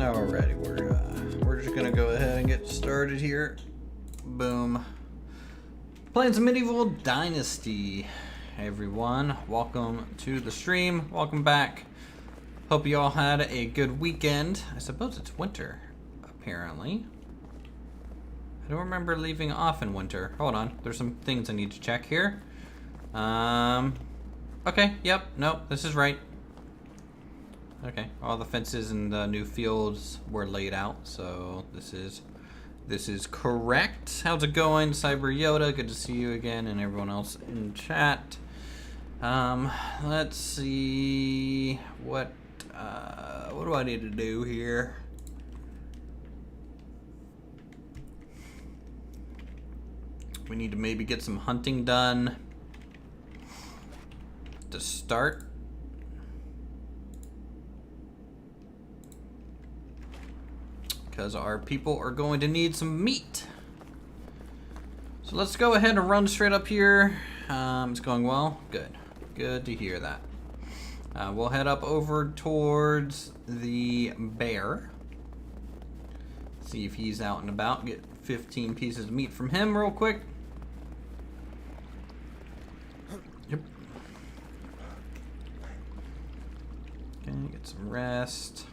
Alrighty, we're just gonna go ahead and get started here. Boom. Playing some medieval Dynasty, everyone. Welcome to the stream. Welcome back. Hope you all had a good weekend. I suppose it's winter, apparently. I don't remember leaving off in winter. Hold on, there's some things I need to check here. Okay, yep, nope, this is right. Okay, all the fences and the new fields were laid out, so this is correct. How's it going, Cyber Yoda? Good to see you again, and everyone else in chat. Let's see what do I need to do here? We need to maybe get some hunting done to start. Because our people are going to need some meat. So let's go ahead and run straight up here. It's going well. Good. Good to hear that. We'll head up over towards the bear. See if he's out and about. Get 15 pieces of meat from him real quick. Yep. Okay, get some rest.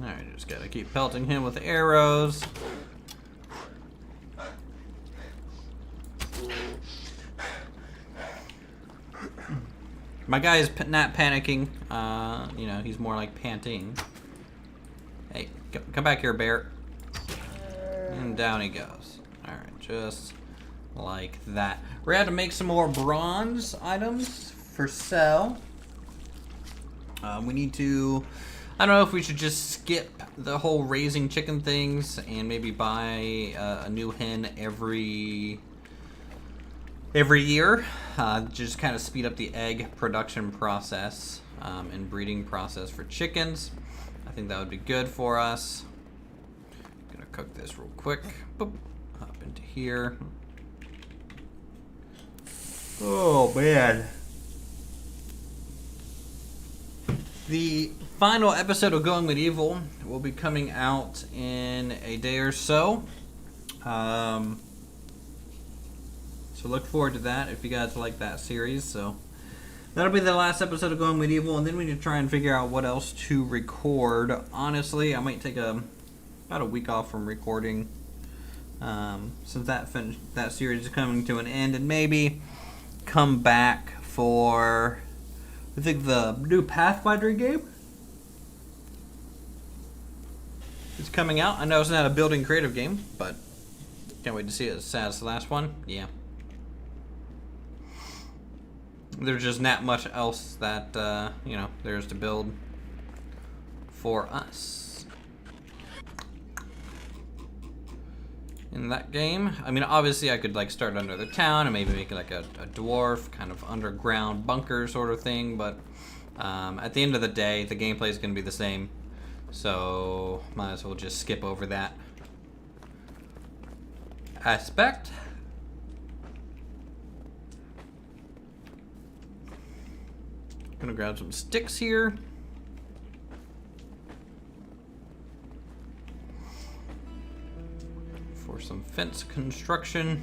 Alright, just gotta keep pelting him with arrows. My guy is not panicking. You know, he's more like panting. Hey, come back here, bear. And down he goes. Alright, just like that. We're gonna have to make some more bronze items for sale. We need to... I don't know if we should just skip the whole raising chicken things and maybe buy a new hen every year. Just kind of speed up the egg production process and breeding process for chickens. I think that would be good for us. I'm gonna cook this real quick. Boop. Up into here. Oh man. The final episode of Going Medieval will be coming out in a day or so. So look forward to that if you guys like that series. So that'll be the last episode of Going Medieval, and then we need to try and figure out what else to record. Honestly, I might take about a week off from recording since that series is coming to an end, and maybe come back for... I think the new Pathfinder game is coming out. I know it's not a building creative game, but can't wait to see it as sad as the last one. Yeah. There's just not much else that, you know, there's to build for us. in that game. I mean, obviously I could like start another town and maybe make it like a dwarf kind of underground bunker sort of thing, but at the end of the day, the gameplay is going to be the same, so might as well just skip over that aspect. Gonna grab some sticks here. For some fence construction.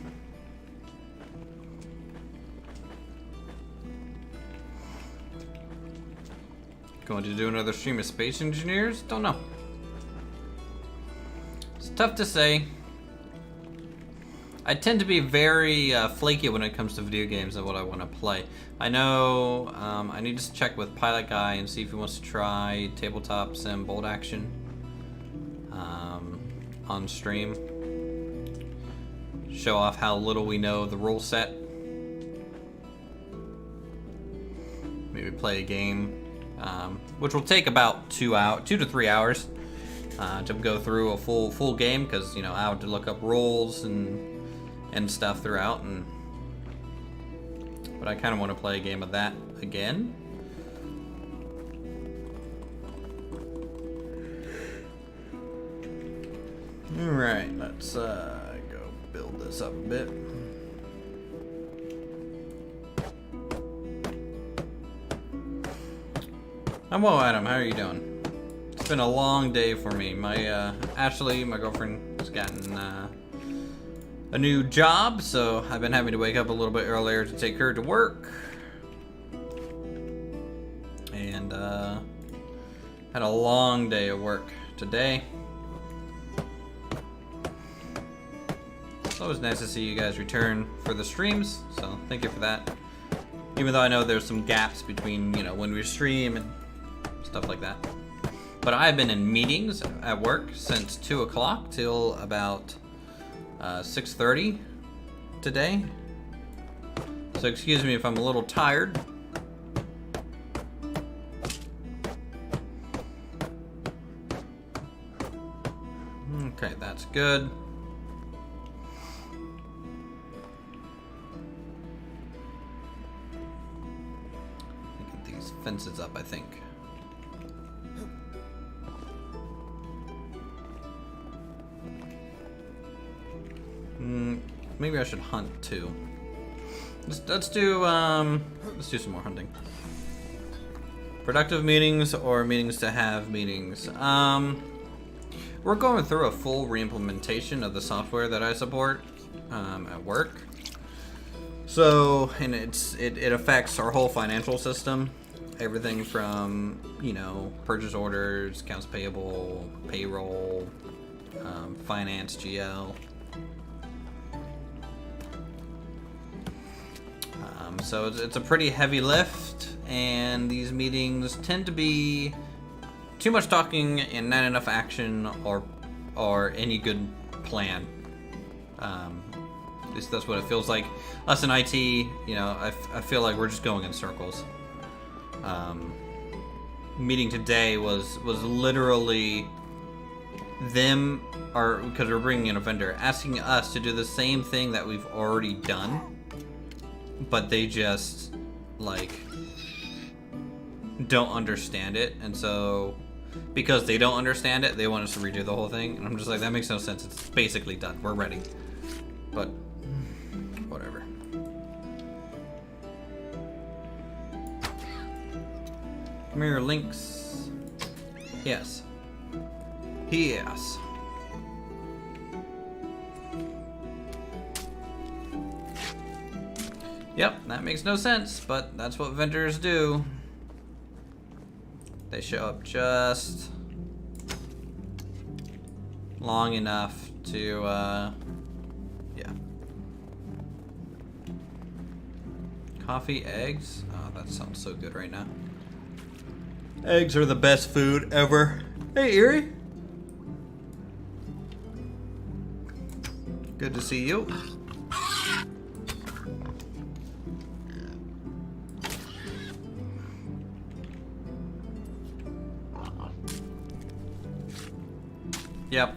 Going to do another stream of Space Engineers? Don't know. It's tough to say. I tend to be very flaky when it comes to video games and what I want to play. I know I need to check with Pilot Guy and see if he wants to try Tabletop Sim Bolt Action on stream. Show off how little we know of the rule set. Maybe play a game, which will take about 2 to 3 hours to go through a full game, because I have to look up rules and stuff throughout, but I kind of want to play a game of that again. All right, let's go build this up a bit. I'm well, Adam. How are you doing? It's been a long day for me. My Ashley, my girlfriend, has gotten a new job, so I've been having to wake up a little bit earlier to take her to work, and had a long day of work today. It's always nice to see you guys return for the streams, so thank you for that. Even though I know there's some gaps between when we stream and stuff like that. But I've been in meetings at work since 2 o'clock till about 6:30 today. So excuse me if I'm a little tired. Okay, that's good. Get these fences up, I think. Maybe I should hunt too. Let's do some more hunting. Productive meetings or meetings to have meetings. We're going through a full reimplementation of the software that I support at work. So, and it affects our whole financial system. Everything from purchase orders, accounts payable, payroll, finance, GL. So it's a pretty heavy lift, and these meetings tend to be too much talking and not enough action or any good plan. At least that's what it feels like. Us in IT, I feel like we're just going in circles. Meeting today was literally them, or because we're bringing in a vendor, asking us to do the same thing that we've already done. But they just don't understand it, and so because they don't understand it, they want us to redo the whole thing, and I'm just like, that makes no sense. It's basically done. We're ready. But whatever. Mirror links. Yes. Yes. Yep, that makes no sense, but that's what vendors do. They show up just long enough to, yeah. Coffee, eggs. Oh, that sounds so good right now. Eggs are the best food ever. Hey, Erie. Good to see you. Yep.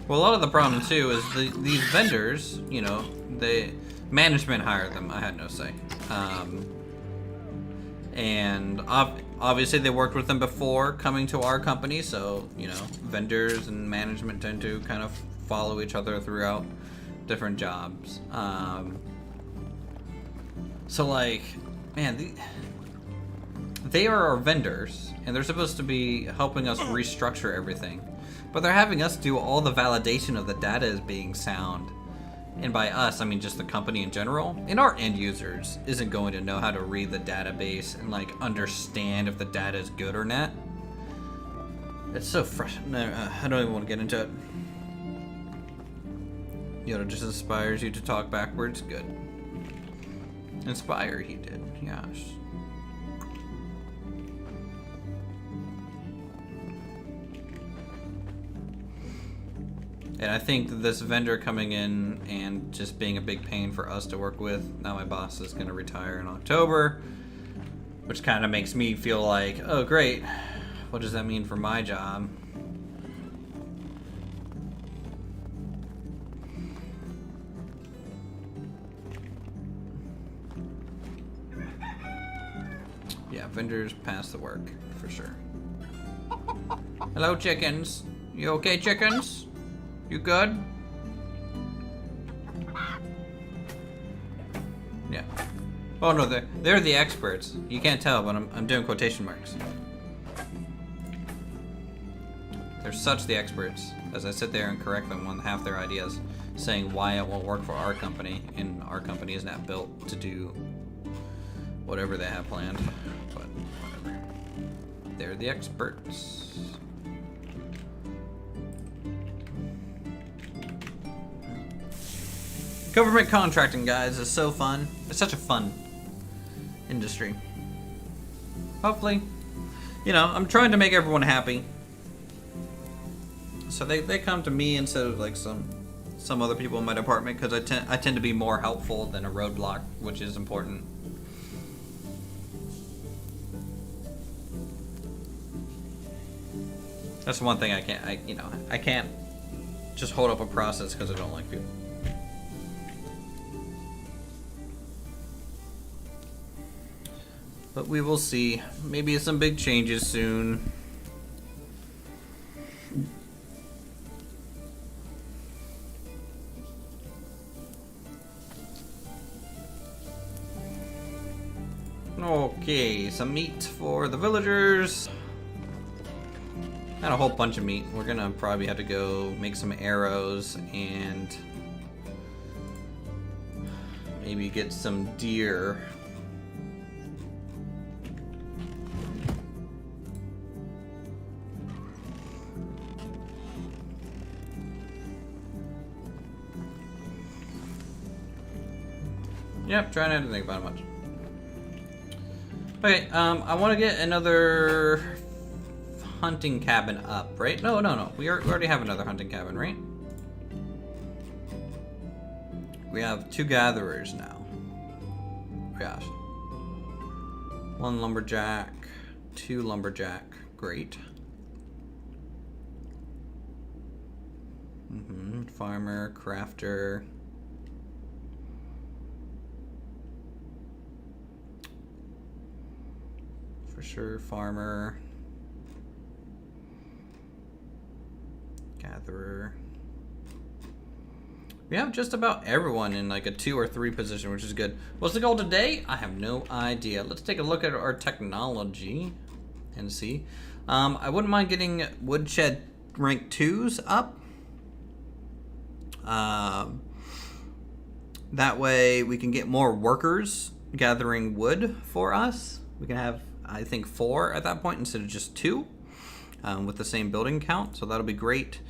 Well, a lot of the problem too is these vendors, you know, management hired them. I had no say. And obviously they worked with them before coming to our company, so, you know, vendors and management tend to kind of follow each other throughout different jobs. So, like, man, they are our vendors, and they're supposed to be helping us restructure everything. But they're having us do all the validation of the data as being sound. And by us, I mean just the company in general. And our end users isn't going to know how to read the database and like understand if the data is good or not. It's so frustrating. No, I don't even want to get into it. Yoda just inspires you to talk backwards. Good. Inspire, he did. Yes. And I think this vendor coming in and just being a big pain for us to work with. Now my boss is going to retire in October, which kind of makes me feel like, oh great, what does that mean for my job? Yeah, vendors pass the work, for sure. Hello, chickens. You okay, chickens? You good? Yeah. Oh no, they're the experts. You can't tell, but I'm doing quotation marks. They're such the experts as I sit there and correct them on half their ideas, saying why it won't work for our company, and our company is not built to do whatever they have planned. But whatever. They're the experts. Government contracting, guys, is so fun. It's such a fun industry. Hopefully, you know, I'm trying to make everyone happy. So they come to me instead of like some other people in my department because I tend to be more helpful than a roadblock, which is important. That's one thing I can't just hold up a process because I don't like people. But we will see. Maybe some big changes soon. Okay, some meat for the villagers. Got a whole bunch of meat. We're gonna probably have to go make some arrows and maybe get some deer. Yep, trying not to think about it much. Okay, I want to get another hunting cabin up, right? No. We already have another hunting cabin, right? We have 2 gatherers now. Gosh. 1 lumberjack, 2 lumberjack. Great. Farmer, crafter. For sure, farmer, gatherer. We have just about everyone in like a 2 or 3 position, which is good. What's the goal today? I have no idea. Let's take a look at our technology and see. I wouldn't mind getting woodshed rank 2s up. That way we can get more workers gathering wood for us. We can have, I think, 4 at that point instead of just 2 with the same building count, so that'll be great.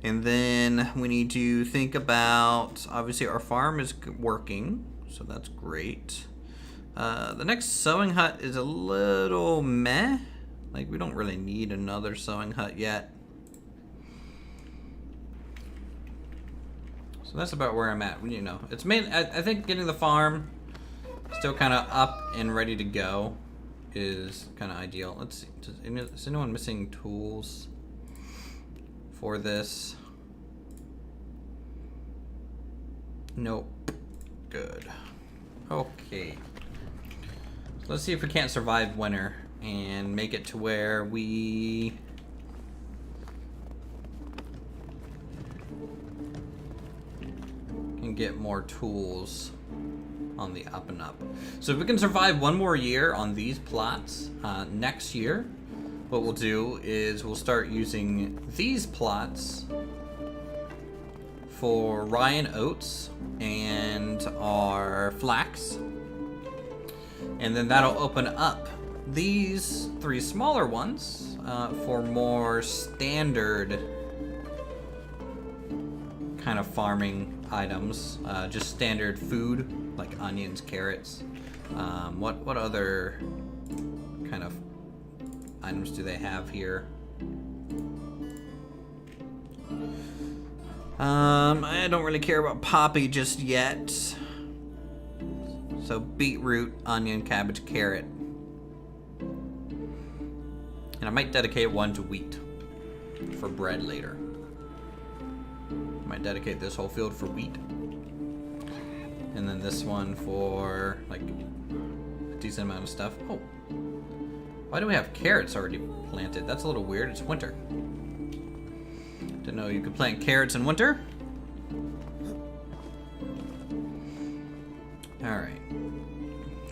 And then we need to think about, obviously our farm is working, so that's great. The next sewing hut is a little meh. Like, we don't really need another sewing hut yet. So that's about where I'm at. You know, it's main. I think getting the farm still kind of up and ready to go is kind of ideal. Let's see. Is anyone missing tools for this? Nope. Good. Okay. Let's see if we can't survive winter and make it to where we can get more tools on the up and up. So if we can survive one more year on these plots, next year, what we'll do is we'll start using these plots for rye and oats and our flax. And then that'll open up these 3 smaller ones for more standard kind of farming items, just standard food like onions, carrots. What other kind of items do they have here? I don't really care about poppy just yet. So beetroot, onion, cabbage, carrot. And I might dedicate one to wheat for bread later. Might dedicate this whole field for wheat. And then this one for like a decent amount of stuff. Oh. Why do we have carrots already planted? That's a little weird. It's winter. Didn't know you could plant carrots in winter. Alright.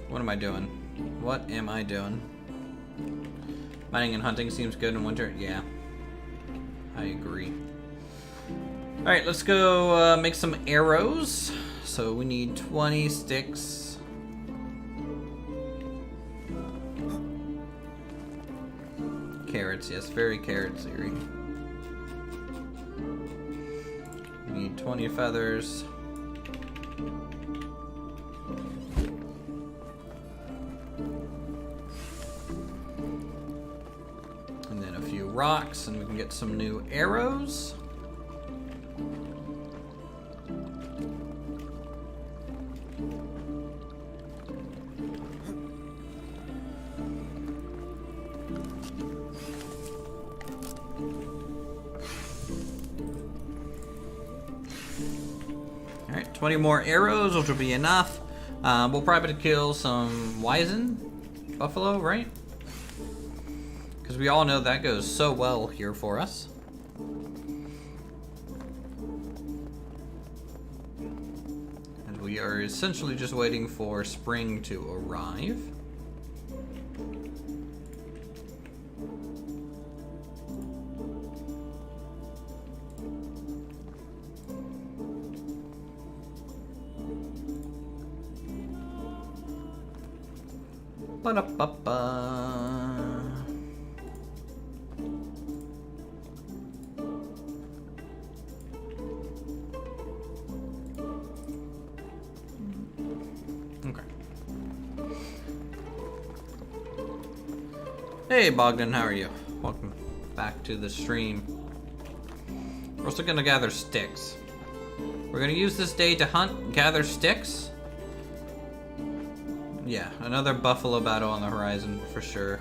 What am I doing? What am I doing? Mining and hunting seems good in winter. Yeah. I agree. Alright, let's go make some arrows. So we need 20 sticks. Carrots, yes, very carrot-y. We need 20 feathers. And then a few rocks, and we can get some new arrows. Alright, 20 more arrows, which will be enough. We'll probably kill some Wizen buffalo, right? Because we all know that goes so well here for us. And we are essentially just waiting for spring to arrive. Ba-da-ba-ba. Okay. Hey Bogdan, how are you? Welcome back to the stream. We're still gonna gather sticks. We're gonna use this day to hunt and gather sticks. Yeah, another buffalo battle on the horizon, for sure.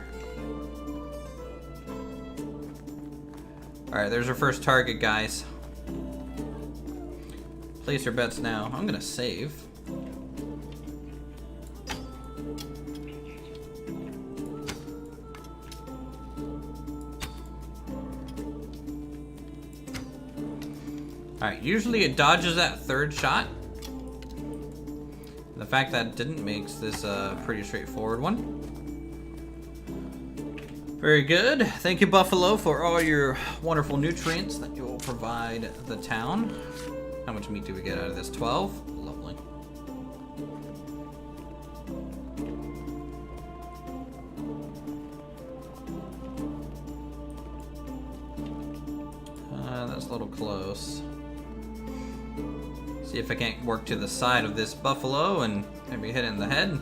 Alright, there's our first target, guys. Place your bets now. I'm gonna save. Alright, usually it dodges that third shot. The fact that it didn't makes this a pretty straightforward one. Very good. Thank you, Buffalo, for all your wonderful nutrients that you will provide the town. How much meat do we get out of this? 12? Lovely. That's a little close. See if I can't work to the side of this buffalo and maybe hit it in the head.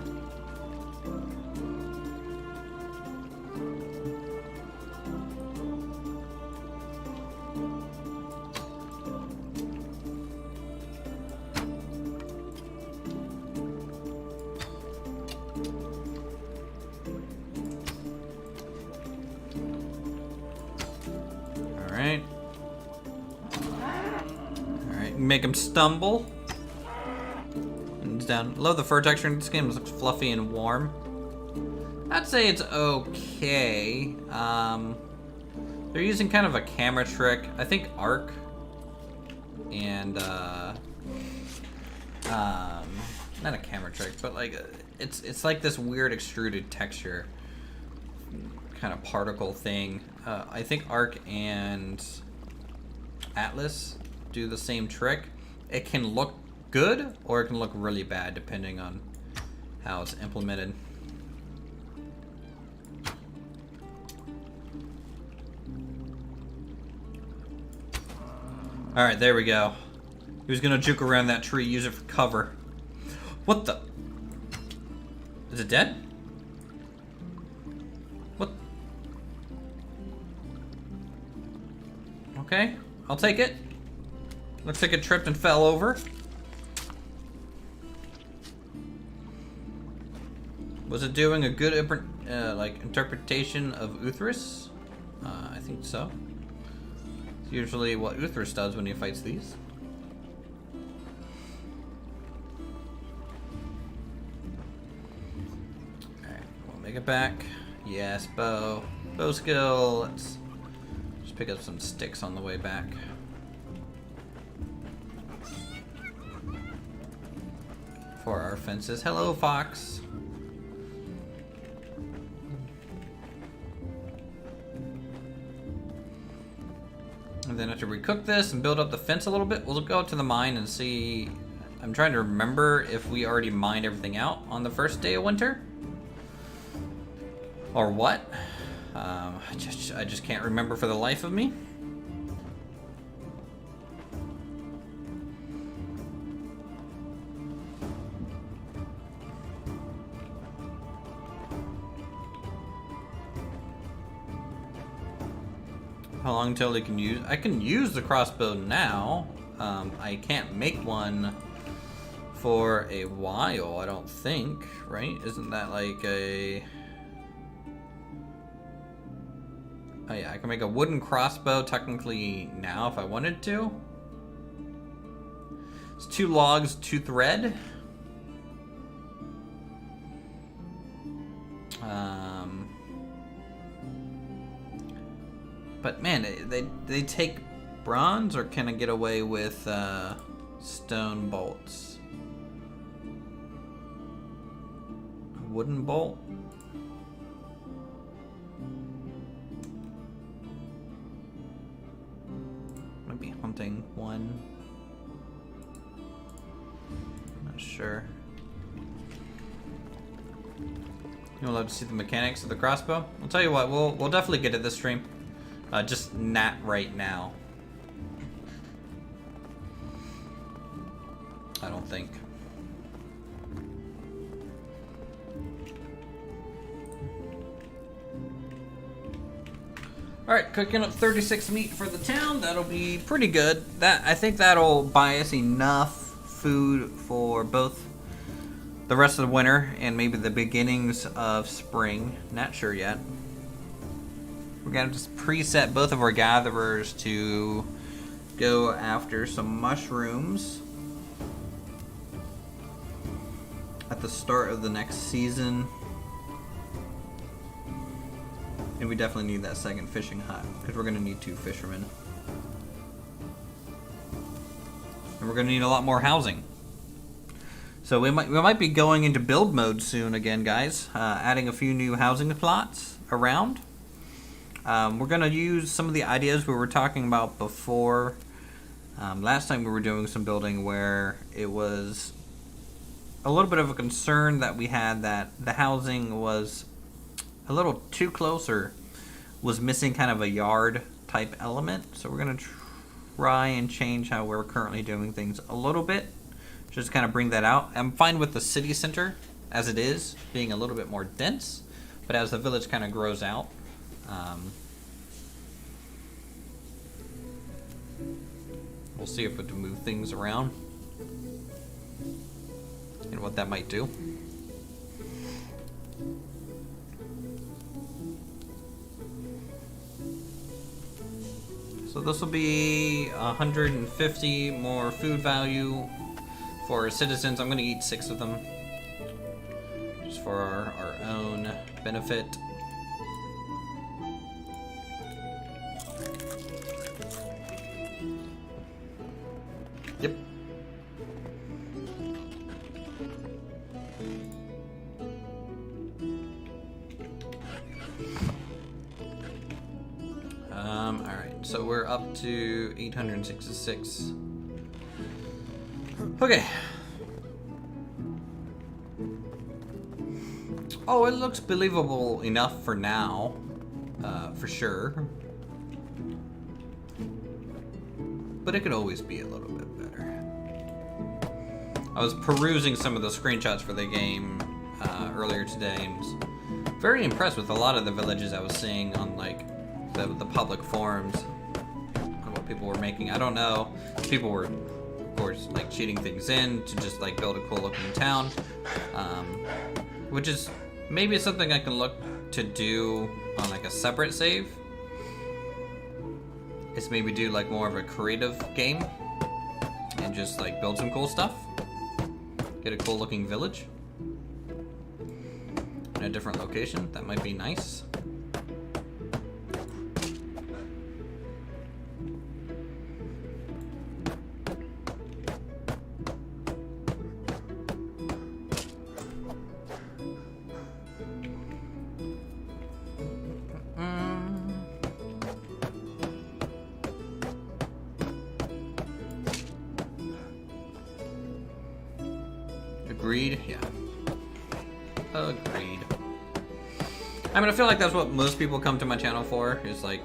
Alright. Alright, make him stumble. hands down. Love the fur texture in this game. It looks fluffy and warm. I'd say it's okay. They're using kind of a camera trick. I think Arc and not a camera trick, but like it's like this weird extruded texture kind of particle thing. I think Arc and Atlas do the same trick. It can look good or it can look really bad depending on how it's implemented. Alright, there we go. He was gonna juke around that tree, use it for cover. What the? Is it dead? What? Okay, I'll take it. Looks like it tripped and fell over. Was it doing a good like interpretation of Uthris? I think so. It's usually what Uthris does when he fights these. Alright, we'll make it back. Yes, bow. Bow skill. Let's just pick up some sticks on the way back. For our fences. Hello, Fox. And then after we cook this and build up the fence a little bit, we'll go out to the mine and see. I'm trying to remember if we already mined everything out on the first day of winter. Or what. I just can't remember for the life of me. How long until they can use? I can use the crossbow now. I can't make one for a while, I don't think, right? Isn't that like a... Oh yeah, I can make a wooden crossbow technically now if I wanted to. It's 2 logs, 2 thread. But man, they take bronze, or can I get away with stone bolts? A wooden bolt? Might be hunting one. I'm not sure. You allowed to see the mechanics of the crossbow? I'll tell you what, we'll definitely get to this stream. Just not right now. I don't think. Alright, cooking up 36 meat for the town. That'll be pretty good. I think that'll buy us enough food for both the rest of the winter and maybe the beginnings of spring. Not sure yet. We're gonna just preset both of our gatherers to go after some mushrooms at the start of the next season. And we definitely need that second fishing hut because we're gonna need 2 fishermen. And we're gonna need a lot more housing. So we might be going into build mode soon again, guys. Adding a few new housing plots around. We're going to use some of the ideas we were talking about before. Last time we were doing some building where it was a little bit of a concern that we had that the housing was a little too close or was missing kind of a yard type element. So we're going to try and change how we're currently doing things a little bit. Just kind of bring that out. I'm fine with the city center as it is being a little bit more dense, but as the village kind of grows out, we'll see if we can move things around and what that might do. So this will be 150 more food value for citizens. I'm gonna eat 6 of them. Just for our own benefit. Yep. Alright, so we're up to 866. Okay. Oh, it looks believable enough for now. For sure. But it could always be a little bit better. I was perusing some of the screenshots for the game earlier today and was very impressed with a lot of the villages I was seeing on like the public forums on what people were making. I don't know. People were, of course, like cheating things in to just like build a cool looking town, which is maybe something I can look to do on like a separate save. Is maybe do like more of a creative game and just like build some cool stuff. Get a cool looking village in a different location. That might be nice. Agreed? Yeah. Agreed. I mean, I feel like that's what most people come to my channel for, is like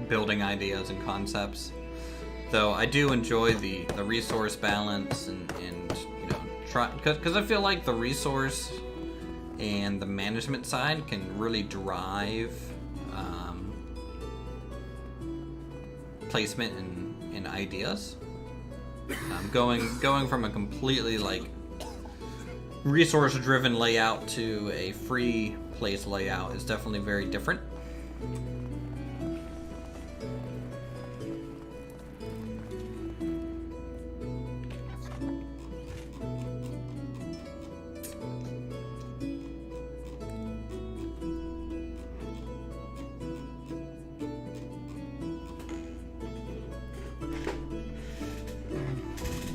building ideas and concepts. Though I do enjoy the resource balance and you know, try, because I feel like the resource and the management side can really drive placement and ideas. Going from a completely like resource-driven layout to a free place layout is definitely very different.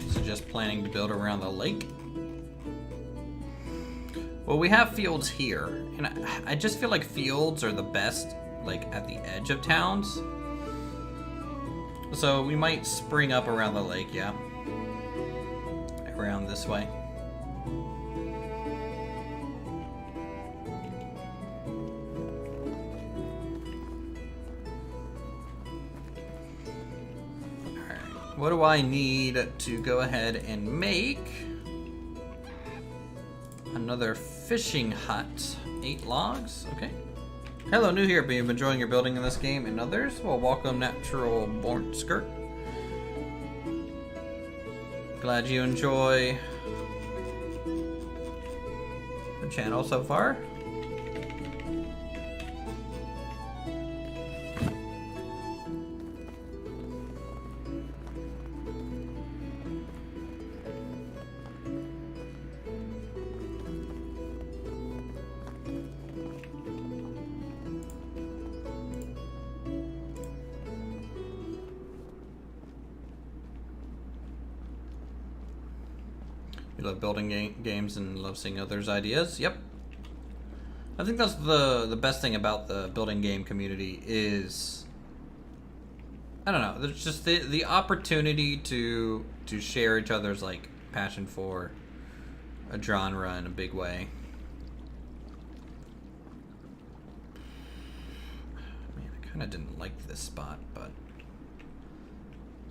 So just planning to build around the lake. Well, we have fields here, and I just feel like fields are the best, like, at the edge of towns. So we might spring up around the lake, yeah. Around this way. Alright, what do I need to go ahead and make another fishing hut? 8 logs, okay. Hello, new here, but you've been enjoying your building in this game and others? Well, welcome, natural born skirt. Glad you enjoy the channel so far. You love building games and love seeing others' ideas. Yep. I think that's the best thing about the building game community is, I don't know, there's just the opportunity to share each other's like passion for a genre in a big way. Man, I kind of didn't like this spot, but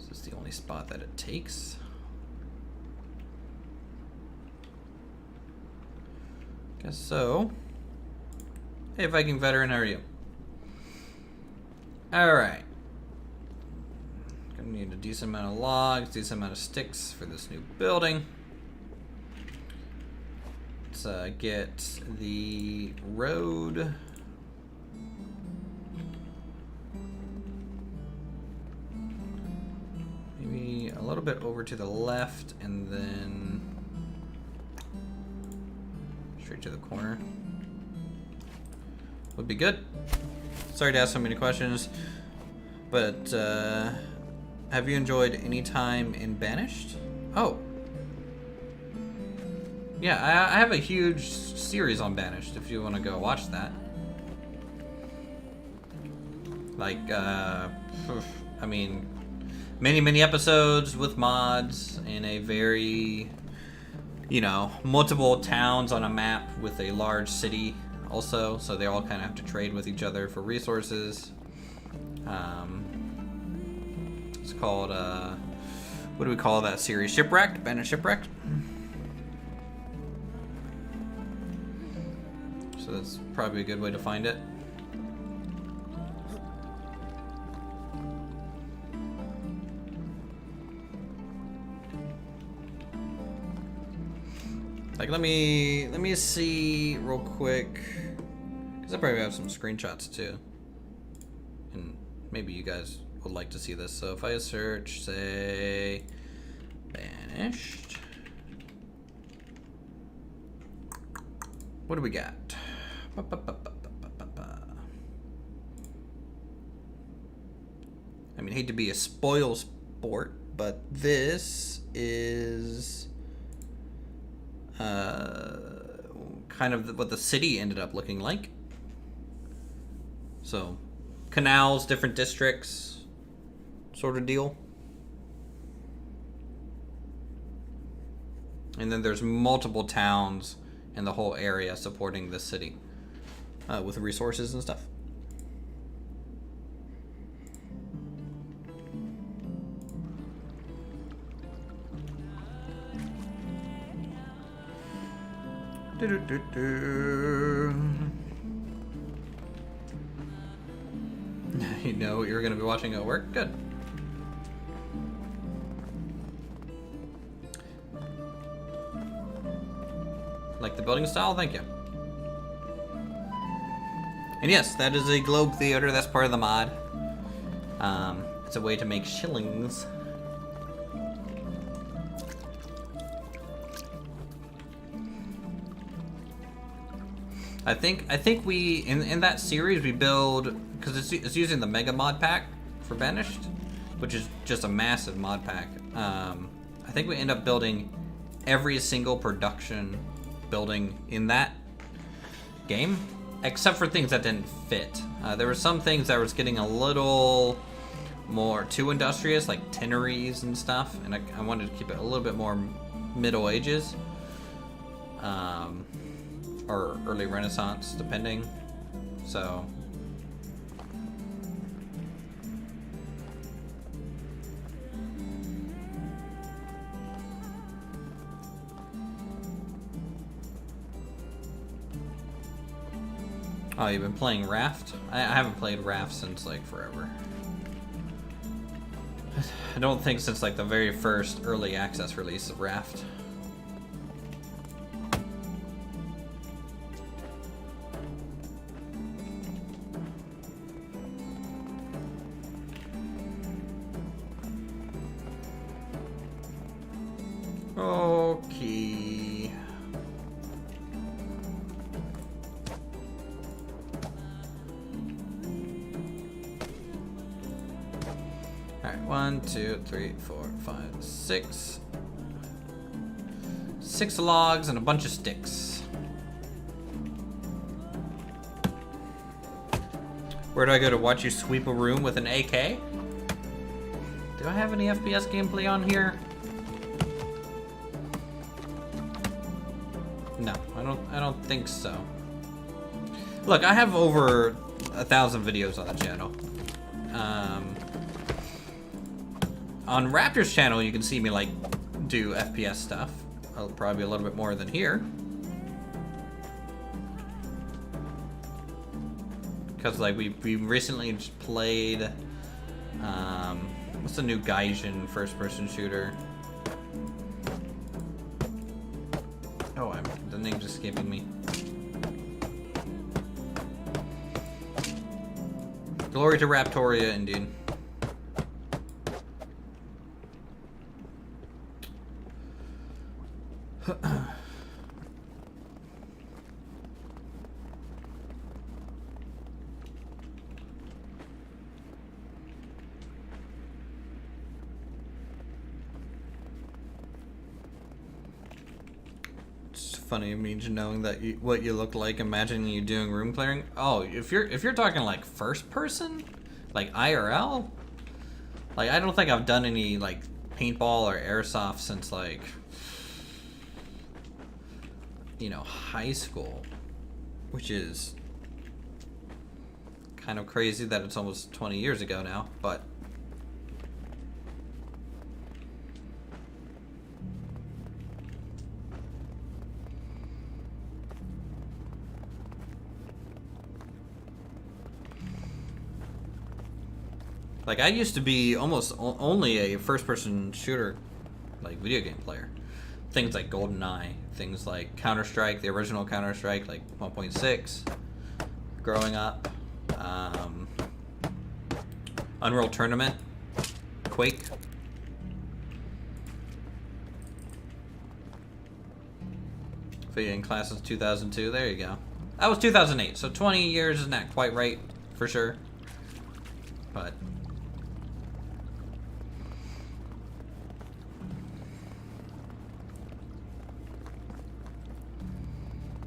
is this the only spot that it takes? Guess so. Hey, Viking veteran, how are you? Alright. Gonna need a decent amount of logs, decent amount of sticks for this new building. Let's get the road. Maybe a little little bit over to the left and then straight to the corner. Would be good. Sorry to ask so many questions, but have you enjoyed any time in Banished? Oh. Yeah, I have a huge series on Banished if you want to go watch that. Like, I mean, many episodes with mods in a very, you know, multiple towns on a map with a large city also, so they all kind of have to trade with each other for resources. It's called, what do we call that series? Shipwrecked? Banished Shipwrecked? So that's probably a good way to find it. Like, let me see real quick, because I probably have some screenshots too, and maybe you guys would like to see this. So if I search, say, Banished, what do we got? I mean, hate to be a spoil sport, but this is kind of what the city ended up looking like. So, canals, different districts, sort of deal. And then there's multiple towns in the whole area supporting this city with resources and stuff. You know what you're going to be watching at work? Good. Like the building style? Thank you. And yes, that is a globe theater. That's part of the mod. It's a way to make shillings. I think we in that series we build, because it's using the mega mod pack for Banished, which is just a massive mod pack. I think we end up building every single production building in that game, except for things that didn't fit. There were some things that was getting a little more too industrious, like tinneries and stuff, and I wanted to keep it a little bit more Middle Ages. Or early Renaissance, depending. So oh, you've been playing Raft? I haven't played Raft since like forever. I don't think since like the very first early access release of Raft. Okay. Alright, 1, 2, 3, 4, 5, 6. 6 logs and a bunch of sticks. Where do I go to watch you sweep a room with an AK? Do I have any FPS gameplay on here? No, I don't think so. Look, I have over 1,000 videos on the channel. On Raptor's channel, you can see me like do FPS stuff. Probably a little bit more than here. Because like we recently just played, what's the new Gaijin first-person shooter? Oh, the name's escaping me. Glory to Raptoria, indeed. funny of me just knowing that what you look like, imagining you doing room clearing. Oh, if you're talking like first person, like IRL, like I don't think I've done any like paintball or airsoft since like, you know, high school, which is kind of crazy that it's almost 20 years ago now, but like I used to be almost only a first-person shooter, like video game player. Things like GoldenEye, things like Counter-Strike, the original Counter-Strike, like 1.6, growing up. Unreal Tournament, Quake. Video game classes 2002, there you go. That was 2008, so 20 years is not quite right, for sure. But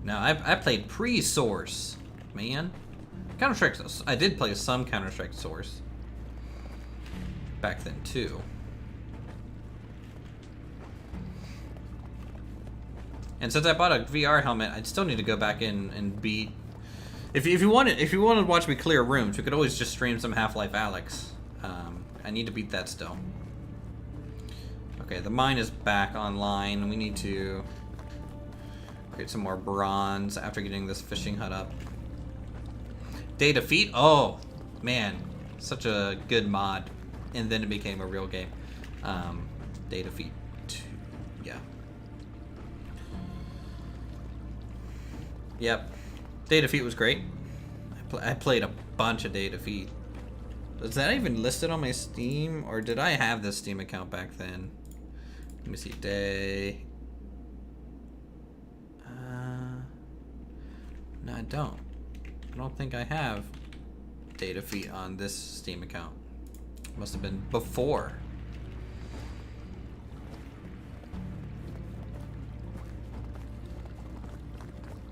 now I played pre-Source, man. Counter-Strike, I did play some Counter-Strike Source back then too. And since I bought a VR helmet, I'd still need to go back in and beat. If you wanted to watch me clear rooms, we could always just stream some Half-Life Alyx. I need to beat that still. Okay, the mine is back online. We need to create some more bronze after getting this fishing hut up. Day Defeat? Oh, man. Such a good mod. And then it became a real game. Day Defeat 2. Yeah. Yep. Day Defeat was great. I played a bunch of Day Defeat. Is that even listed on my Steam? Or did I have this Steam account back then? Let me see. Day... no, I don't. I don't think I have Day Defeat on this Steam account. Must have been before.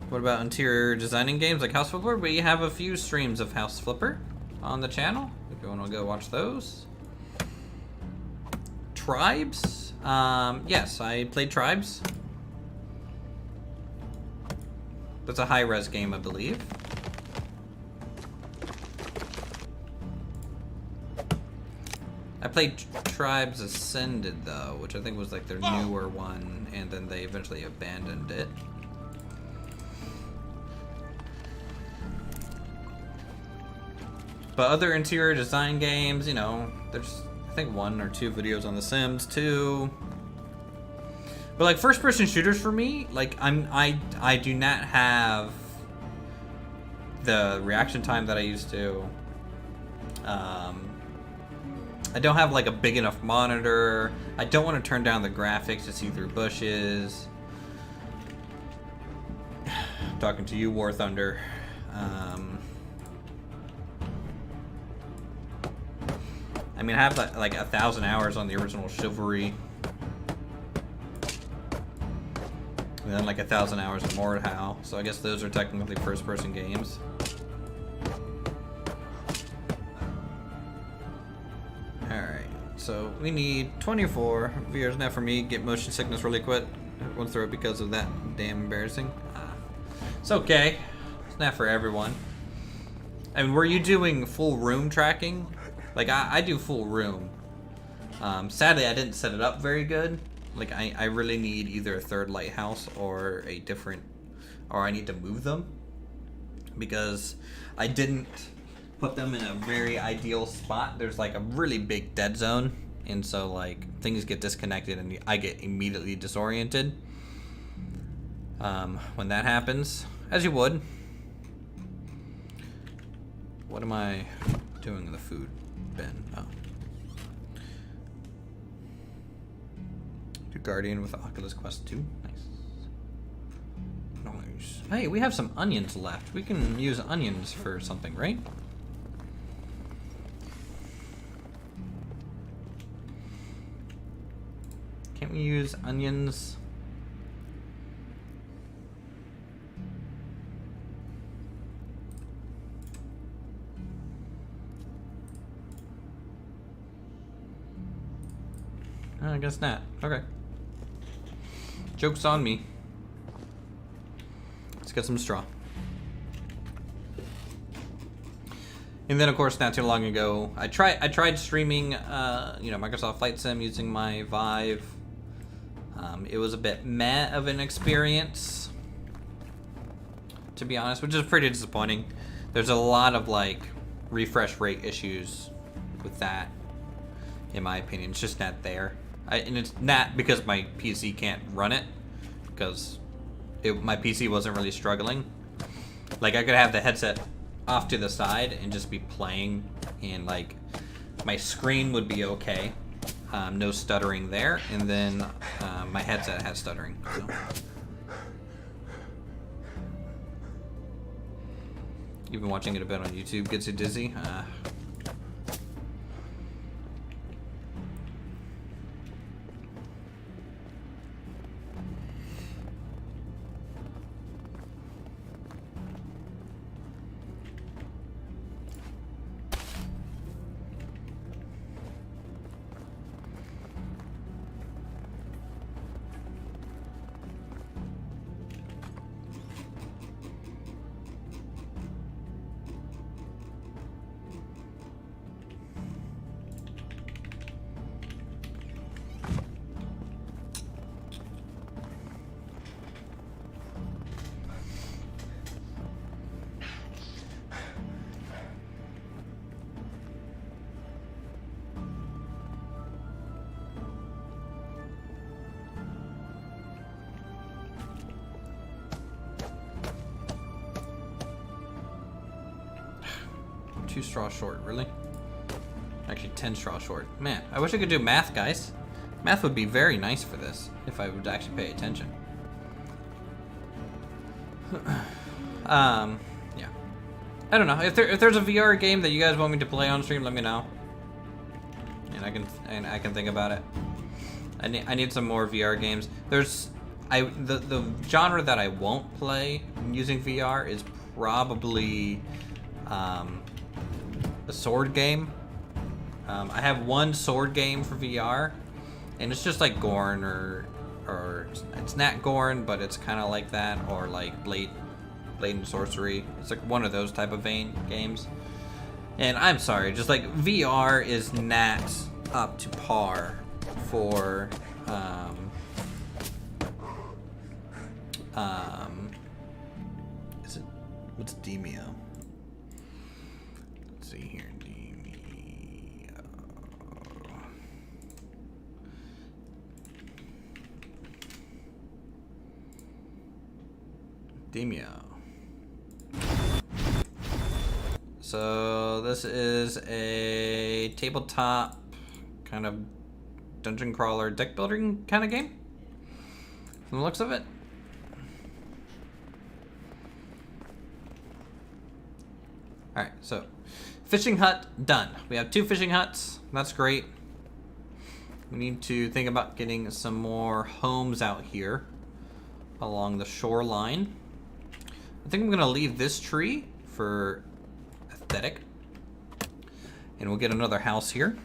What about interior designing games like House Flipper? We have a few streams of House Flipper on the channel, if you want to go watch those. Tribes? Yes, I played Tribes. That's a high-res game, I believe. I played Tribes Ascended, though, which I think was like their newer one, and then they eventually abandoned it. But other interior design games, you know, there's, I think, 1 or 2 videos on The Sims, too. But like first-person shooters for me, like I do not have the reaction time that I used to. I don't have like a big enough monitor. I don't want to turn down the graphics to see through bushes. I'm talking to you, War Thunder. I mean, I have like 1,000 hours on the original Chivalry. And then like 1,000 hours in Mordhau. So I guess those are technically first-person games. Alright, so we need 24 viewers now for me. Get motion sickness really quick. Went through it because of that. Damn embarrassing. It's okay. It's not for everyone. I mean, were you doing full room tracking? Like, I do full room. Sadly, I didn't set it up very good. Like, I really need either a third lighthouse or a different... Or I need to move them. Because I didn't put them in a very ideal spot. There's, like, a really big dead zone. And so, like, things get disconnected and I get immediately disoriented. When that happens. As you would. What am I doing in the food bin? Oh. Do Guardian with Oculus Quest 2. Nice. Nice. Hey, we have some onions left. We can use onions for something, right? Can't we use onions? I guess not. Okay. Joke's on me. Let's get some straw. And then, of course, not too long ago, I tried streaming, Microsoft Flight Sim using my Vive. It was a bit meh of an experience, to be honest, which is pretty disappointing. There's a lot of refresh rate issues with that, in my opinion. It's just not there, and it's not because my PC can't run it, because my PC wasn't really struggling. I could have the headset off to the side and just be playing, and my screen would be okay, no stuttering there, and then my headset has stuttering. So. Even watching it a bit on YouTube gets you dizzy. Two straws short, really? Actually, 10 straws short. Man, I wish I could do math, guys. Math would be very nice for this, if I would actually pay attention. Yeah. I don't know. If there's a VR game that you guys want me to play on stream, let me know. And I can think about it. I need some more VR games. The genre that I won't play using VR is probably a sword game. I have one sword game for VR, and it's just like Gorn, or it's not Gorn, but it's kind of like that, or like Blade and Sorcery. It's like one of those type of vein games. And I'm sorry, just VR is not up to par for what's Demio? Let's see here. Demio. So this is a tabletop kind of dungeon crawler deck building kind of game from the looks of it. Alright, so fishing hut done. We have 2 fishing huts. That's great. We need to think about getting some more homes out here along the shoreline. I think I'm going to leave this tree for aesthetic. And we'll get another house here.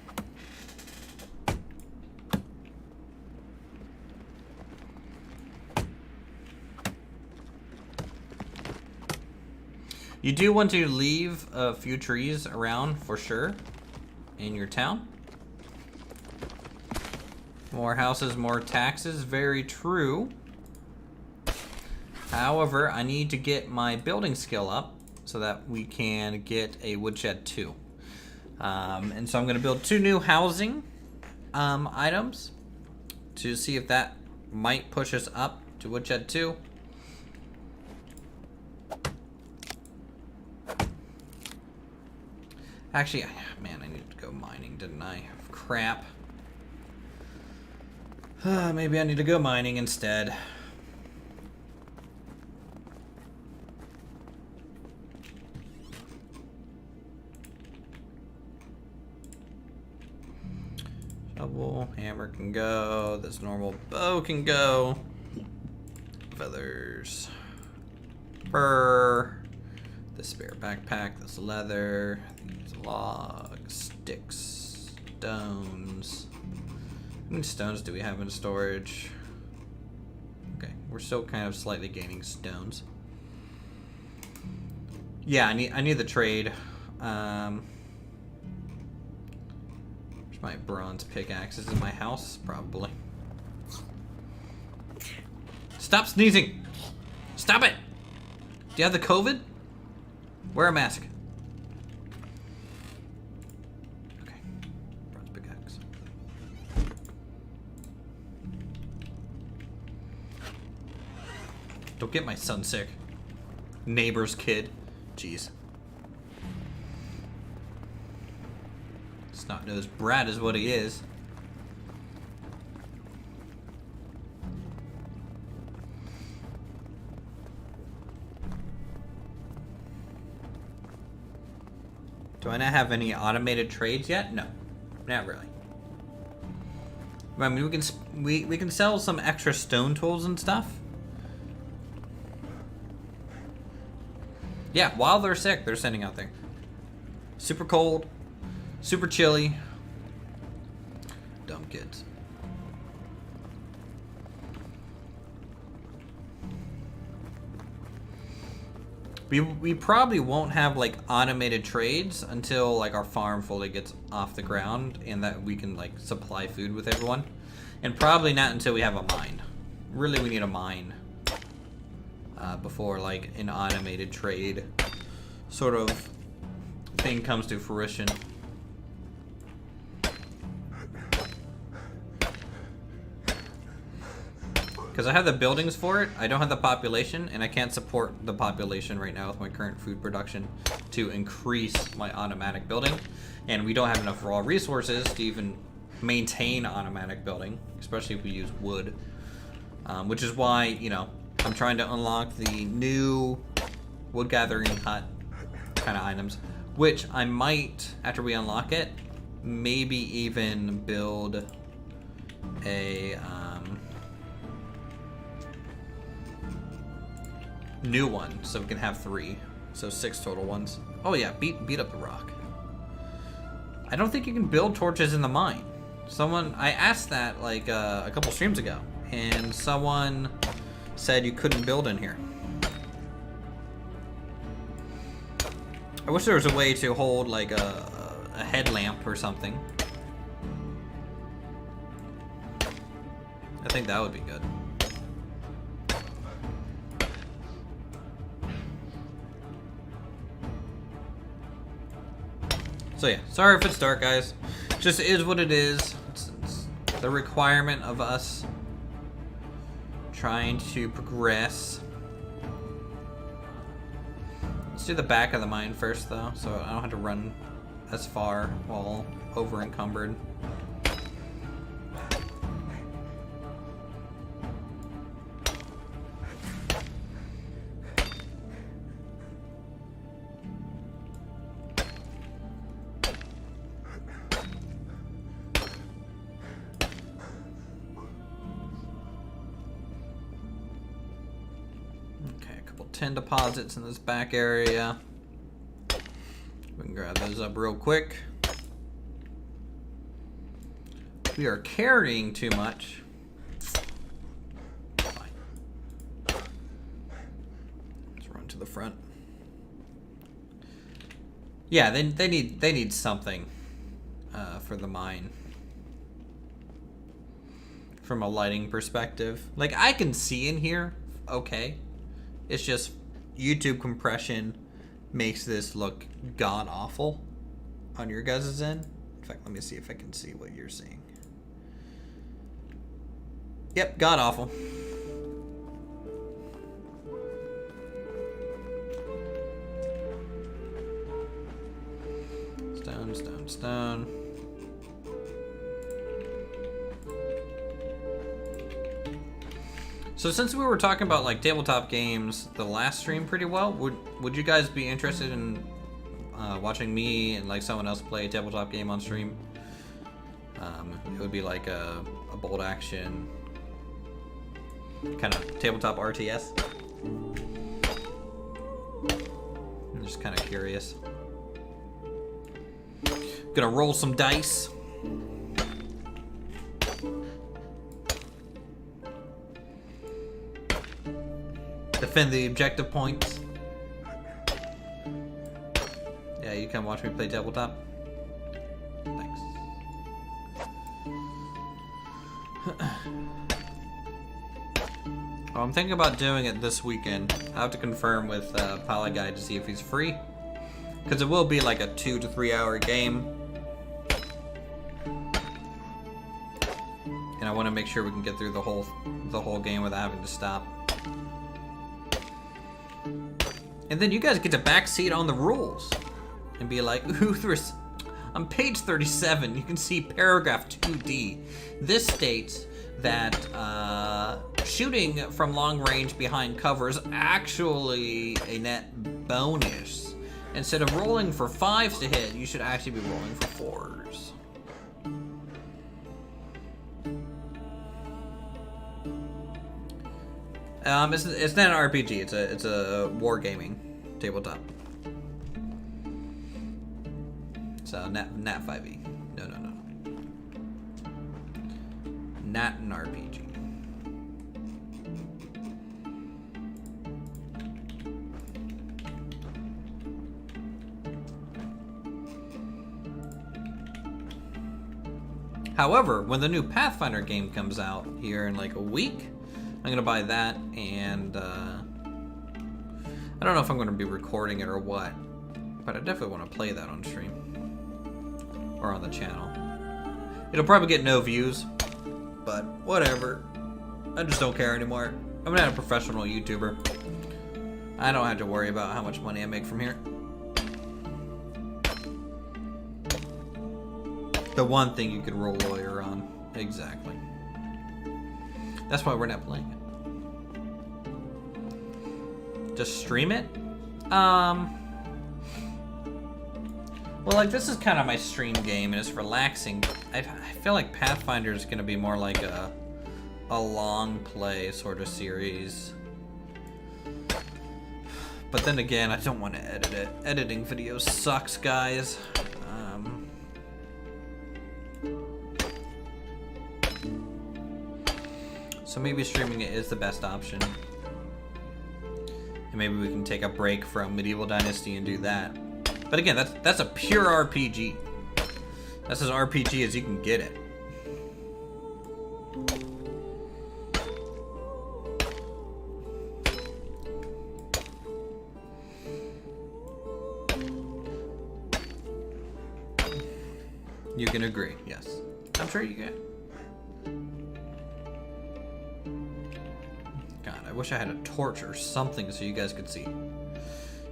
You do want to leave a few trees around for sure in your town. More houses, more taxes. Very true. However, I need to get my building skill up so that we can get a woodshed 2. And so I'm going to build 2 new housing items to see if that might push us up to woodshed 2. Actually, man, I needed to go mining, didn't I? Crap. Maybe I need to go mining instead. Shovel, hammer can go. This normal bow can go. Feathers. Fur. This spare backpack. This leather. These logs. Sticks. Stones. How many stones do we have in storage? Okay, we're still kind of slightly gaining stones. Yeah, I need the trade. Where's my bronze pickaxe? Is it in my house? Probably. Stop sneezing! Stop it! Do you have the COVID? Wear a mask. Okay. Bronze pickaxe. Don't get my son sick. Neighbor's kid. Jeez. Snot-nosed brat is what he is. Do I not have any automated trades yet? No, not really. I mean, we can sell some extra stone tools and stuff. Yeah, while they're sick, they're sending out there. Super cold, super chilly. Dumb kids. We probably won't have like automated trades until like our farm fully gets off the ground and that we can like supply food with everyone. And probably not until we have a mine. Really, we need a mine before like an automated trade sort of thing comes to fruition. Because I have the buildings for it, I don't have the population, and I can't support the population right now with my current food production to increase my automatic building. And we don't have enough raw resources to even maintain automatic building, especially if we use wood. Which is why, you know, I'm trying to unlock the new wood gathering hut kind of items, which I might, after we unlock it, maybe even build a new one, so we can have 3, so 6 total ones. Oh yeah, beat up the rock. I don't think you can build torches in the mine. I asked that like a couple streams ago, and someone said you couldn't build in here. I wish there was a way to hold like a headlamp or something. I think that would be good. So yeah, sorry if it's dark, guys. Just is what it is. It's the requirement of us trying to progress. Let's do the back of the mine first, though, so I don't have to run as far while over encumbered. Tin deposits in this back area. We can grab those up real quick. We are carrying too much. Fine. Let's run to the front. Yeah, they need something for the mine. From a lighting perspective. Like, I can see in here, okay. It's just YouTube compression makes this look god awful on your guys' end. In fact, let me see if I can see what you're seeing. Yep, god awful. Stone, stone, stone. So since we were talking about like tabletop games the last stream pretty well, would you guys be interested in watching me and like someone else play a tabletop game on stream? It would be like a bolt action kind of tabletop RTS. I'm just kind of curious. Gonna roll some dice. defend the objective points. Yeah, you come watch me play Tabletop. Thanks. Well, I'm thinking about doing it this weekend. I have to confirm with Polyguy to see if he's free, because it will be like a 2 to 3 hour game, and I want to make sure we can get through the whole game without having to stop. And then you guys get to backseat on the rules and be like, Uthris, on page 37, you can see paragraph 2D. This states that shooting from long range behind cover is actually a net bonus. Instead of rolling for 5s to hit, you should actually be rolling for 4s. It's not an RPG. It's a wargaming tabletop. So nat 5e. No. Not an RPG. However, when the new Pathfinder game comes out here in like a week, I'm gonna buy that, and I don't know if I'm gonna be recording it or what, but I definitely want to play that on stream or on the channel. It'll probably get no views, but whatever. I just don't care anymore. I'm not a professional YouTuber. I don't have to worry about how much money I make from here. The one thing you could roll lawyer on. Exactly. That's why we're not playing it. Just stream it? Well, like, this is kind of my stream game, and it's relaxing. I feel like Pathfinder is going to be more like a long play sort of series. But then again, I don't want to edit it. Editing videos sucks, guys. So maybe streaming it is the best option. And maybe we can take a break from Medieval Dynasty and do that. But again, that's a pure RPG. That's as RPG as you can get it. You can agree, yes. I'm sure you can. God, I wish I had a torch or something so you guys could see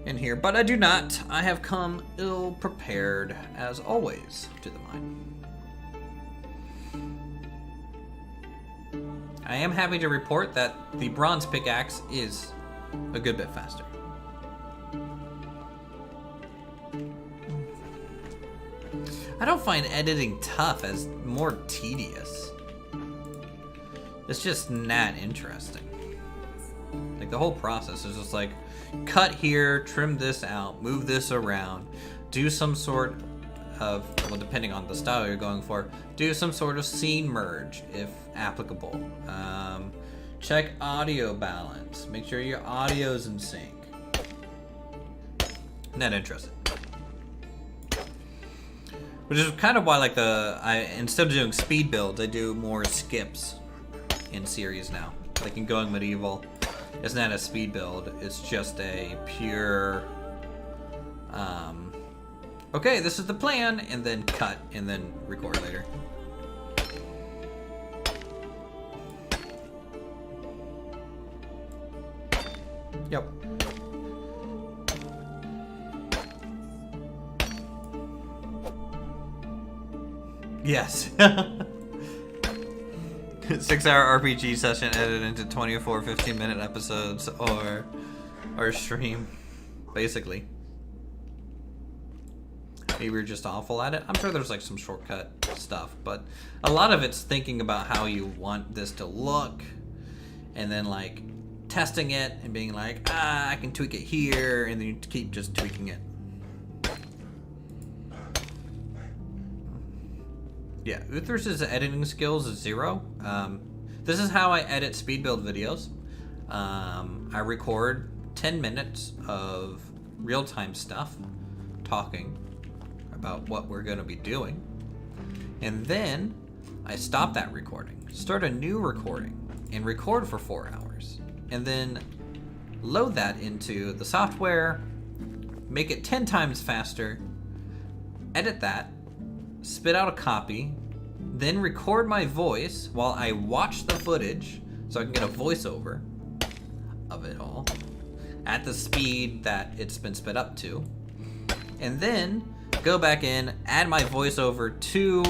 in here, but I do not. I have come ill prepared, as always, to the mine. I am happy to report that the bronze pickaxe is a good bit faster. I don't find editing tough, as more tedious. It's just not interesting. Like, the whole process is just like, cut here, trim this out, move this around, do some sort of, well, depending on the style you're going for, do some sort of scene merge if applicable. Check audio balance, make sure your audio's in sync. Not interesting. Which is kind of why, like, instead of doing speed builds, I do more skips in series now. Like in Going Medieval, it's not a speed build, it's just a pure, okay, this is the plan, and then cut, and then record later. Yep. Yes. 6-hour RPG session edited into 24 15-minute episodes or stream, basically. Maybe we're just awful at it. I'm sure there's like some shortcut stuff, but a lot of it's thinking about how you want this to look, and then like testing it and being like, I can tweak it here, and then you keep just tweaking it. Yeah, Uthris' editing skills is 0. This is how I edit speed build videos. I record 10 minutes of real-time stuff, talking about what we're going to be doing, and then I stop that recording, start a new recording, and record for 4 hours, and then load that into the software, make it 10 times faster, edit that, spit out a copy, then record my voice while I watch the footage so I can get a voiceover of it all at the speed that it's been sped up to, and then go back in, add my voiceover to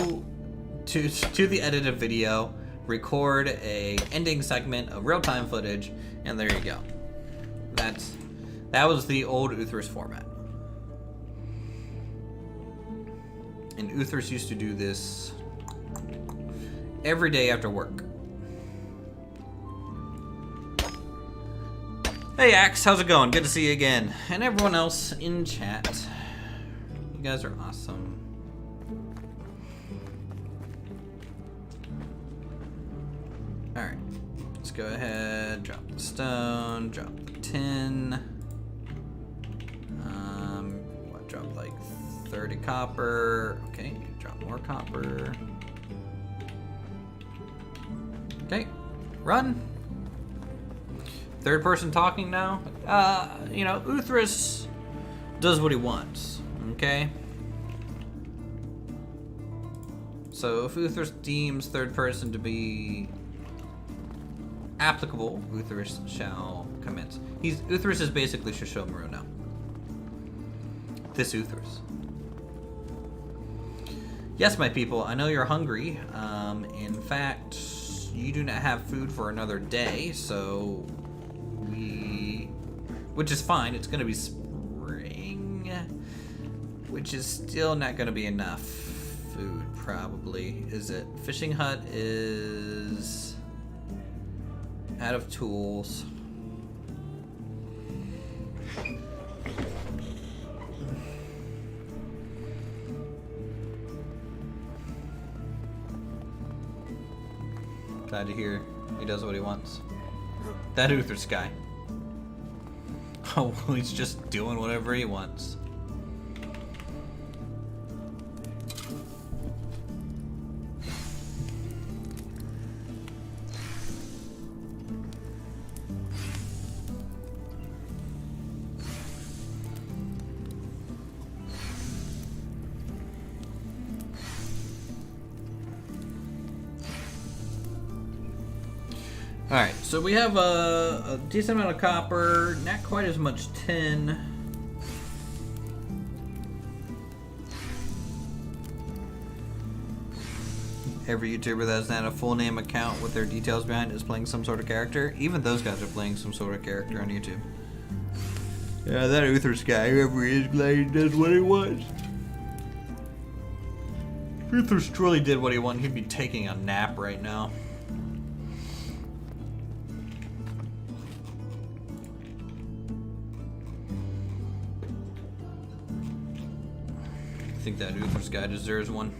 the edited video, record a ending segment of real-time footage, and there you go. That was the old Uthris format. And Uthris used to do this every day after work. Hey Axe, how's it going? Good to see you again. And everyone else in chat. You guys are awesome. Alright. Let's go ahead, drop the stone, drop the tin. Drop like 30 copper. Okay, drop more copper. Okay, run. Third person talking now. You know, Uthris does what he wants, okay? So if Uthris deems third person to be applicable, Uthris shall commence. Uthris is basically Shishomaru now. This Uthris. Yes, my people, I know you're hungry. In fact, you do not have food for another day, so which is fine, it's gonna be spring, which is still not gonna be enough food, probably. Is it? Fishing hut is out of tools. Glad to hear he does what he wants. That Uthris guy. Oh, well, he's just doing whatever he wants. Alright, so we have a decent amount of copper, not quite as much tin. Every YouTuber that has not a full name account with their details behind it is playing some sort of character. Even those guys are playing some sort of character on YouTube. Yeah, that Uthris guy, whoever he is, glad he does what he wants. If Uthris truly did what he wanted, he'd be taking a nap right now. I think that Uthris guy deserves one.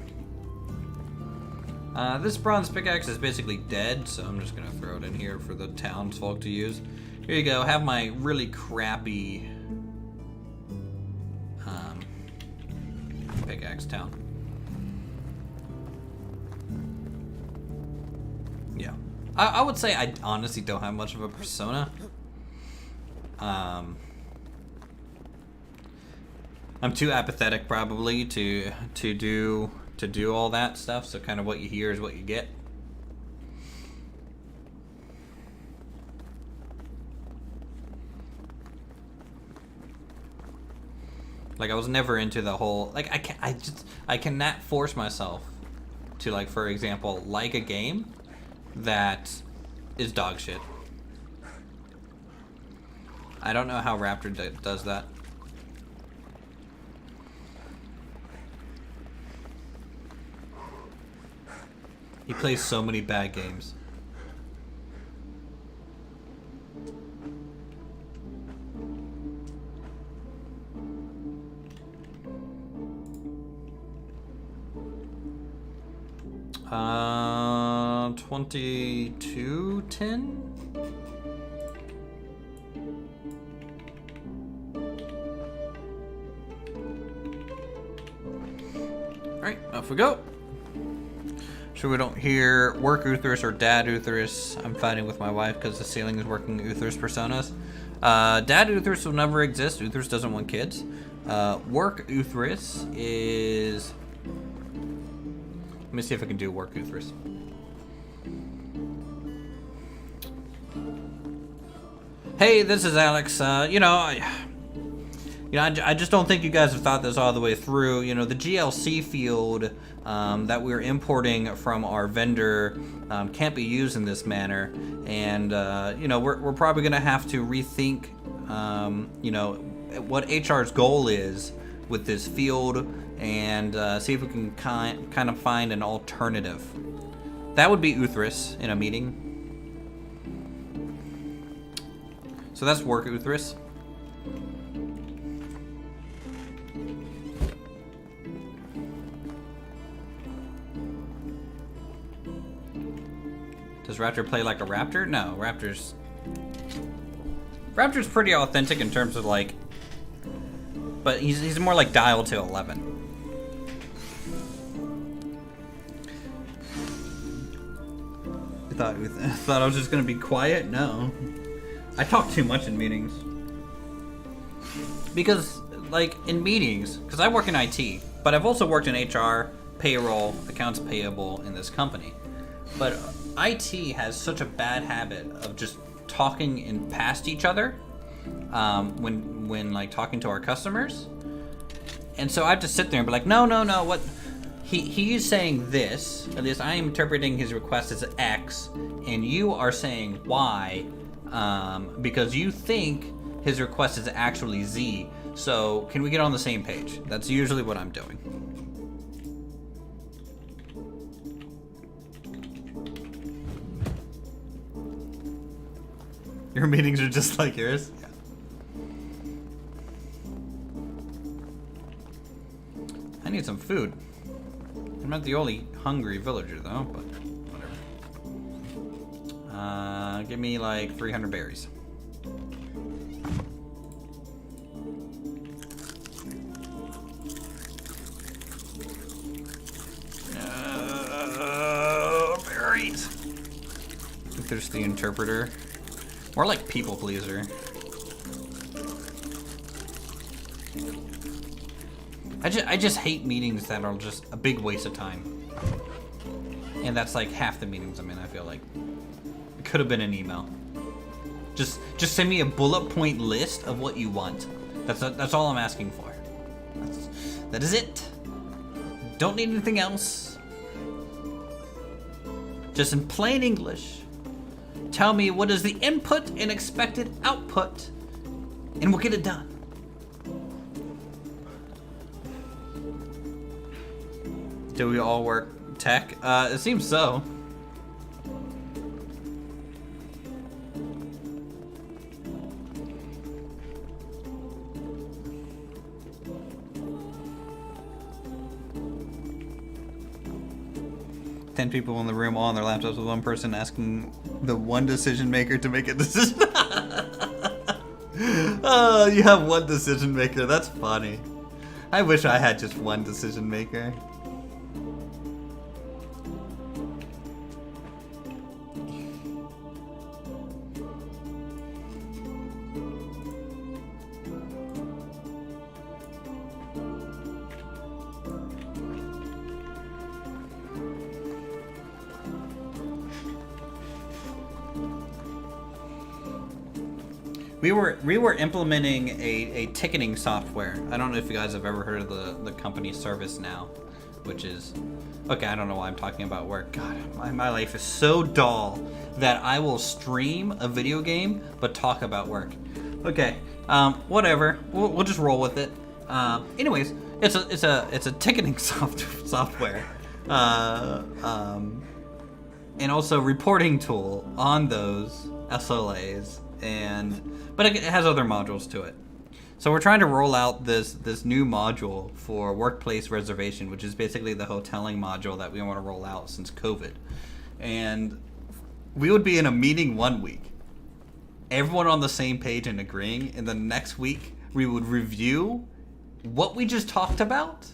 This bronze pickaxe is basically dead, so I'm just gonna throw it in here for the townsfolk to use. Here you go, have my really crappy pickaxe town. Yeah. I would say I honestly don't have much of a persona. I'm too apathetic probably to do all that stuff, so kind of what you hear is what you get. Like, I was never into the whole, like, I cannot force myself to, like, for example, like a game that is dog shit. I don't know how Raptor does that. He plays so many bad games. $22.10? Alright, off we go. So we don't hear work Uthris or dad Uthris. I'm fighting with my wife because the ceiling is working Uthris personas. Dad Uthris will never exist. Uthris doesn't want kids. Work Uthris is... Let me see if I can do work Uthris. Hey, this is Alex. I just don't think you guys have thought this all the way through. You know, the GLC field that we're importing from our vendor can't be used in this manner, and we're probably gonna have to rethink, what HR's goal is with this field, and see if we can kind of find an alternative. That would be Uthris in a meeting. So that's work Uthris. Does Raptor play like a raptor? No, Raptor's pretty authentic in terms of like, but he's more like dial to 11. I thought I was just gonna be quiet? No. I talk too much in meetings. Because, like, in meetings, because I work in IT, but I've also worked in HR, payroll, accounts payable in this company. But IT has such a bad habit of just talking in past each other when like talking to our customers. And so I have to sit there and be like, no, what? He's saying this, at least I am interpreting his request as X, and you are saying Y, because you think his request is actually Z. So can we get on the same page? That's usually what I'm doing. Your meetings are just like yours? Yeah. I need some food. I'm not the only hungry villager though, but whatever. Give me like 300 berries. Berries. I think there's the interpreter. More like people pleaser. I just hate meetings that are just a big waste of time. And that's like half the meetings I'm in, I feel like. It could have been an email. Just send me a bullet point list of what you want. That's all I'm asking for. That is it. Don't need anything else. Just in plain English. Tell me what is the input and expected output, and we'll get it done. Do we all work tech? It seems so. Ten people in the room, all on their laptops, with one person asking the one decision maker to make a decision. Oh, you have one decision maker. That's funny. I wish I had just one decision maker. We were implementing a ticketing software. I don't know if you guys have ever heard of the company ServiceNow, which is... Okay, I don't know why I'm talking about work. God, my life is so dull that I will stream a video game but talk about work. Okay, whatever. We'll just roll with it. Anyways, it's a ticketing software. And also reporting tool on those SLAs, but it has other modules to it. So we're trying to roll out this new module for workplace reservation, which is basically the hoteling module that we want to roll out since COVID. And we would be in a meeting one week, everyone on the same page and agreeing, and the next week we would review what we just talked about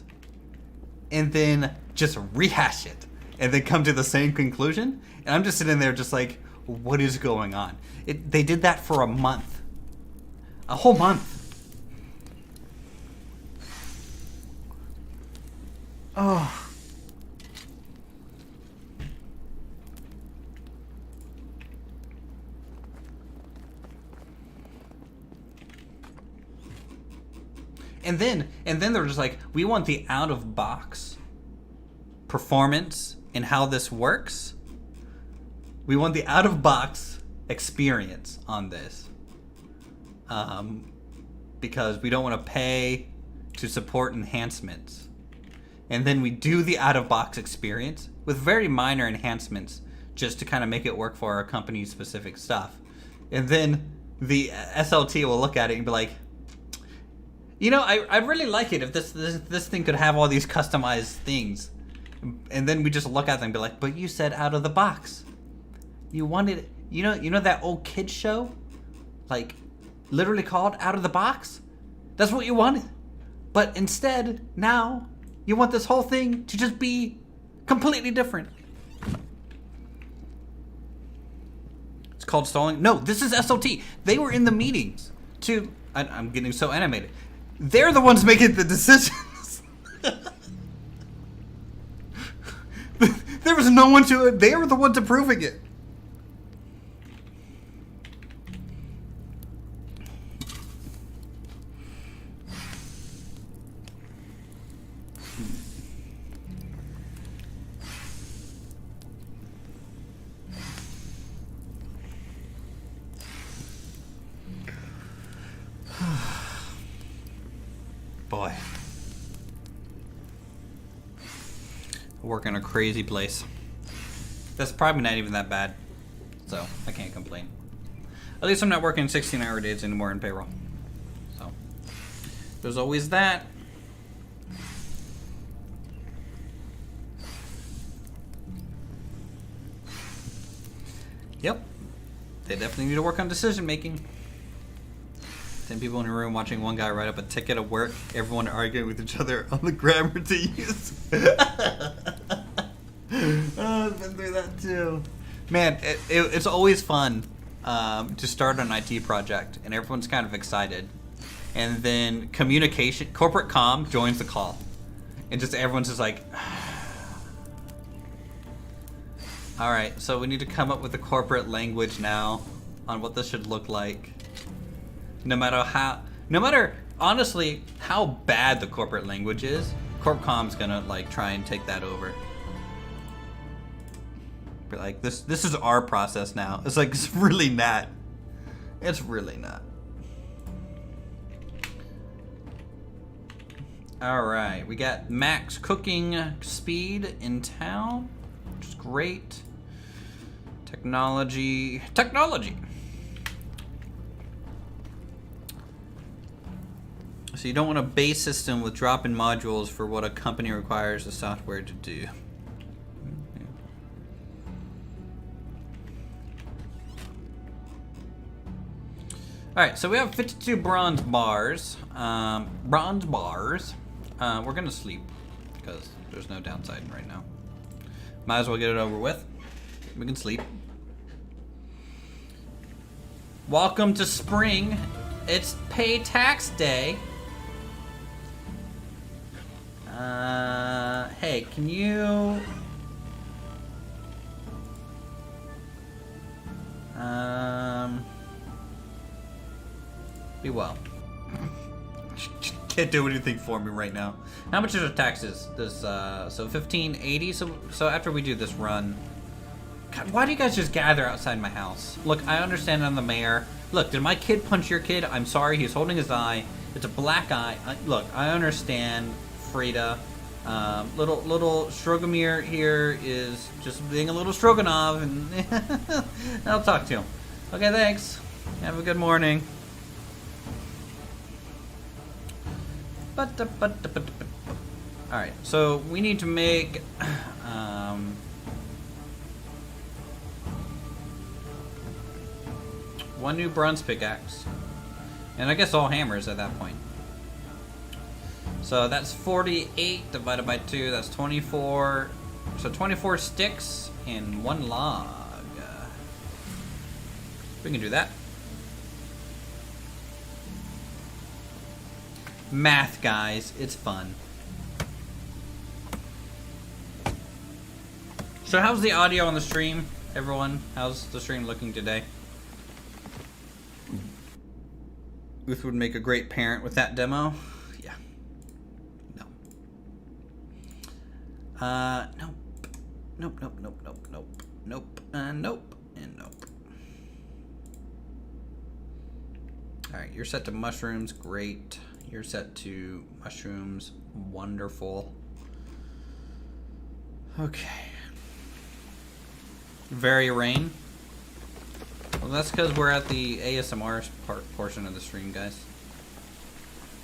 and then just rehash it and then come to the same conclusion. And I'm just sitting there just like, what is going on? They did that for a month. A whole month. Oh. And then they're just like, we want the out-of-box performance and how this works. We want the out-of-box experience on this. Because we don't want to pay to support enhancements. And then we do the out-of-box experience with very minor enhancements just to kind of make it work for our company's specific stuff. And then the SLT will look at it and be like, you know, I'd really like it if this thing could have all these customized things. And then we just look at them and be like, but you said out of the box. You wanted, you know that old kids show? Like, literally called Out of the Box? That's what you wanted. But instead, now, you want this whole thing to just be completely different. It's called stalling. No, this is SLT. They were in the meetings to, I'm getting so animated. They're the ones making the decisions. There was no one to it. They were the ones approving it. Boy. I work in a crazy place. That's probably not even that bad. So, I can't complain. At least I'm not working 16-hour days anymore in payroll. So, there's always that. Yep. They definitely need to work on decision making. 10 people in a room watching one guy write up a ticket at work, everyone arguing with each other on the grammar to use. Oh, I've been through that too. Man, it's always fun to start an IT project, and everyone's kind of excited. And then communication, corporate comm joins the call. And just everyone's just like, all right, so we need to come up with a corporate language now on what this should look like. No matter honestly how bad the corporate language is, CorpCom's gonna like try and take that over. Be like, this is our process now. It's like, it's really not. It's really not. All right, we got max cooking speed in town, which is great. Technology. So you don't want a base system with drop-in modules for what a company requires the software to do. Alright, so we have 52 bronze bars. We're gonna sleep because there's no downside right now. Might as well get it over with. We can sleep. Welcome to spring. It's pay tax day. Hey, can you... Be well. Can't do anything for me right now. How much is the taxes? This, so 1580. So after we do this run... God, why do you guys just gather outside my house? Look, I understand I'm the mayor. Look, did my kid punch your kid? I'm sorry, he's holding his eye. It's a black eye. Look, I understand, Frida. Little Strogomir here is just being a little Stroganov, and I'll talk to him. Okay, thanks. Have a good morning. Alright, so we need to make one new bronze pickaxe. And I guess all hammers at that point. So that's 48 divided by 2. That's 24. So 24 sticks and 1 log. We can do that. Math, guys. It's fun. So how's the audio on the stream, everyone? How's the stream looking today? Ruth would make a great parent with that demo. Yeah. No. Nope. Nope, nope, nope, nope, nope. Nope, nope, and nope. Alright, you're set to mushrooms. Great. You're set to mushrooms. Wonderful. Okay. Very rain. Well, that's because we're at the ASMR portion of the stream, guys.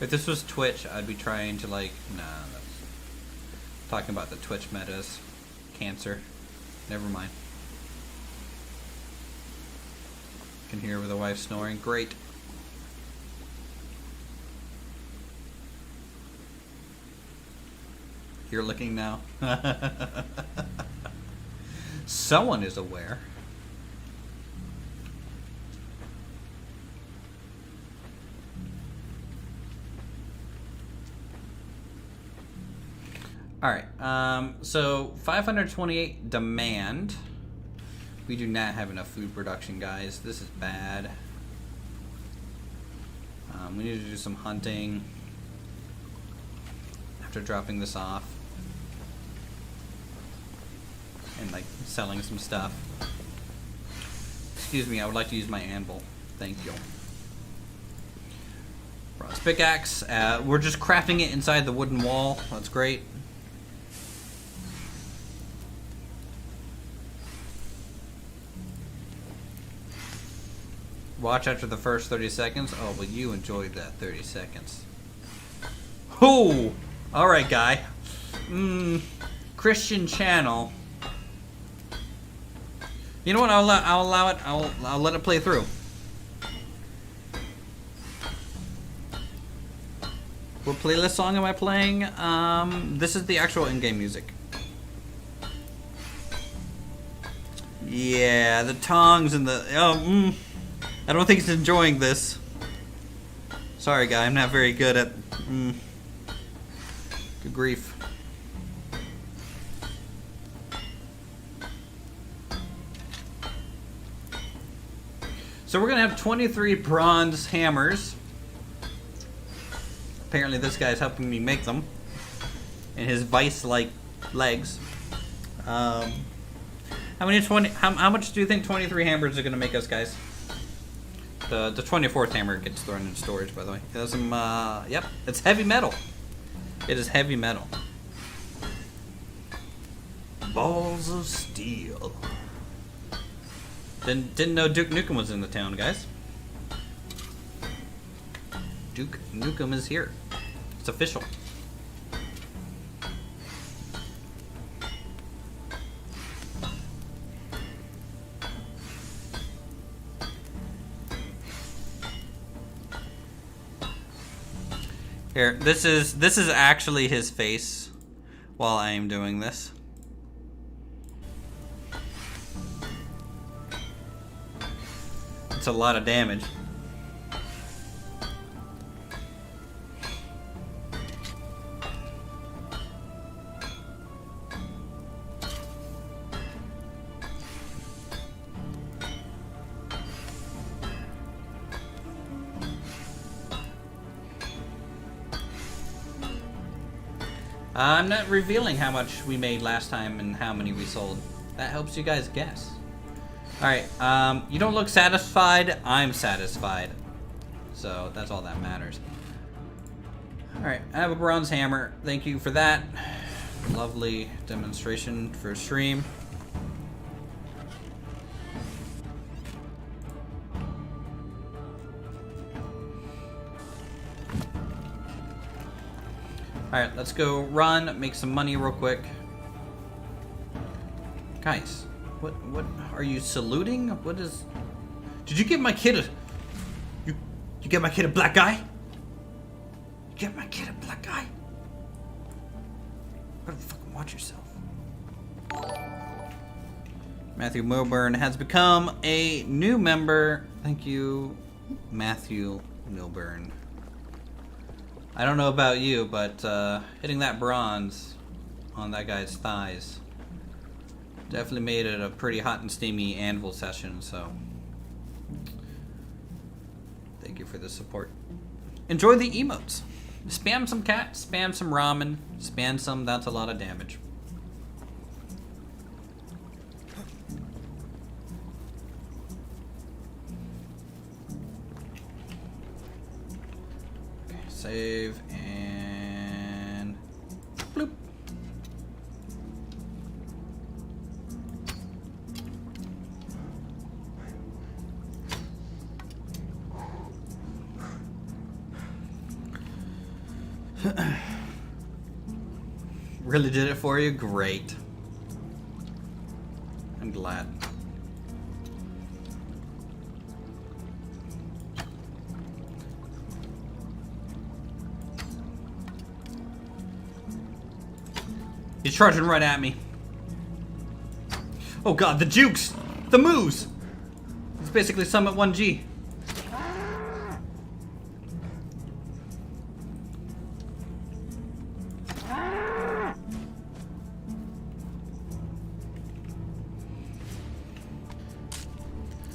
If this was Twitch, I'd be trying to, like... Nah, that's... Talking about the Twitch metas. Cancer. Never mind. Can hear with the wife snoring. Great. You're looking now. Someone is aware. Alright, so 528 demand. We do not have enough food production, guys. This is bad. We need to do some hunting after dropping this off. And like selling some stuff. Excuse me, I would like to use my anvil. Thank you. Bronze pickaxe. We're just crafting it inside the wooden wall. That's great. Watch after the first 30 seconds. Oh, well, you enjoyed that 30 seconds. Oh! Alright, guy. Christian channel. You know what? I'll allow it. I'll let it play through. What playlist song am I playing? This is the actual in-game music. Yeah, the tongs and the... I don't think he's enjoying this. Sorry, guy. I'm not very good at... Good grief. So we're going to have 23 bronze hammers. Apparently this guy's helping me make them. And his vice-like legs. How much do you think 23 hammers are going to make us, guys? The 24th hammer gets thrown in storage, by the way. It has some, yep, it's heavy metal. It is heavy metal. Balls of steel. Didn't know Duke Nukem was in the town, guys. Duke Nukem is here. It's official. Here, this is actually his face while I am doing this. It's a lot of damage. I'm not revealing how much we made last time and how many we sold. That helps you guys guess. Alright, you don't look satisfied. I'm satisfied. So that's all that matters. Alright, I have a bronze hammer. Thank you for that. Lovely demonstration for stream. Alright, let's go run, make some money real quick. Guys, what are you saluting? What is... Did you give my kid a... You give my kid a black eye? You give my kid a black eye? Better fucking watch yourself. Matthew Milburn has become a new member. Thank you, Matthew Milburn. I don't know about you, but hitting that bronze on that guy's thighs definitely made it a pretty hot and steamy anvil session, so thank you for the support. Enjoy the emotes. Spam some cat, spam some ramen, spam some, that's a lot of damage. Okay, save and bloop. Really did it for you? Great. I'm glad. He's charging right at me. Oh god, the jukes! The moves! It's basically Summit 1G.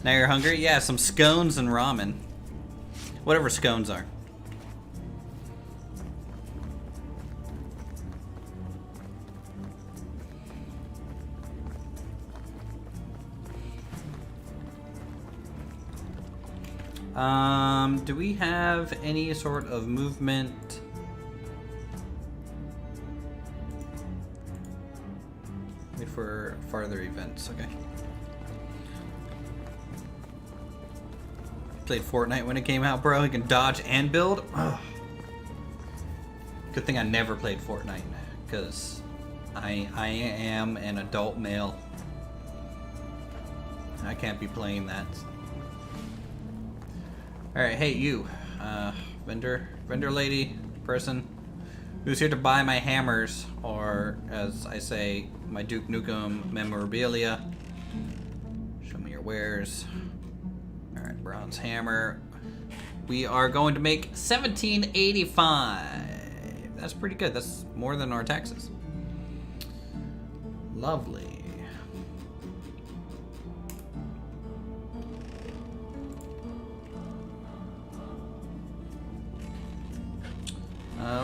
Now you're hungry? Yeah, some scones and ramen. Whatever scones are. Do we have any sort of movement? Wait for farther events, okay. Played Fortnite when it came out, bro. You can dodge and build. Ugh. Good thing I never played Fortnite, because I am an adult male. I can't be playing that. Alright, hey you, vendor lady, person, who's here to buy my hammers, or as I say, my Duke Nukem memorabilia. Show me your wares. Alright, bronze hammer. We are going to make 1785. That's pretty good. That's more than our taxes. Lovely.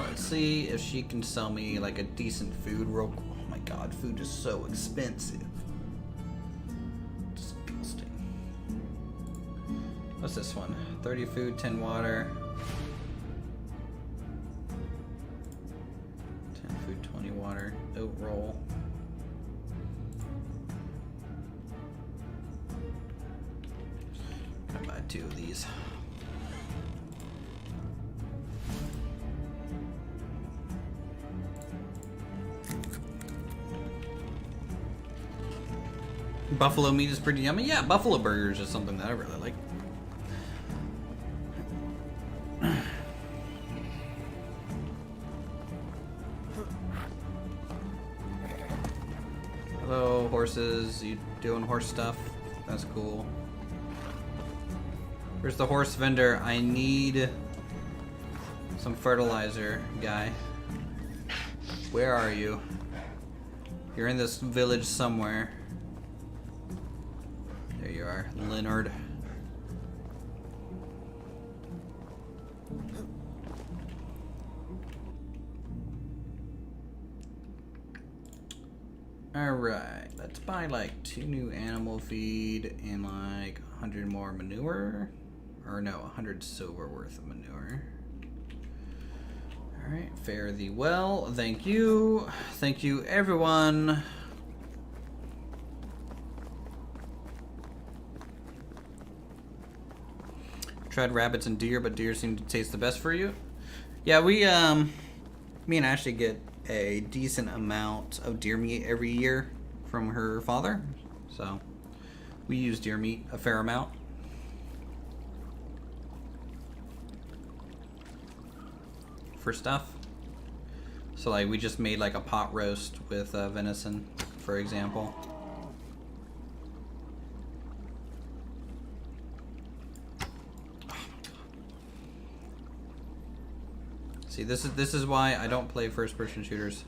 Let's see if she can sell me like a decent food real quick. Oh my god, food is so expensive. Disgusting. What's this one? 30 food, 10 water. 10 food, 20 water. Oat roll. I'll buy 2 of these. Buffalo meat is pretty yummy. Yeah, buffalo burgers is something that I really like. Hello, horses. You doing horse stuff? That's cool. Where's the horse vendor? I need some fertilizer, guy. Where are you? You're in this village somewhere. There you are, Leonard. Alright, let's buy like 2 new animal feed and like 100 more manure. Or no, 100 silver worth of manure. Alright, fare thee well. Thank you. Thank you, everyone. Tried rabbits and deer, but deer seem to taste the best for you. Yeah, we, me and Ashley get a decent amount of deer meat every year from her father. So, we use deer meat a fair amount. For stuff. So like we just made like a pot roast with venison, for example. See, this is why I don't play first-person shooters.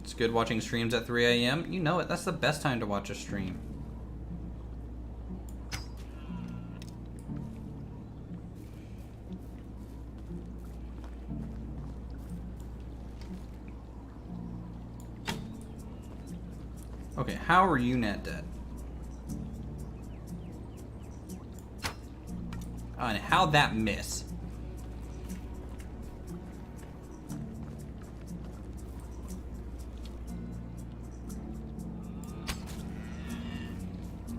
It's good watching streams at 3 a.m. You know it. That's the best time to watch a stream. Okay, how are you not dead? Oh, and how'd that miss?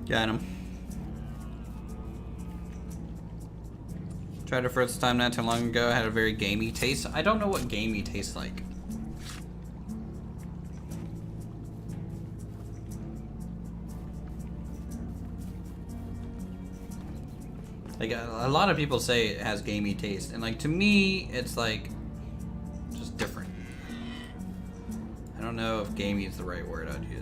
Got him. Tried it first time not too long ago. Had a very gamey taste. I don't know what gamey tastes like. Like, a lot of people say it has gamey taste, and like, to me, it's like, just different. I don't know if gamey is the right word I'd use.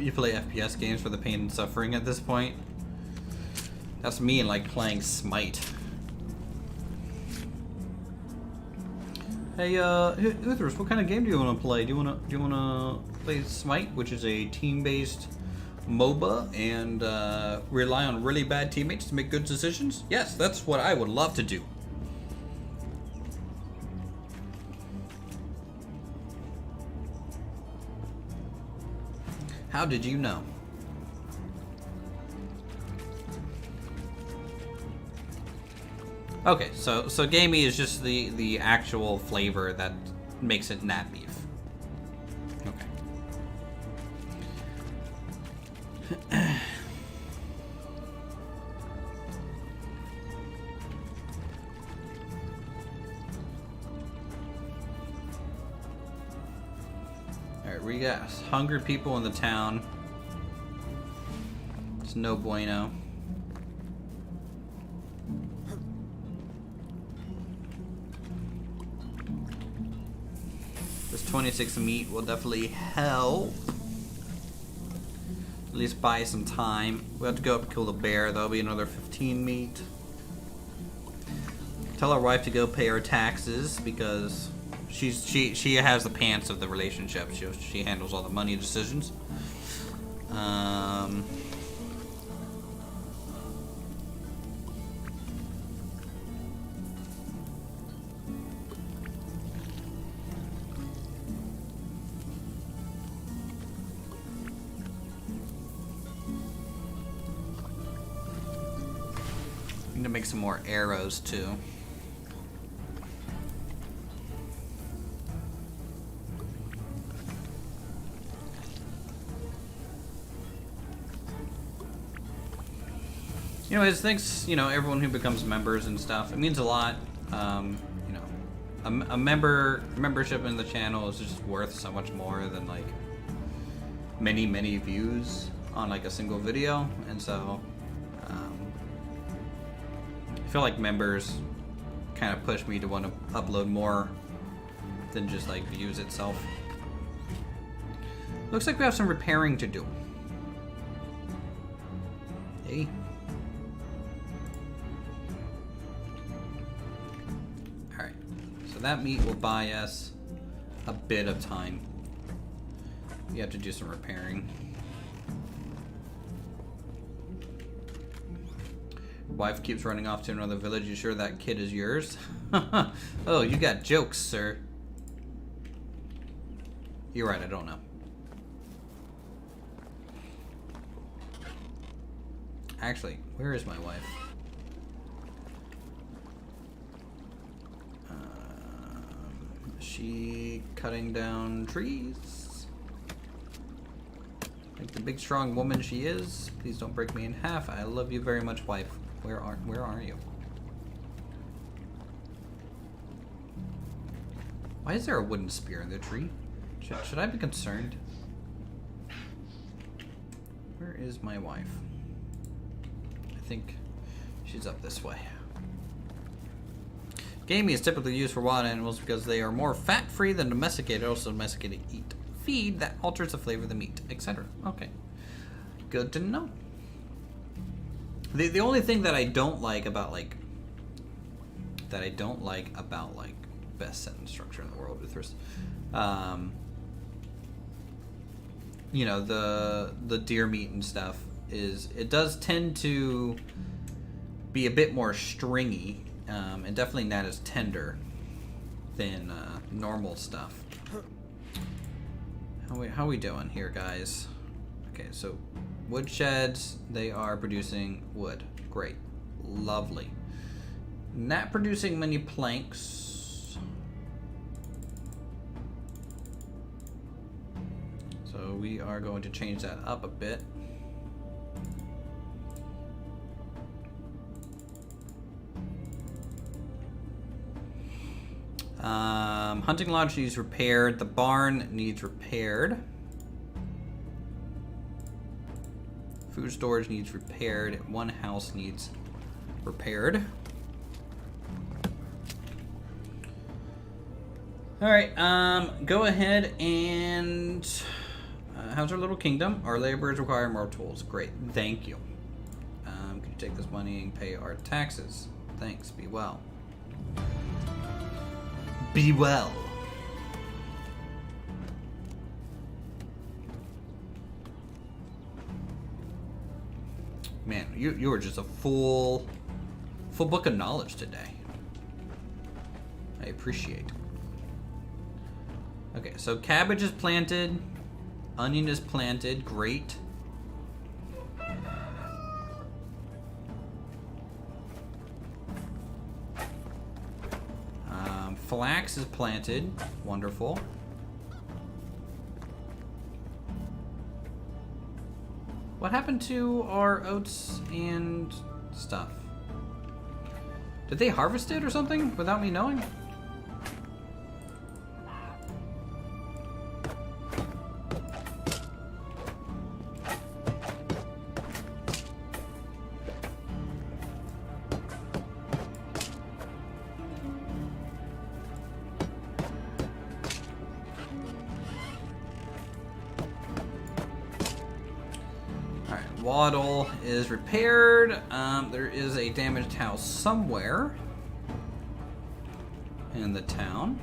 You play FPS games for the pain and suffering at this point? That's me, like, playing Smite. Hey, Uthers, what kind of game do you want to play? Do you wanna play Smite, which is a team-based MOBA and rely on really bad teammates to make good decisions? Yes, that's what I would love to do. How did you know? Okay, so gamey is just the actual flavor that makes it nat beef. Okay. Alright, we got hungry people in the town. It's no bueno. This 26 meat will definitely help. At least buy some time. We have to go up and kill the bear. That'll be another 15 meat. Tell our wife to go pay her taxes because she has the pants of the relationship. She handles all the money decisions. Need to make some more arrows too. Anyways, thanks, everyone who becomes members and stuff. It means a lot. A membership in the channel is just worth so much more than like many views on like a single video, and so I feel like members kind of push me to want to upload more than just like views itself. Looks like we have some repairing to do. Hey. Alright. So that meat will buy us a bit of time. We have to do some repairing. Wife keeps running off to another village. You sure that kid is yours? Oh, you got jokes, sir. You're right, I don't know. Actually, where is my wife? Is she cutting down trees? Like the big strong woman she is. Please don't break me in half. I love you very much, wife. Where are you? Why is there a wooden spear in the tree? Should I be concerned? Where is my wife? think she's up this way. Gaming is typically used for wild animals because they are more fat-free than domesticated. Also, domesticated eat feed that alters the flavor of the meat, etc. Okay, good to know. The only thing that I don't like about best sentence structure in the world with this, you know, the deer meat and stuff is it does tend to be a bit more stringy, and definitely not as tender than normal stuff. How we doing here, guys? Okay, so wood sheds, they are producing wood. Great. Lovely. Not producing many planks. So we are going to change that up a bit. Hunting lodge needs repaired. The barn needs repaired. Food storage needs repaired. One house needs repaired. Alright, go ahead and... how's our little kingdom? Our laborers require more tools. Great, thank you. Can you take this money and pay our taxes? Thanks, be well. Be well. Man, you are just a full book of knowledge today. I appreciate it. Okay, so cabbage is planted, onion is planted, great. Flax is planted, wonderful. What happened to our oats and stuff? Did they harvest it or something without me knowing? Waddle is repaired. There is a damaged house somewhere in the town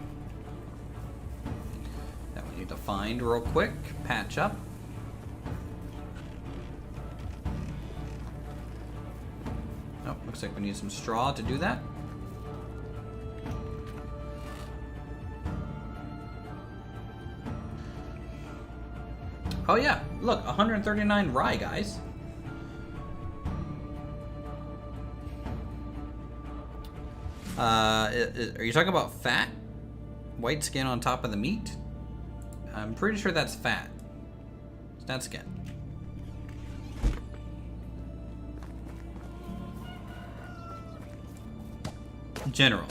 that we need to find real quick, patch up. Oh, looks like we need some straw to do that. Oh yeah, look, 139 rye, guys. Are you talking about fat? White skin on top of the meat? I'm pretty sure that's fat. It's not skin. Generally.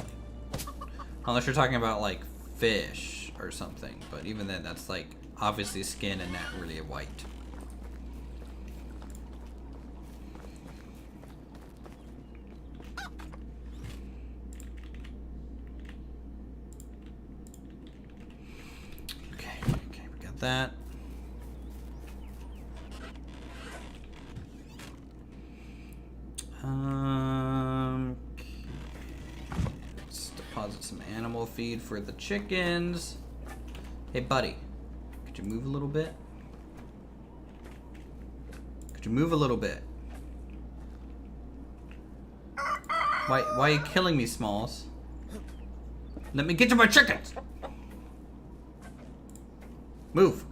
Unless you're talking about like fish or something. But even then, that's like obviously skin and not really white. Okay, we got that. Let's deposit some animal feed for the chickens. Hey, buddy. Could you move a little bit? Could you move a little bit? Why are you killing me, Smalls? Let me get to my chickens! Move!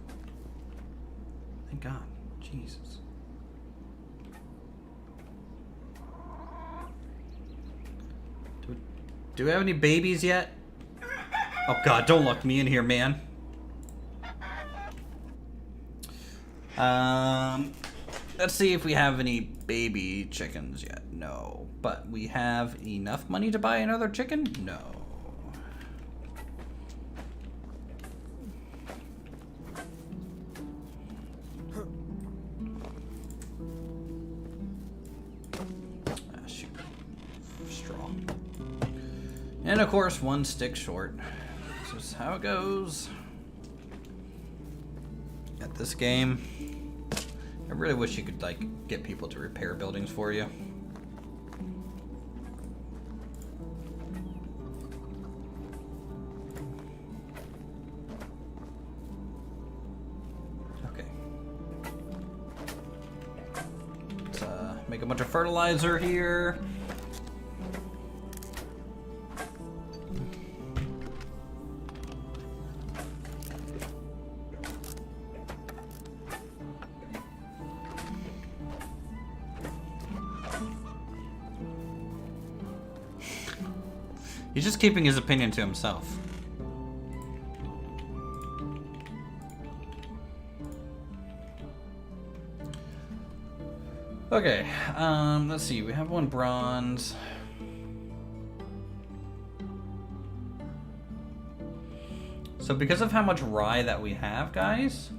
Thank God. Jesus. Do we have any babies yet? Oh God, don't lock me in here, man. Let's see if we have any baby chickens yet. No. But we have enough money to buy another chicken? No. And of course, one stick short. This is how it goes. At this game, I really wish you could like get people to repair buildings for you. Okay. Let's make a bunch of fertilizer here. He's just keeping his opinion to himself. Okay, let's see. We have one bronze. So because of how much rye that we have, guys,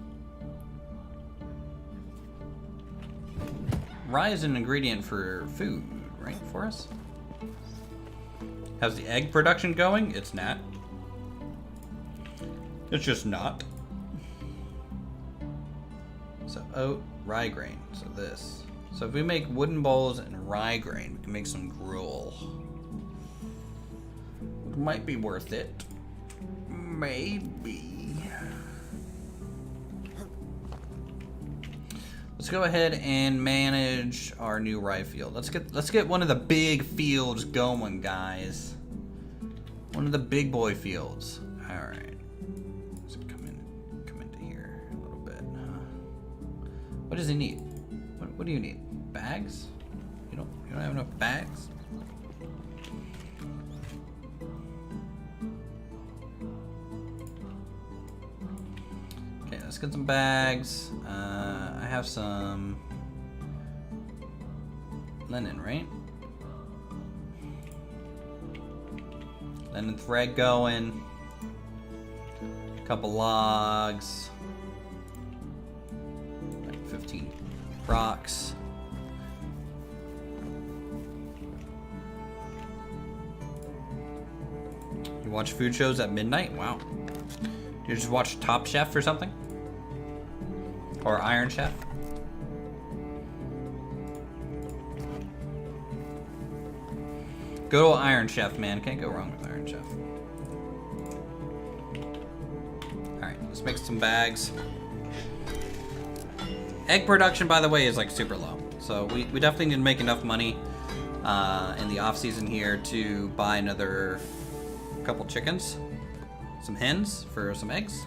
rye is an ingredient for food, right, for us? How's the egg production going? It's not. It's just not. So oat, rye grain. So this. So if we make wooden bowls and rye grain, we can make some gruel. It might be worth it. Maybe. Let's go ahead and manage our new rye field. Let's get one of the big fields going, guys. One of the big boy fields. All right. Let's come into here a little bit. What does he need? What do you need? Bags? You don't have enough bags? Okay, let's get some bags. I have some linen, right? Linen thread going. A couple logs. Like 15 rocks. You watch food shows at midnight? Wow. You just watch Top Chef or something? Or Iron Chef? Go to Iron Chef, man. Can't go wrong with Iron Chef. Alright, let's make some bags. Egg production, by the way, is like super low. So we definitely need to make enough money in the off season here to buy another couple chickens. Some hens for some eggs.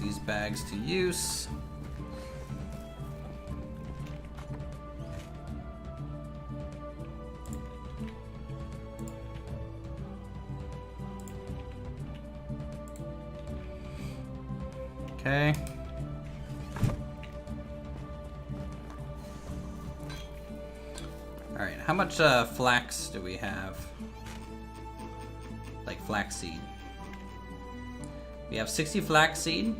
These bags to use. Okay. All right, how much flax do we have? Like flaxseed. We have 60 flaxseed.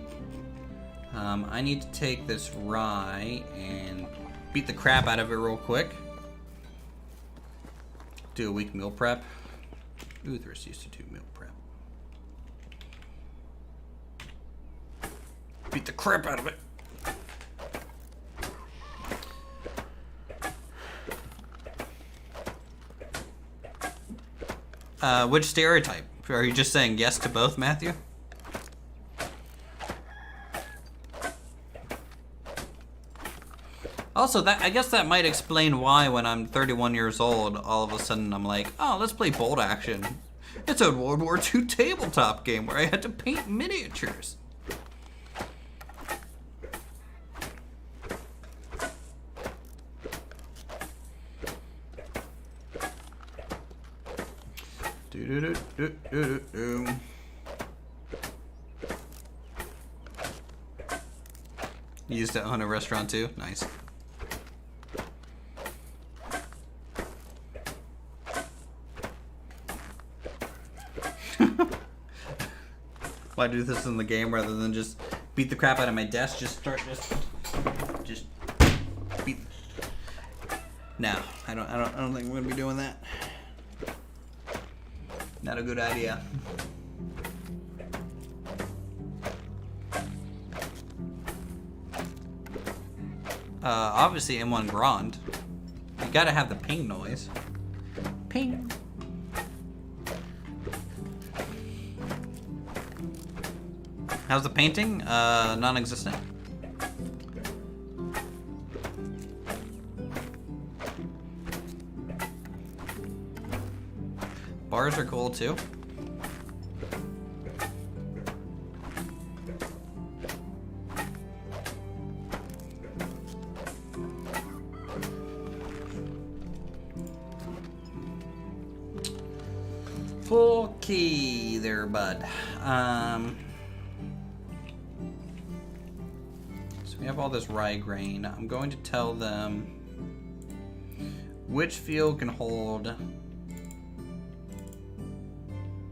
I need to take this rye and beat the crap out of it real quick. Do a week meal prep. Uthris used to do meal prep. Beat the crap out of it. Which stereotype? Are you just saying yes to both, Matthew? Also, I guess that might explain why when I'm 31 years old, all of a sudden I'm like, oh, let's play Bolt Action. It's a World War II tabletop game where I had to paint miniatures. You used to own a restaurant too? Nice. Why do this in the game rather than just beat the crap out of my desk. Just beat. No, I don't think we're gonna be doing that. Not a good idea. Obviously M1 Grand. You gotta have the ping noise. Ping. How's the painting? Non-existent. Bars are cool too. Okay there, bud. So we have all this rye grain. I'm going to tell them which field can hold.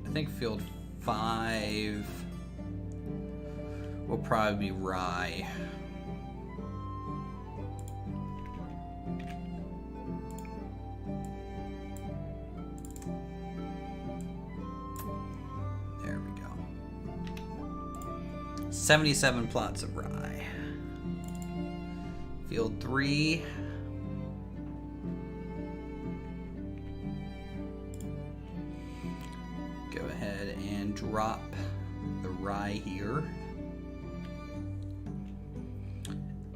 I think field 5 will probably be rye. There we go. 77 plots of rye. Field 3. Go ahead and drop the rye here.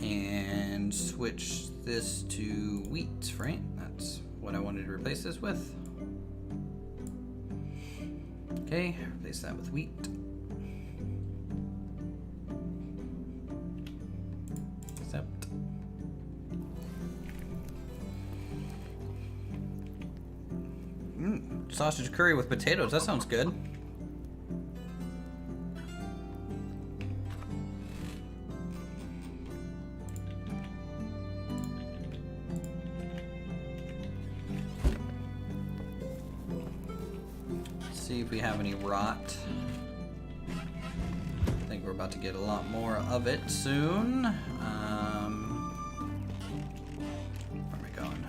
And switch this to wheat, right? That's what I wanted to replace this with. Okay, replace that with wheat. Accept. Sausage curry with potatoes, that sounds good. See if we have any rot. I think we're about to get a lot more of it soon. Where am I going?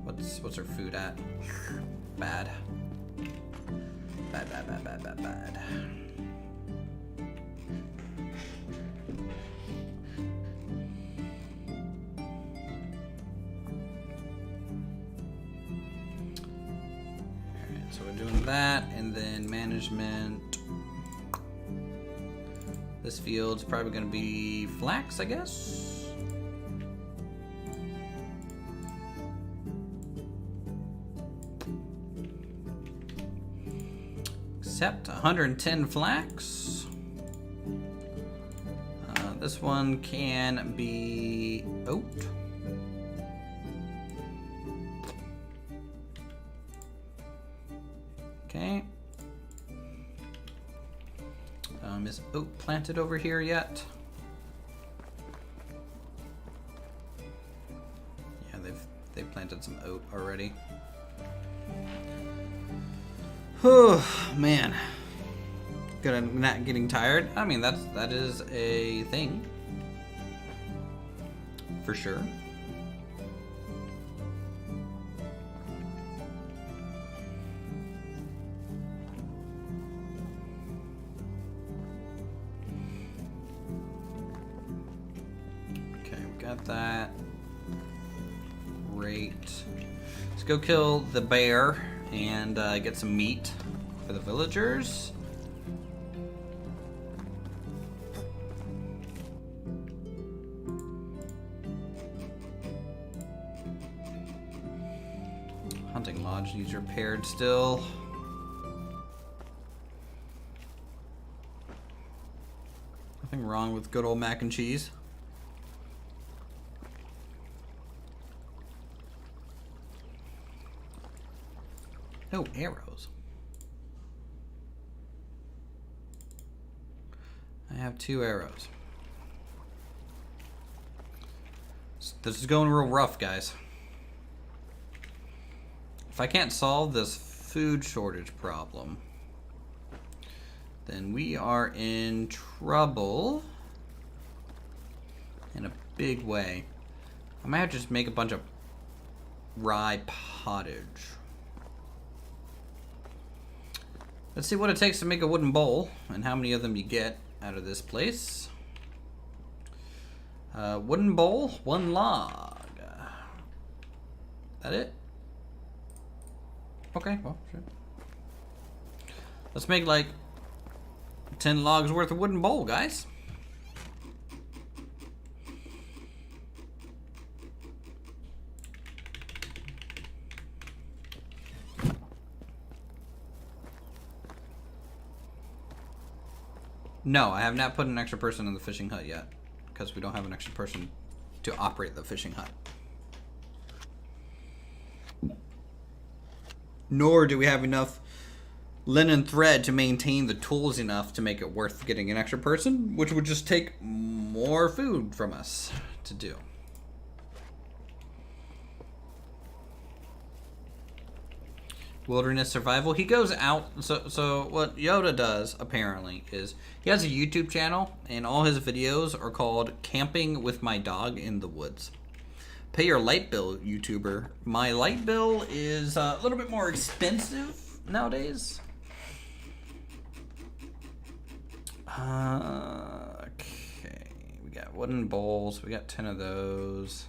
What's our food at? Bad. Bad. So we're doing that, and then management. This field's probably going to be flax, I guess. Accept 110 flax. This one can be oat. Okay. Is oat planted over here yet? Yeah, they've planted some oat already. Oh man, good. I'm not getting tired. I mean, that is a thing for sure. Got that. Great. Let's go kill the bear and get some meat for the villagers. Hunting lodge needs repaired still. Nothing wrong with good old mac and cheese. No arrows. I have 2 arrows. This is going real rough, guys. If I can't solve this food shortage problem, then we are in trouble. big way. I might have to just make a bunch of rye pottage. Let's see what it takes to make a wooden bowl and how many of them you get out of this place. Wooden bowl, 1 log. That it? Okay, well, sure. Let's make like 10 logs worth of wooden bowl, guys. No, I have not put an extra person in the fishing hut yet, because we don't have an extra person to operate the fishing hut. Nor do we have enough linen thread to maintain the tools enough to make it worth getting an extra person, which would just take more food from us to do. Wilderness survival. He goes out. So what Yoda does apparently is he has a YouTube channel, and all his videos are called "Camping with My Dog in the Woods." Pay your light bill, YouTuber. My light bill is a little bit more expensive nowadays. Okay, we got wooden bowls. We got 10 of those.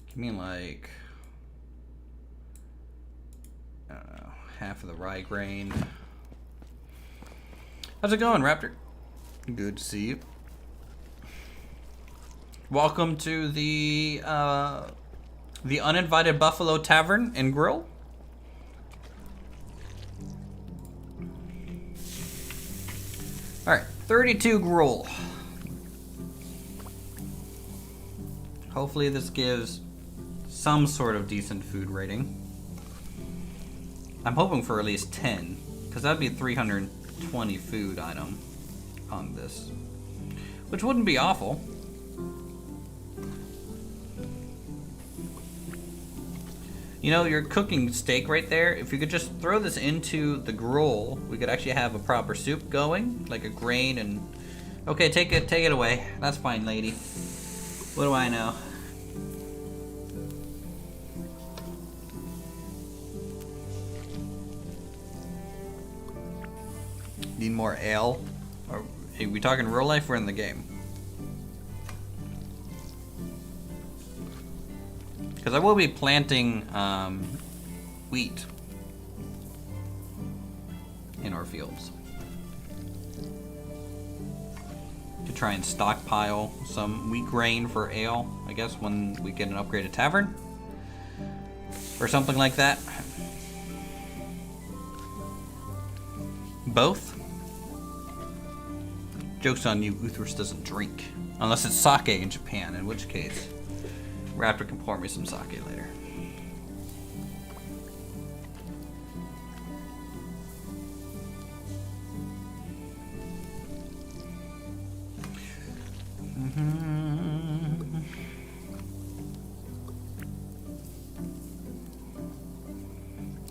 Give me like, I don't know, half of the rye grain. How's it going, Raptor? Good to see you. Welcome to the Uninvited Buffalo Tavern and Grill. All right, 32 gruel. Hopefully this gives some sort of decent food rating. I'm hoping for at least 10, because that'd be a 320 food item on this, which wouldn't be awful. You know, you're cooking steak right there. If you could just throw this into the gruel, we could actually have a proper soup going, like a grain and... Okay, take it away. That's fine, lady. What do I know? Need more ale? Are we talking real life or in the game? Because I will be planting wheat in our fields to try and stockpile some wheat grain for ale, I guess, when we get an upgraded tavern or something like that. Both. Joke's on you, Uthris doesn't drink. Unless it's sake in Japan, in which case Raptor can pour me some sake later.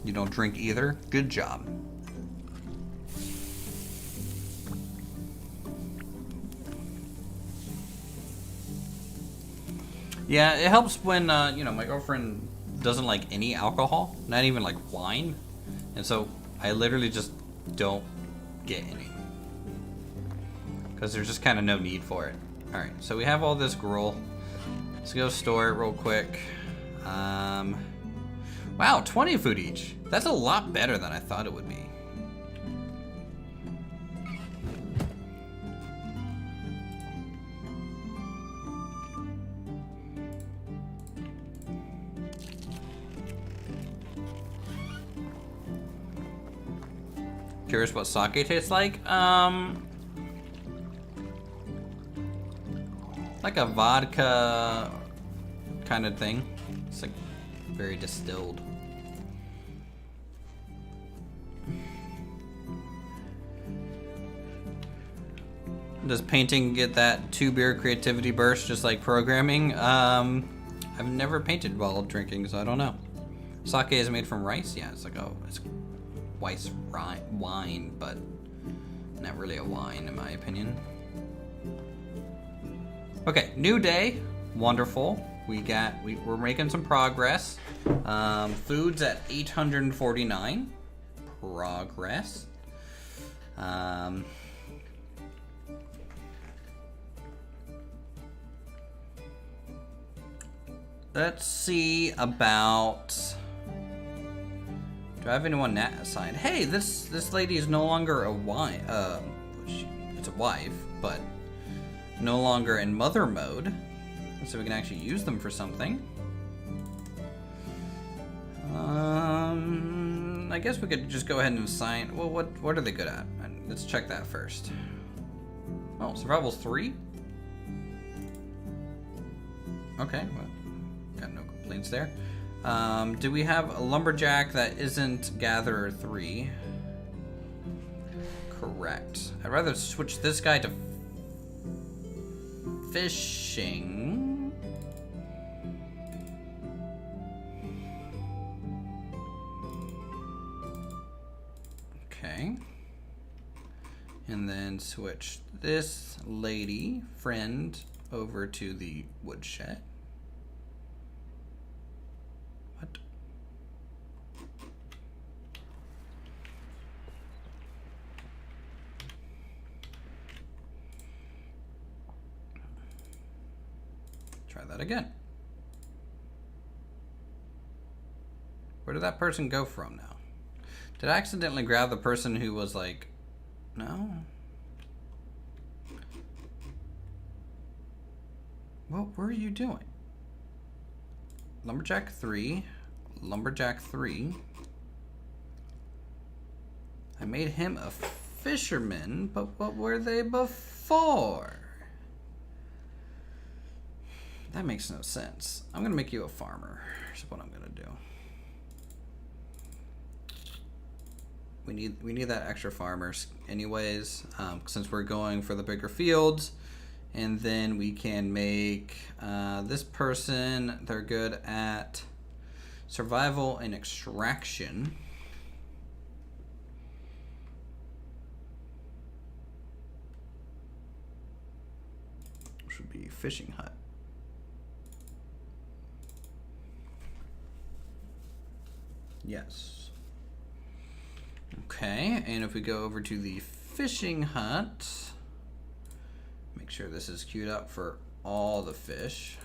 You don't drink either? Good job. Yeah, it helps when, you know, my girlfriend doesn't like any alcohol, not even like wine. And so I literally just don't get any, because there's just kind of no need for it. All right, so we have all this gruel. Let's go store it real quick. Wow, 20 food each. That's a lot better than I thought it would be. Curious what sake tastes like? Like a vodka kind of thing. It's like very distilled. Does painting get that 2-beer creativity burst just like programming? I've never painted while drinking, so I don't know. Sake is made from rice? Yeah, it's like, oh, it's rice wine, but not really a wine in my opinion. Okay, new day. Wonderful. We're making some progress. Food's at 849. Progress. Let's see about. Do I have anyone assigned? Hey, this lady is no longer a wife. It's a wife, but no longer in mother mode, so we can actually use them for something. I guess we could just go ahead and assign. Well, what are they good at? Let's check that first. Oh, survival's 3. Okay, well, got no complaints there. Do we have a lumberjack that isn't gatherer 3? Correct. I'd rather switch this guy to fishing. Okay. And then switch this lady friend over to the woodshed. What? Try that again. Where did that person go from now? Did I accidentally grab the person who was like, no? What were you doing? Lumberjack 3. Lumberjack 3. I made him a fisherman, but what were they before? That makes no sense. I'm gonna make you a farmer. Is what I'm gonna do. We need that extra farmers anyways, since we're going for the bigger fields. And then we can make this person, they're good at survival and extraction. Should be fishing hut. Yes. Okay, and if we go over to the fishing hut, make sure this is queued up for all the fish.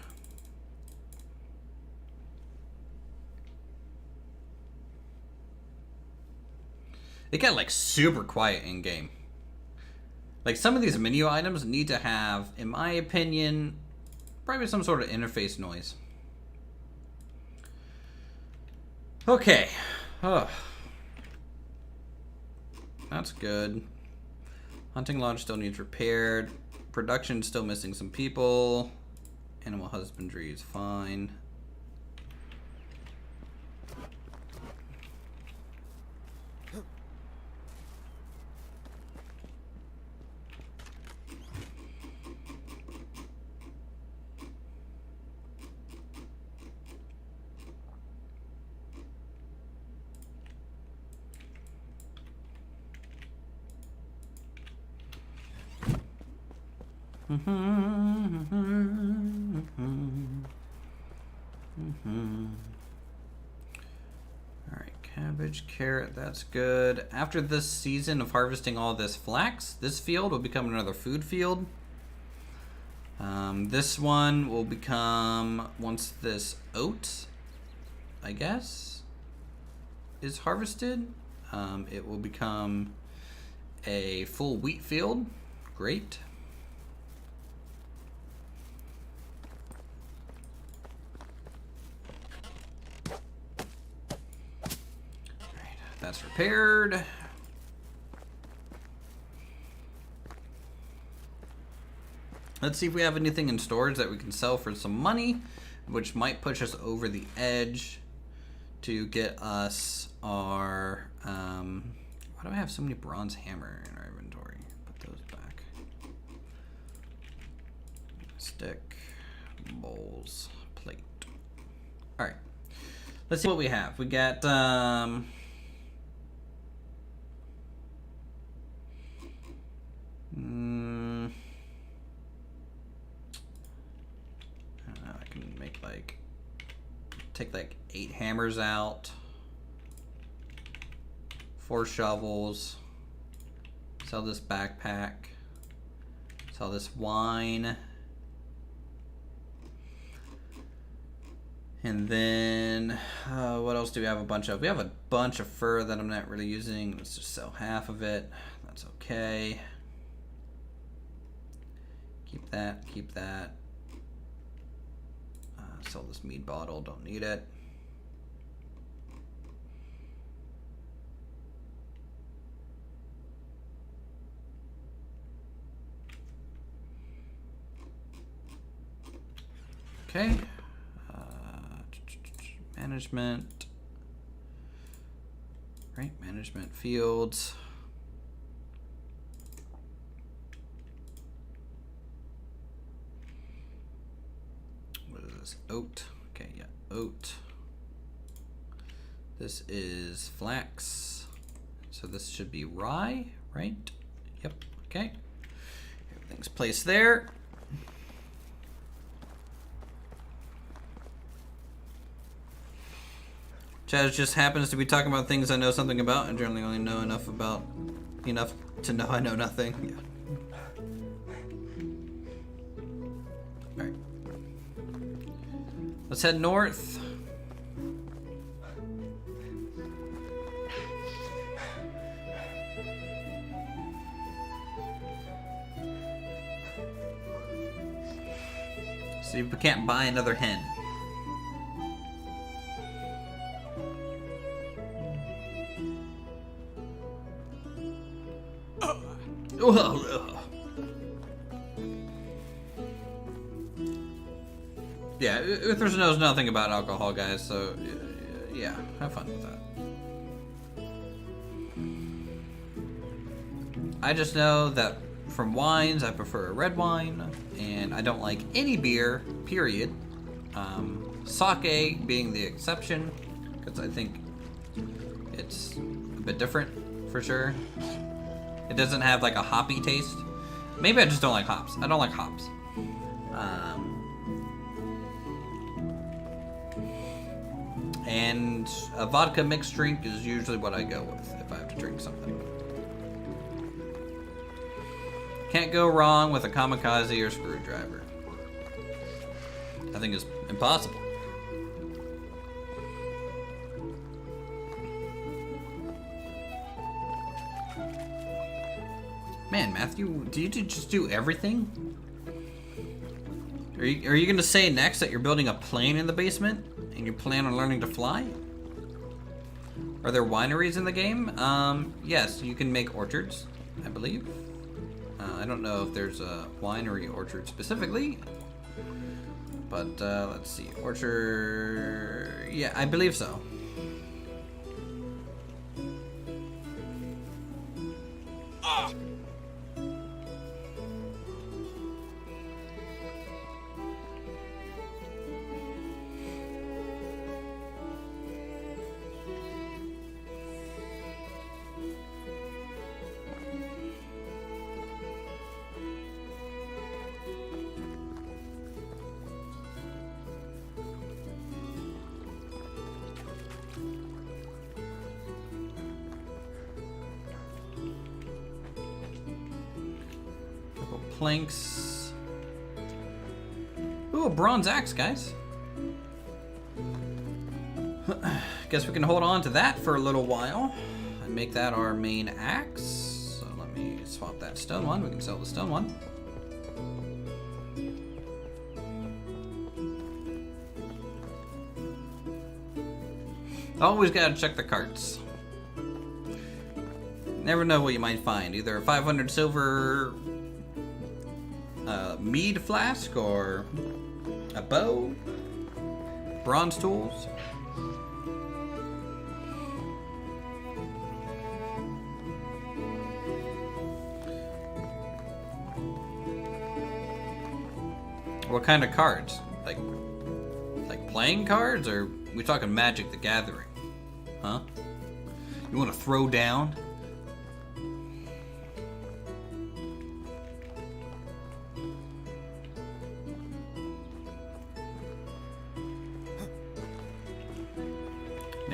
It got like super quiet in game. Like some of these menu items need to have, in my opinion, probably some sort of interface noise. Okay. Ugh. That's good. Hunting lodge still needs repaired. Production still missing some people. Animal husbandry is fine. Alright, cabbage, carrot, that's good. After this season of harvesting all this flax, this field will become another food field. This one will become, once this oat, I guess, is harvested, it will become a full wheat field. Great. That's repaired. Let's see if we have anything in storage that we can sell for some money, which might push us over the edge to get us our... why do I have so many bronze hammer in our inventory? Put those back. Stick, bowls, plate. All right. Let's see what we have. We got... take like 8 hammers out, 4 shovels, sell this backpack, sell this wine, and then what else do we have a bunch of? We have a bunch of fur that I'm not really using. Let's just sell half of it. That's okay. Keep that, keep that. Sell this mead bottle, don't need it. Okay. Management. Right, management fields. Oat. Okay, yeah, oat. This is flax. So this should be rye, right? Yep, okay. Everything's placed there. Chaz just happens to be talking about things I know something about and generally only know enough to know I know nothing. Yeah. Let's head north. See if we can't buy another hen. Yeah, Uthers knows nothing about alcohol, guys, so yeah, have fun with that. I just know that from wines, I prefer a red wine, and I don't like any beer, period. Sake being the exception, because I think it's a bit different, for sure. It doesn't have like a hoppy taste. Maybe I just don't like hops. I don't like hops. And a vodka mixed drink is usually what I go with if I have to drink something. Can't go wrong with a kamikaze or screwdriver. I think it's impossible. Man, Matthew, do you just do everything? Are you gonna say next that you're building a plane in the basement and you plan on learning to fly? Are there wineries in the game? Yes, you can make orchards, I believe. I don't know if there's a winery orchard specifically, but let's see, orchard. Yeah, I believe so. Planks. Ooh, a bronze axe, guys. Guess we can hold on to that for a little while and make that our main axe. So let me swap that stone one. We can sell the stone one. Always gotta check the carts. Never know what you might find. Either a 500 silver mead flask or a bow, bronze tools. What kind of cards? Like playing cards, or we talking Magic the Gathering? Huh? You want to throw down?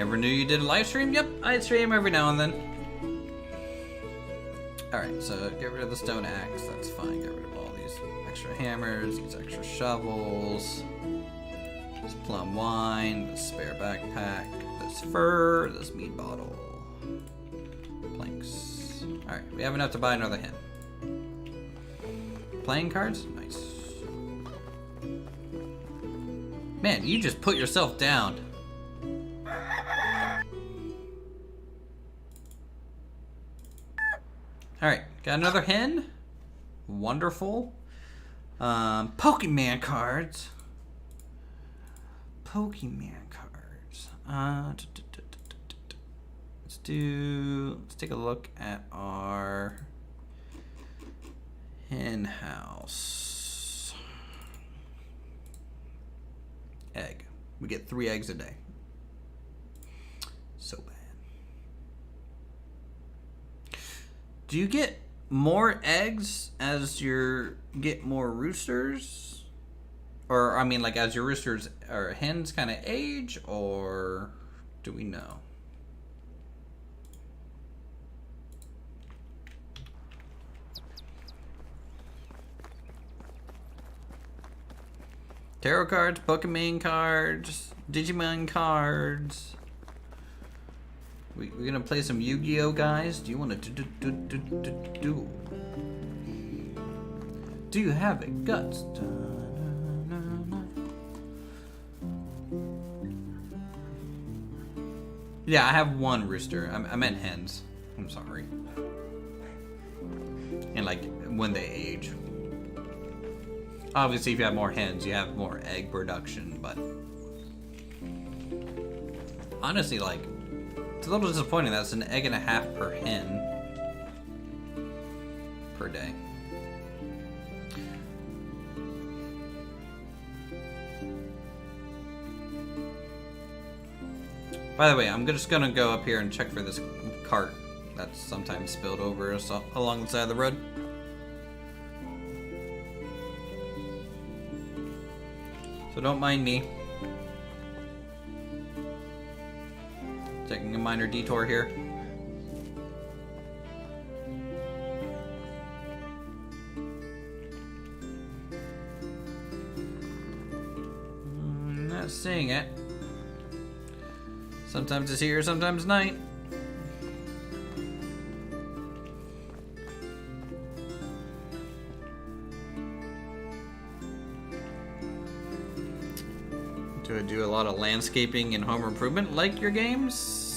Never knew you did a live stream? Yep, I stream every now and then. Alright, so get rid of the stone axe, that's fine. Get rid of all these extra hammers, these extra shovels, this plum wine, this spare backpack, this fur, this meat bottle, planks. Alright, we have enough to buy another hen. Playing cards? Nice. Man, you just put yourself down. Alright, got another hen. Wonderful. Pokemon cards. Pokemon cards. Let's take a look at our hen house. Egg. We get 3 eggs a day. So bad. Do you get more eggs as you get more roosters? Or, I mean, like, as your roosters or hens kind of age, or do we know? Tarot cards, Pokemon cards, Digimon cards. We're gonna play some Yu-Gi-Oh, guys. Do you want to do? Do you have it, guts? Yeah, I have 1 rooster. I meant hens. I'm sorry. And like when they age. Obviously, if you have more hens, you have more egg production. But honestly, like. It's a little disappointing. That's an egg and a half per hen per day. By the way, I'm just gonna go up here and check for this cart that's sometimes spilled over along the side of the road. So don't mind me. Taking a minor detour here. Not seeing it. Sometimes it's here, sometimes night. Do I do a lot of landscaping and home improvement like your games?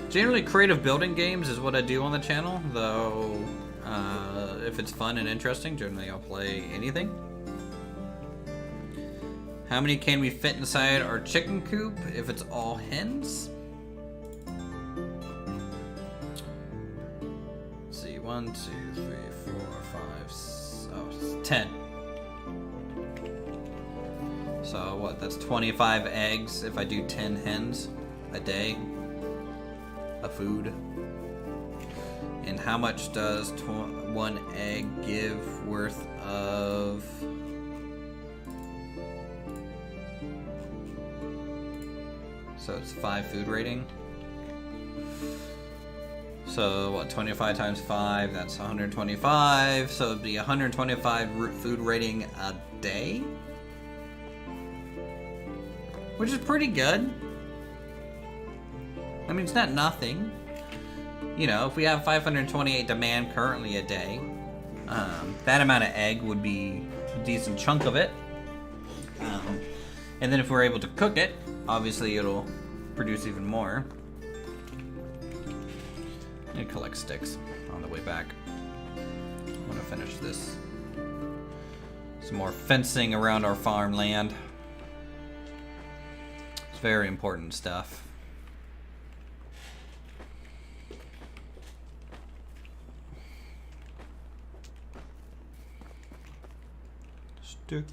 Generally creative building games is what I do on the channel, though if it's fun and interesting, generally I'll play anything. How many can we fit inside our chicken coop if it's all hens? Let's see, 1, 2, 3, 4, 5, 10. So what, that's 25 eggs if I do 10 hens a day of food. And how much does 1 egg give worth of... So it's 5 food rating. So what, 25 times 5, that's 125. So it'd be 125 food rating a day. Which is pretty good. I mean, it's not nothing. You know, if we have 528 demand currently a day, that amount of egg would be a decent chunk of it. And then if we're able to cook it, obviously it'll produce even more. I'm gonna collect sticks on the way back. I want to finish this. Some more fencing around our farmland. It's very important stuff. Stick.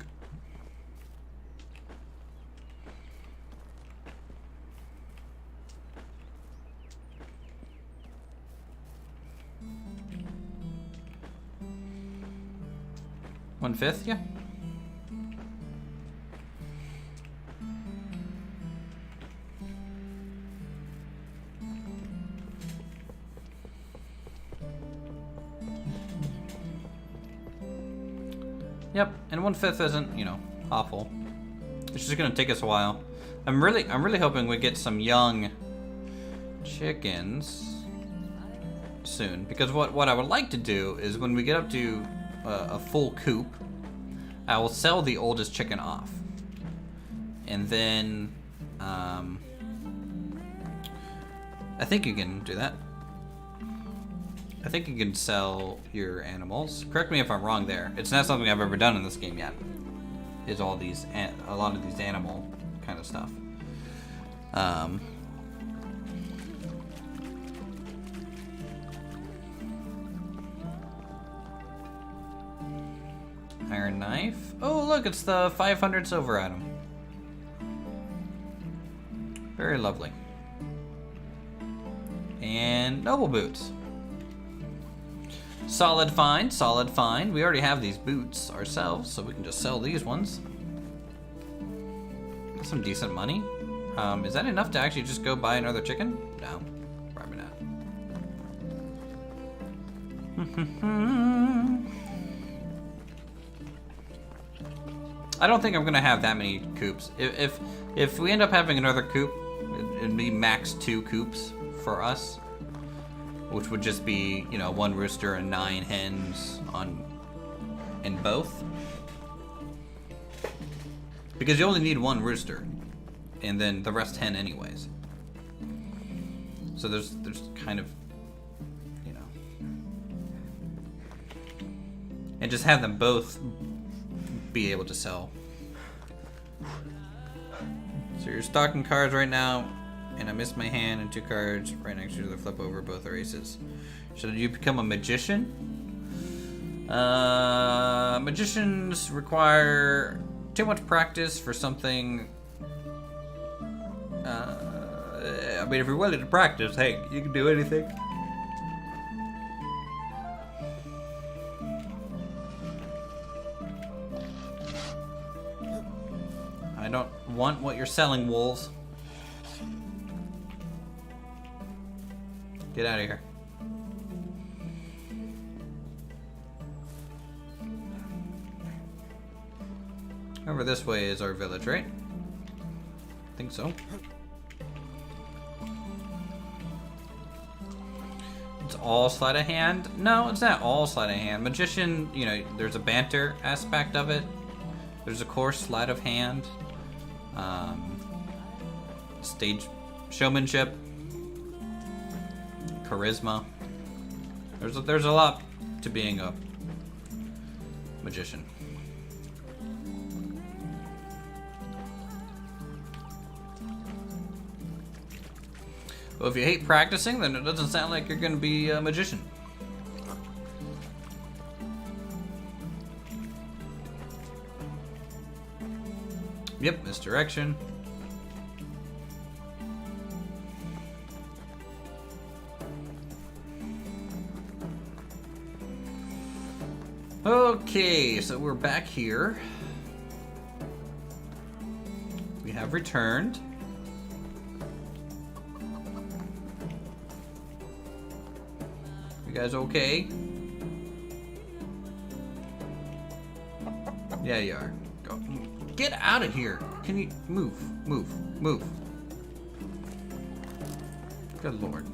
One fifth, yeah. Yep, and 1/5 isn't, you know, awful. It's just gonna take us a while. I'm really hoping we get some young chickens soon, because what I would like to do is when we get up to a full coop, I will sell the oldest chicken off, and then I think you can do that. I think you can sell your animals. Correct me if I'm wrong there. It's not something I've ever done in this game yet. Is all these a lot of these animal kind of stuff. Iron knife. Oh, look, it's the 500 silver item. Very lovely. And noble boots. Solid find, solid find. We already have these boots ourselves, so we can just sell these ones. That's some decent money. Is that enough to actually just go buy another chicken? No, probably not. I don't think I'm gonna have that many coops. If we end up having another coop, it'd be max 2 coops for us, which would just be, you know, 1 rooster and 9 hens in both. Because you only need 1 rooster, and then the rest hen anyways. So there's kind of, you know, and just have them both be able to sell. So you're stocking cards right now, and I missed my hand and 2 cards right next to the flip over. Both are aces. Should you become a magician? Magicians require too much practice for something. I mean, if you're willing to practice, hey, you can do anything. I don't want what you're selling, wolves. Get out of here. Over this way is our village, right? I think so. It's all sleight of hand? No, it's not all sleight of hand. Magician, you know, there's a banter aspect of it. There's of course sleight of hand. Stage showmanship. Charisma. There's a lot to being a magician. Well, if you hate practicing, then it doesn't sound like you're going to be a magician. Yep, misdirection. Okay, so we're back here. We have returned. You guys okay? Yeah, you are. Go. Get out of here. Can you move? Move. Move. Good Lord.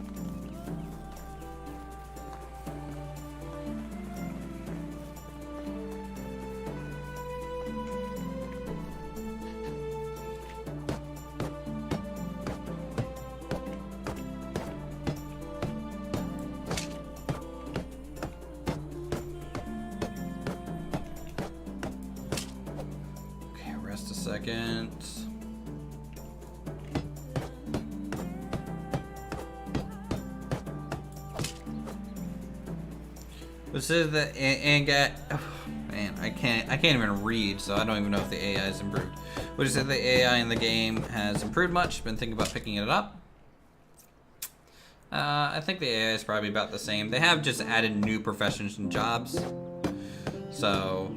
Second. This is the angat. Oh, man, I can't even read, so I don't even know if the AI is improved. Would you say the AI in the game has improved much? Been thinking about picking it up. I think the AI is probably about the same. They have just added new professions and jobs. So,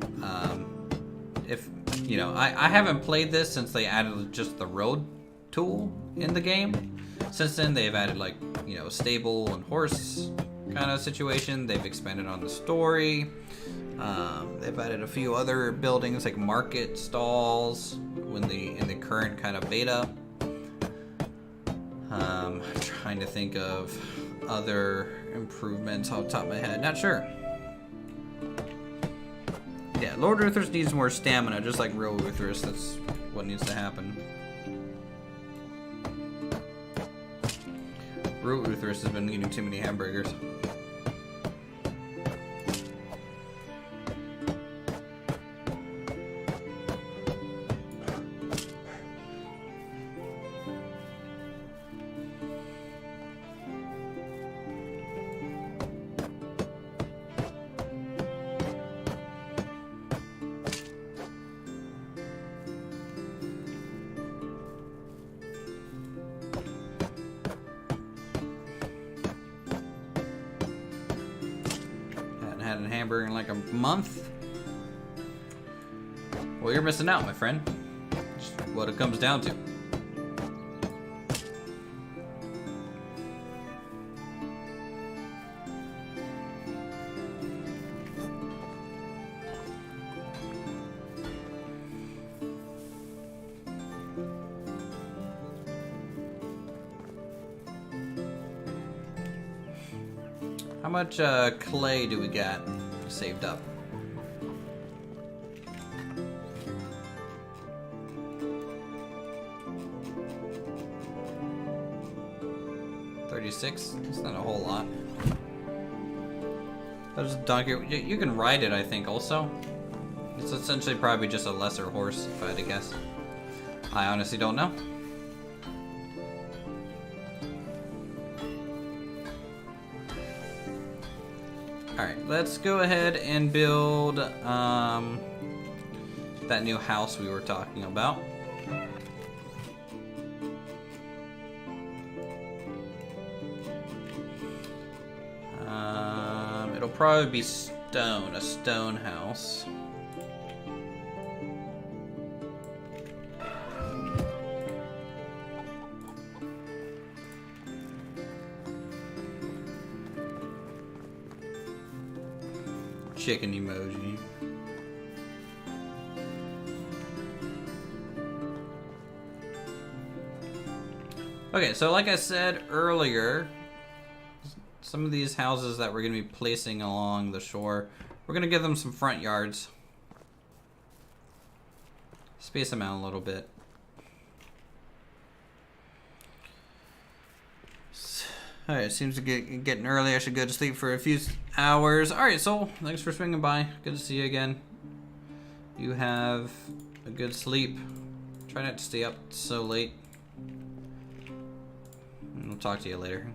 if you know, I haven't played this since they added just the road tool in the game. Since then, they've added, like, you know, stable and horse kind of situation. They've expanded on the story. They've added a few other buildings like market stalls in the current kind of beta. I'm trying to think of other improvements off the top of my head. Not sure. Yeah, Lord Uthris needs more stamina, just like real Uthris. That's what needs to happen. Real Uthris has been eating too many hamburgers. Had a hamburger in like a month. Well, you're missing out, my friend. Just what it comes down to. How much clay do we got saved up? $36? It's not a whole lot. There's a donkey. You can ride it, I think, also. It's essentially probably just a lesser horse, if I had to guess. I honestly don't know. Alright, let's go ahead and build that new house we were talking about. It'll probably be stone, a stone house. Chicken emoji. Okay, so like I said earlier, some of these houses that we're going to be placing along the shore, we're going to give them some front yards. Space them out a little bit. Alright, seems to getting early. I should go to sleep for a few hours. Alright, Soul, thanks for swinging by. Good to see you again. You have a good sleep. Try not to stay up so late. And we'll talk to you later.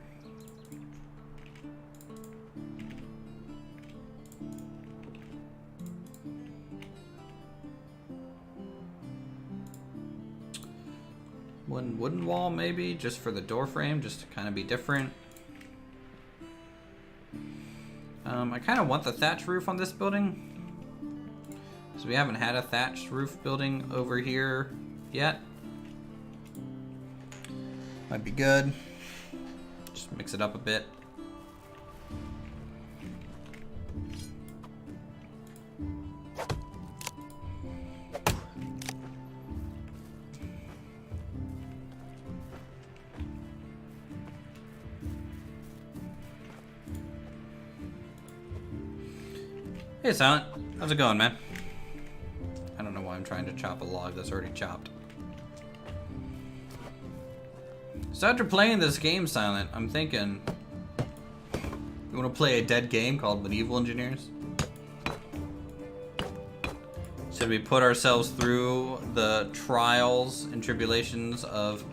One wooden wall, maybe, just for the door frame, just to kind of be different. I kind of want the thatch roof on this building. So we haven't had a thatched roof building over here yet. Might be good. Just mix it up a bit. Hey Silent, how's it going, man? I don't know why I'm trying to chop a log that's already chopped. So after playing this game, Silent, I'm thinking, you want to play a dead game called Medieval Engineers? Should we put ourselves through the trials and tribulations of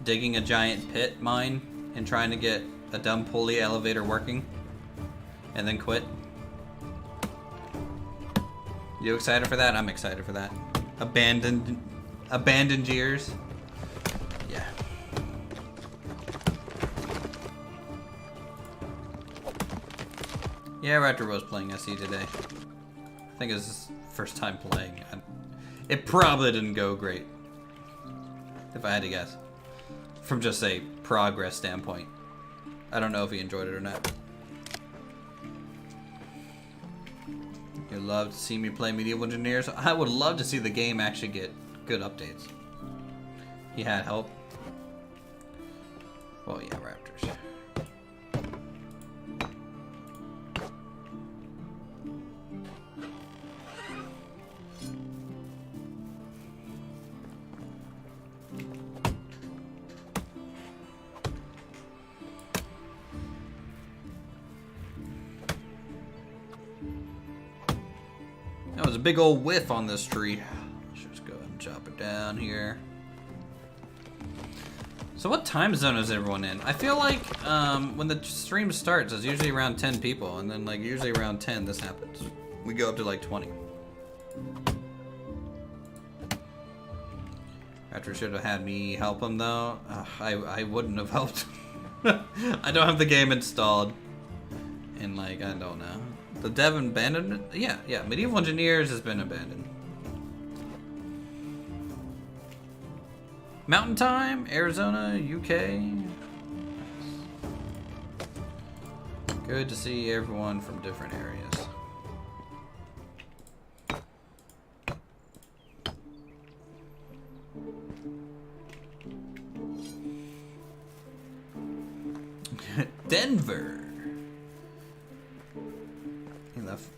digging a giant pit mine and trying to get a dumb pulley elevator working and then quit? You excited for that? I'm excited for that. Abandoned years. Yeah. Yeah, Raptor was playing SE today. I think it's his first time playing. It probably didn't go great, if I had to guess. From just a progress standpoint. I don't know if he enjoyed it or not. You'd love to see me play Medieval Engineers. I would love to see the game actually get good updates. He had help. Well, yeah, Raptors. That was a big old whiff on this tree. Let's just go ahead and chop it down here. So what time zone is everyone in? I feel like when the stream starts, it's usually around 10 people, and then like usually around 10 this happens. We go up to like 20. After should have had me help him though. I wouldn't have helped. I don't have the game installed. And like, I don't know. The dev abandoned it? Yeah, Medieval Engineers has been abandoned. Mountain Time, Arizona, UK. Good to see everyone from different areas. Denver.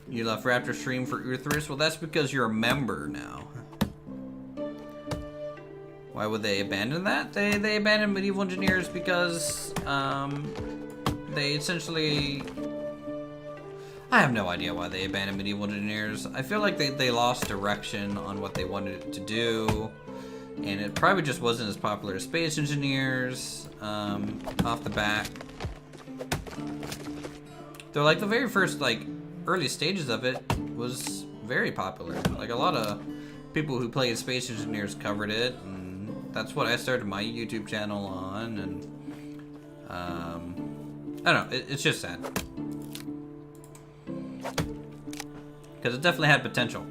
You left Raptor stream for Utherus? Well, that's because you're a member now. Why would they abandon that? They abandoned Medieval Engineers because they essentially... I have no idea why they abandoned Medieval Engineers. I feel like they lost direction on what they wanted it to do. And it probably just wasn't as popular as Space Engineers off the bat. Though like the very first like early stages of it was very popular. Like a lot of people who played Space Engineers covered it, and that's what I started my YouTube channel on. And I don't know, it's just sad because it definitely had potential.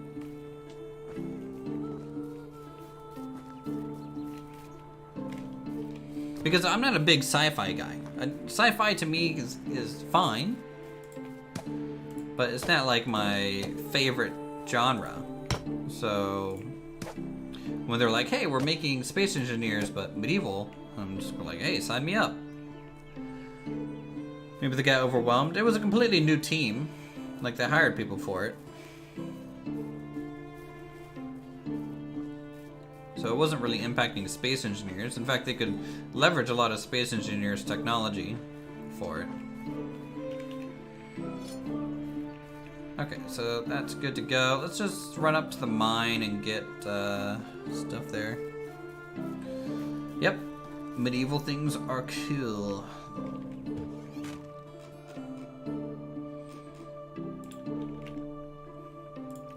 Because I'm not a big sci-fi guy. Sci-fi to me is fine, but it's not like my favorite genre. So when they're like, hey, we're making Space Engineers but medieval, I'm just like, hey, sign me up. Maybe they got overwhelmed. It was a completely new team. Like, they hired people for it. So it wasn't really impacting Space Engineers. In fact, they could leverage a lot of Space Engineers technology for it. Okay, so that's good to go. Let's just run up to the mine and get stuff there. Yep, medieval things are cool.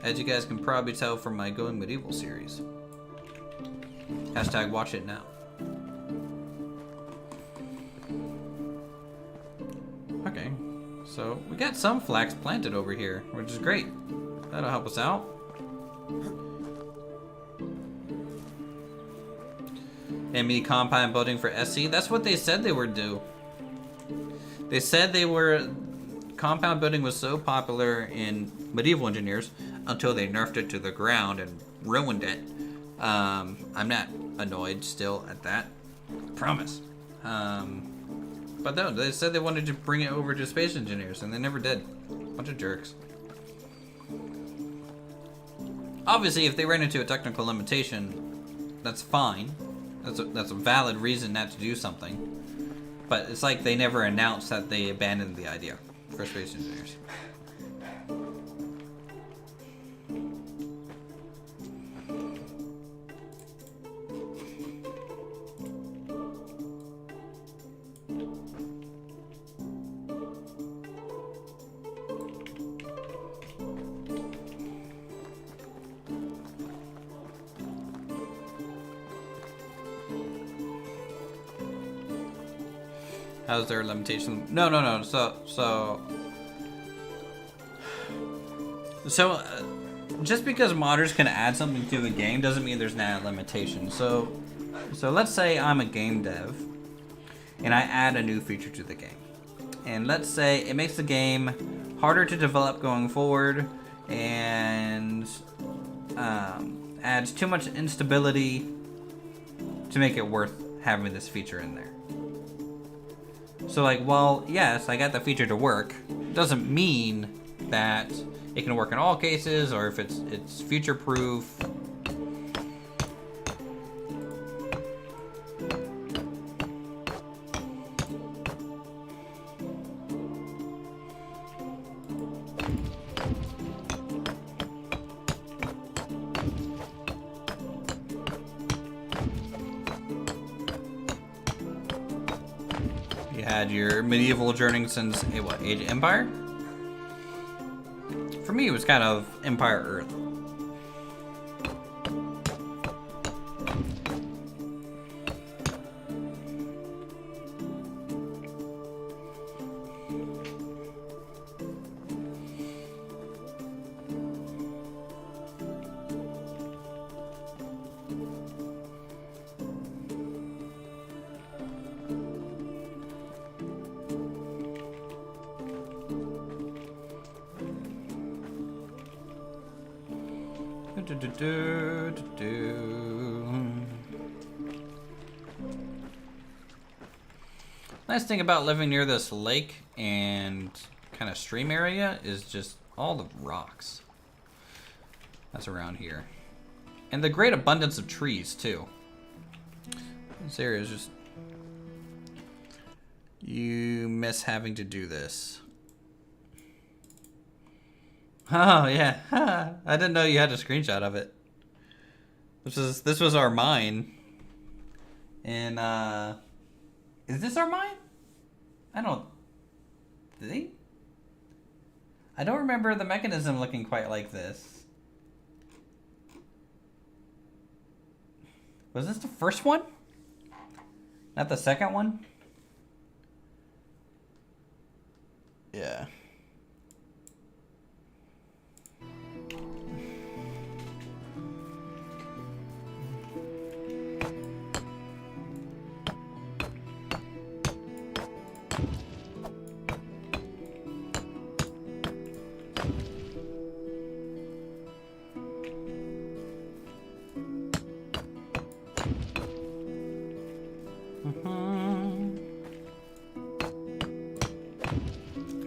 As you guys can probably tell from my Going Medieval series. Hashtag watch it now. Okay, so we got some flax planted over here, which is great. That'll help us out. ME compound building for SC. That's what they said they would do. They said compound building was so popular in Medieval Engineers until they nerfed it to the ground and ruined it. I'm not annoyed still at that. Promise. But no, they said they wanted to bring it over to Space Engineers, and they never did. Bunch of jerks. Obviously, if they ran into a technical limitation, that's fine. That's a valid reason not to do something. But it's like they never announced that they abandoned the idea for Space Engineers. How's their limitation? No. So just because modders can add something to the game doesn't mean there's not a limitation. So let's say I'm a game dev and I add a new feature to the game. And let's say it makes the game harder to develop going forward. and adds too much instability to make it worth having this feature in there. So like, well, yes, I got the feature to work. Doesn't mean that it can work in all cases, or if it's future-proof. You had your medieval journey since what, Age of Empire? For me, it was kind of Empire Earth. Nice thing about living near this lake and kind of stream area is just all the rocks that's around here. And the great abundance of trees too. This area is just... You miss having to do this. Oh yeah, I didn't know you had a screenshot of it. This was our mine. And is this our mine? I don't think. I don't remember the mechanism looking quite like this. Was this the first one? Not the second one? Yeah.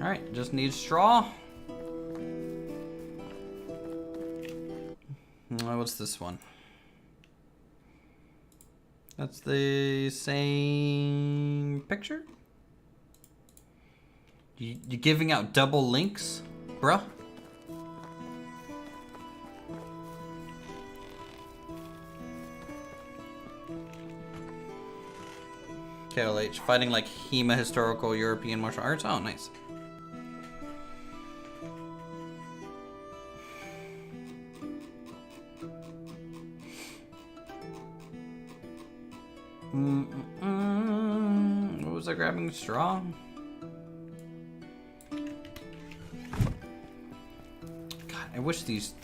Alright, just need straw. What's this one? That's the same picture? You giving out double links, bruh? KLH, fighting like HEMA historical European martial arts. Oh, nice. What was I grabbing? Straw? God, I wish these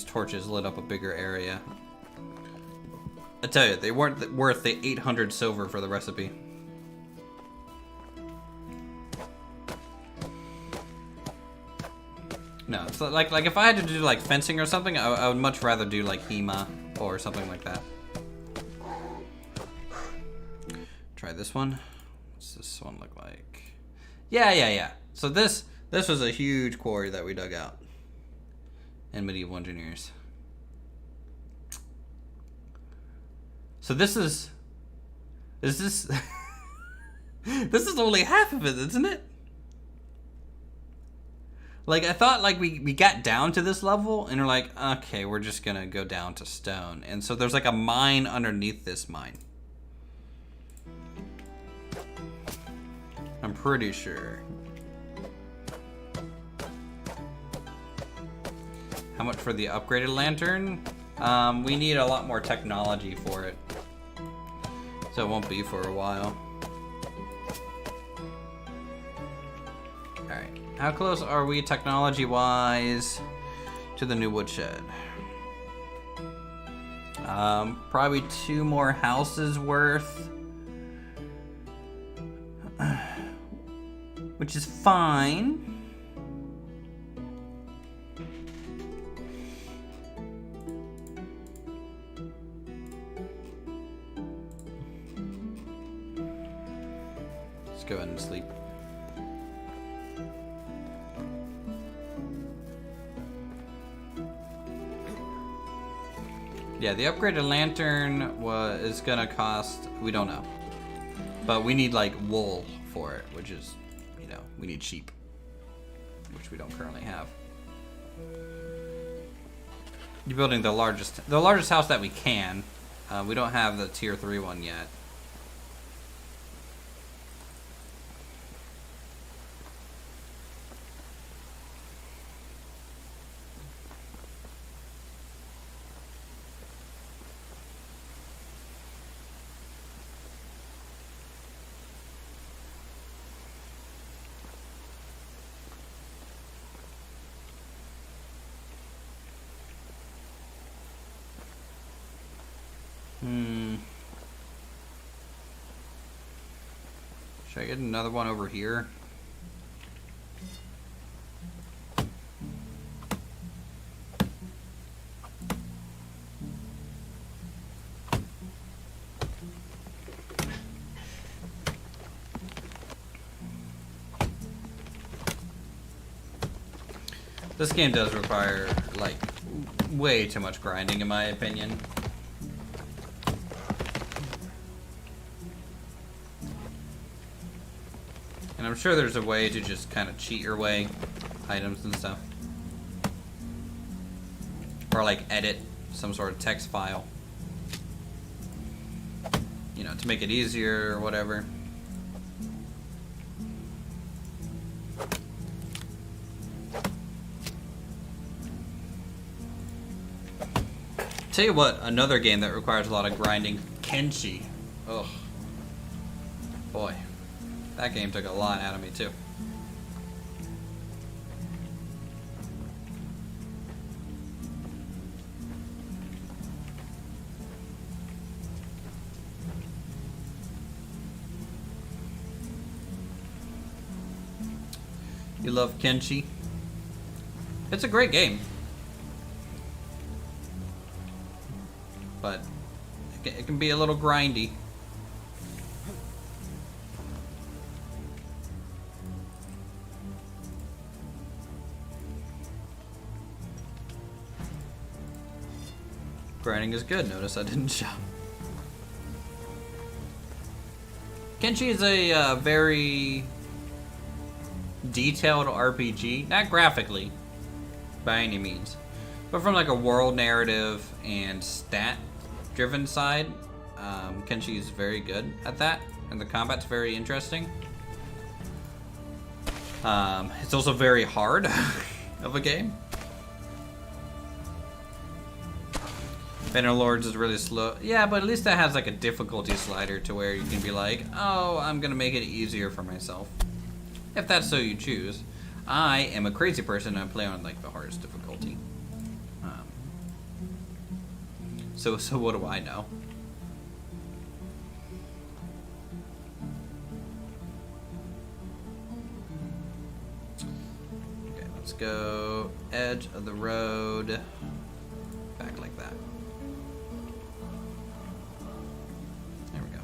torches lit up a bigger area. I tell you, they weren't worth the 800 silver for the recipe. No, it's like if I had to do like fencing or something, I would much rather do like HEMA or something like that. Try this one. What's this one look like? Yeah. So this was a huge quarry that we dug out in Medieval Engineers. So this is this this is only half of it, isn't it? Like, I thought, like, we got down to this level, and we're like, okay, we're just gonna go down to stone. And so there's, like, a mine underneath this mine. I'm pretty sure. How much for the upgraded lantern? We need a lot more technology for it. So it won't be for a while. Alright. How close are we technology-wise to the new woodshed? Probably 2 more houses worth. Which is fine. Let's go ahead and sleep. Yeah, the upgraded lantern is gonna cost, we don't know. But we need like wool for it, which is, you know, we need sheep, which we don't currently have. You're building the largest house that we can. We don't have the tier 3 one yet. Should I get another one over here? This game does require, like, way too much grinding, in my opinion. And I'm sure there's a way to just kind of cheat your way items and stuff. Or, like, edit some sort of text file. You know, to make it easier or whatever. Tell you what, another game that requires a lot of grinding, Kenshi. Ugh. Boy, that game took a lot out of me too. You love Kenshi? It's a great game. But it can be a little grindy. Grinding is good. Notice I didn't jump. Kenshi is a very detailed RPG, not graphically by any means, but from like a world narrative and stat driven side, Kenshi is very good at that, and the combat's very interesting. It's also very hard of a game. Bannerlords is really slow. Yeah, but at least that has like a difficulty slider to where you can be like, oh, I'm gonna make it easier for myself. If that's so you choose. I am a crazy person and I play on like the hardest difficulty. So what do I know? Okay, let's go edge of the road. Back like that. There we go.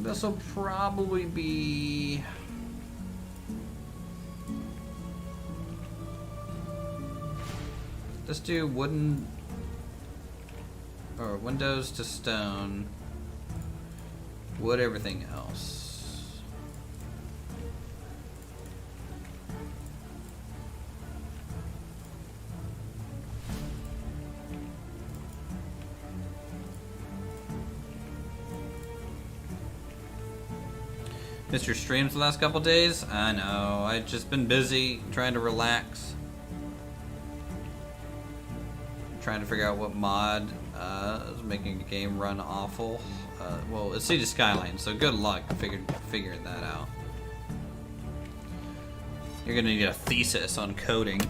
This will probably be... Let's do wooden or windows to stone, wood, everything else. Missed your streams the last couple days? I know, I've just been busy trying to relax. Trying to figure out what mod is making the game run awful. Well, it's City Skyline, so good luck figuring that out. You're gonna need a thesis on coding.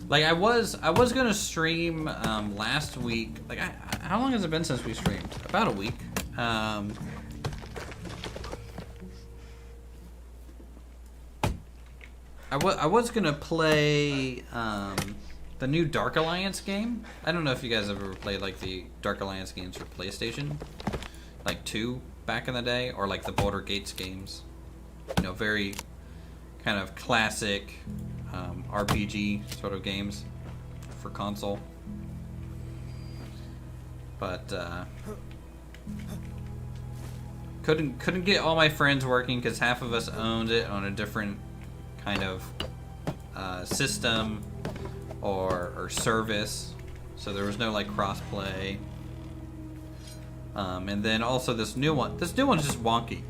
Like I was gonna stream last week. Like how long has it been since we streamed? About a week. I was gonna play the new Dark Alliance game. I don't know if you guys have ever played like the Dark Alliance games for PlayStation, like 2 back in the day, or like the Border Gates games. You know, very kind of classic RPG sort of games for console. But couldn't get all my friends working because half of us owned it on a different kind of system or service, so there was no like cross-play. And then also this new one's just wonky.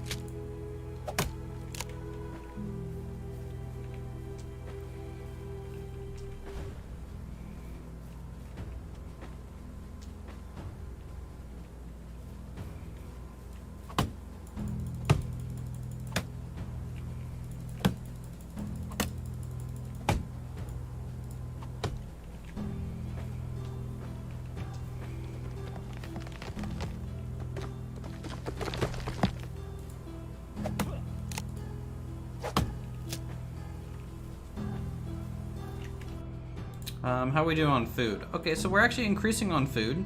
How are we doing on food? Okay, so we're actually increasing on food.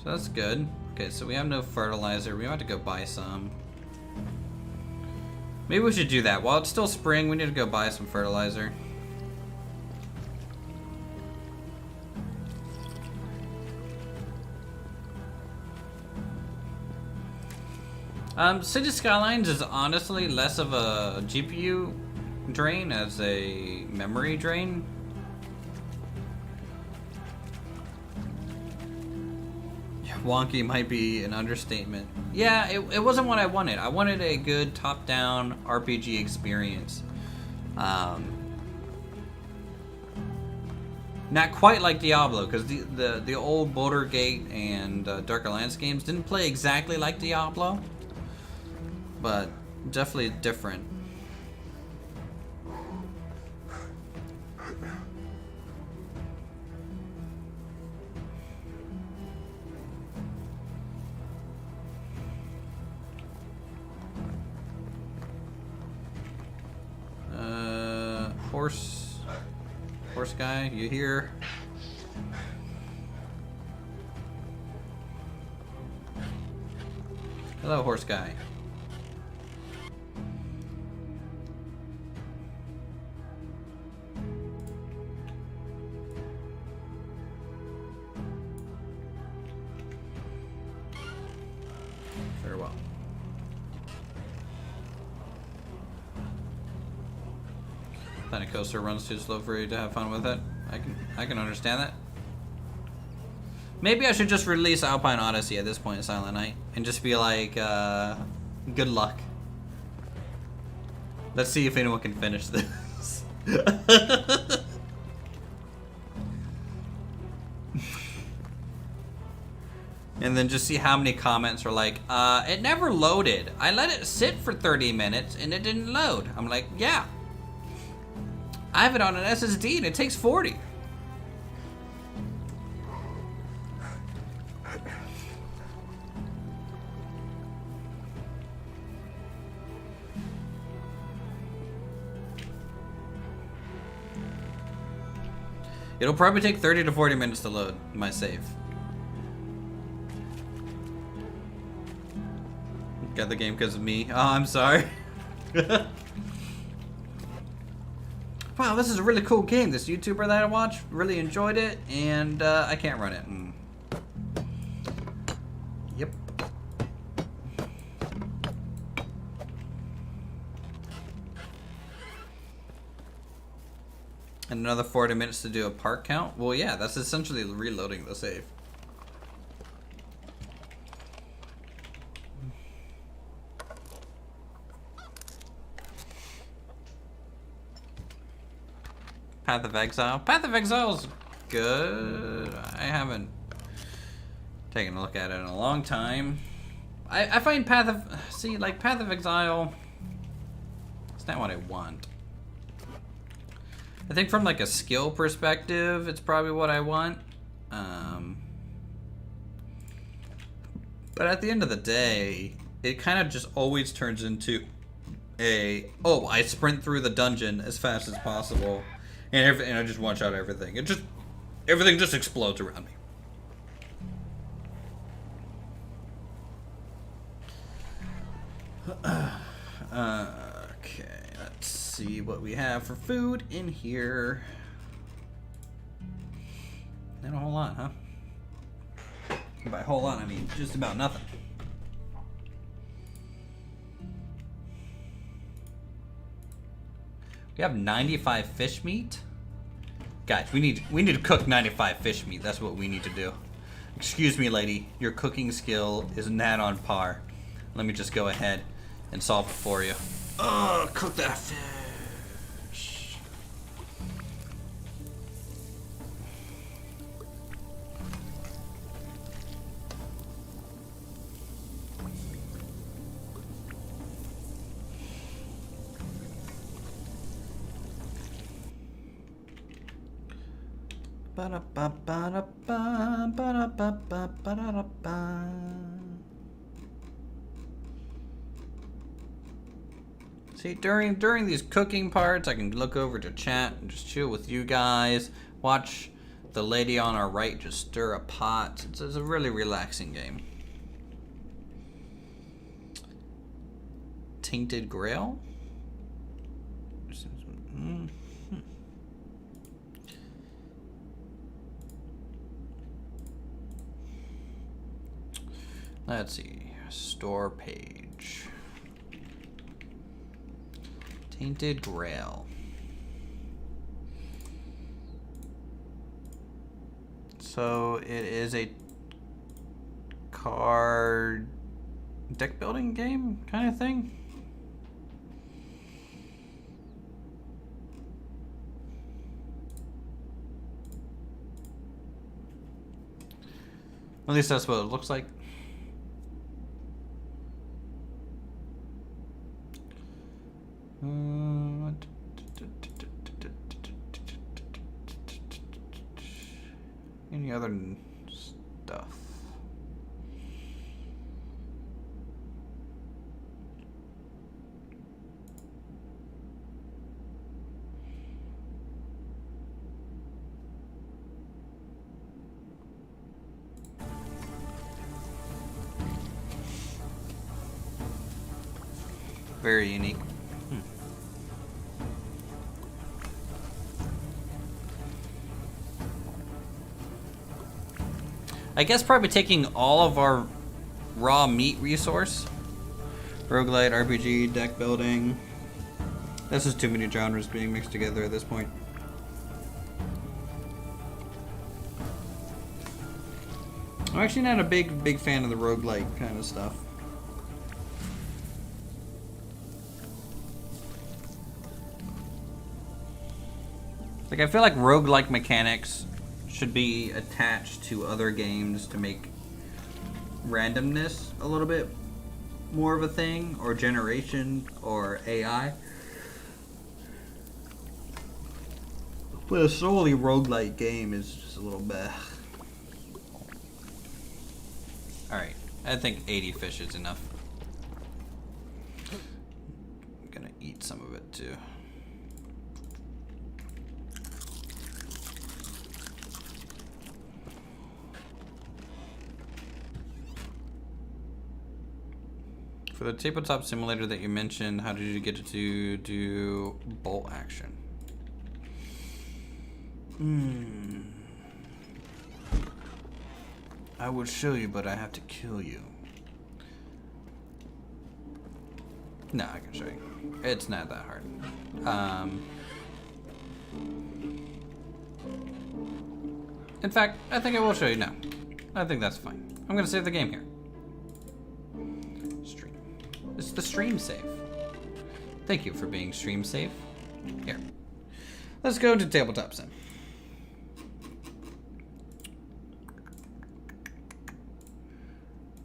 So that's good. Okay, so we have no fertilizer. We have to go buy some. Maybe we should do that. While it's still spring, we need to go buy some fertilizer. City Skylines is honestly less of a GPU drain as a memory drain. Wonky might be an understatement. Yeah, it wasn't what I wanted. I wanted a good top-down RPG experience. Not quite like Diablo, because the old Boulder Gate and Dark Alliance games didn't play exactly like Diablo, but definitely different. Horse guy, you here? Hello, horse guy. Farewell. Planet Coaster runs too slow for you to have fun with it. I can understand that. Maybe I should just release Alpine Odyssey at this point in Silent Night and just be like, good luck. Let's see if anyone can finish this. And then just see how many comments are like, it never loaded. I let it sit for 30 minutes and it didn't load. I'm like, yeah. I have it on an SSD and it takes 40. It'll probably take 30 to 40 minutes to load my save. Got the game because of me. Oh, I'm sorry. Wow, this is a really cool game. This YouTuber that I watch really enjoyed it, and I can't run it. Yep. And another 40 minutes to do a park count? Well, yeah, that's essentially reloading the save. Path of Exile. Path of Exile's good. I haven't taken a look at it in a long time. I find Path of Exile, it's not what I want. I think from like a skill perspective, it's probably what I want. But at the end of the day, it kind of just always turns into I sprint through the dungeon as fast as possible, and I just one shot everything. Everything just explodes around me. Okay, let's see what we have for food in here. Not a whole lot, huh? By a whole lot, I mean just about nothing. We have 95 fish meat. Guys, we need to cook 95 fish meat. That's what we need to do. Excuse me, lady. Your cooking skill is not on par. Let me just go ahead and solve it for you. Oh, cook that fish. See, during these cooking parts, I can look over to chat and just chill with you guys. Watch the lady on our right just stir a pot. It's a really relaxing game. Tainted Grail? Let's see. Store page. Tainted Grail. So it is a card deck building game kind of thing. At least that's what it looks like. Any other stuff? Very unique. I guess probably taking all of our raw meat resource. Roguelite, RPG, deck building. This is too many genres being mixed together at this point. I'm actually not a big fan of the roguelite kind of stuff. Like, I feel like roguelike mechanics should be attached to other games to make randomness a little bit more of a thing, or generation, or AI. But a solely roguelike game is just a little bit. Alright, I think 80 fish is enough. I'm gonna eat some of it too. For the tabletop simulator that you mentioned, how did you get to do bolt action? I would show you, but I have to kill you. No, I can show you. It's not that hard. In fact, I think I will show you now. I think that's fine. I'm gonna save the game here. Stream. This is the stream save. Thank you for being stream safe. Here. Let's go to Tabletop Sim.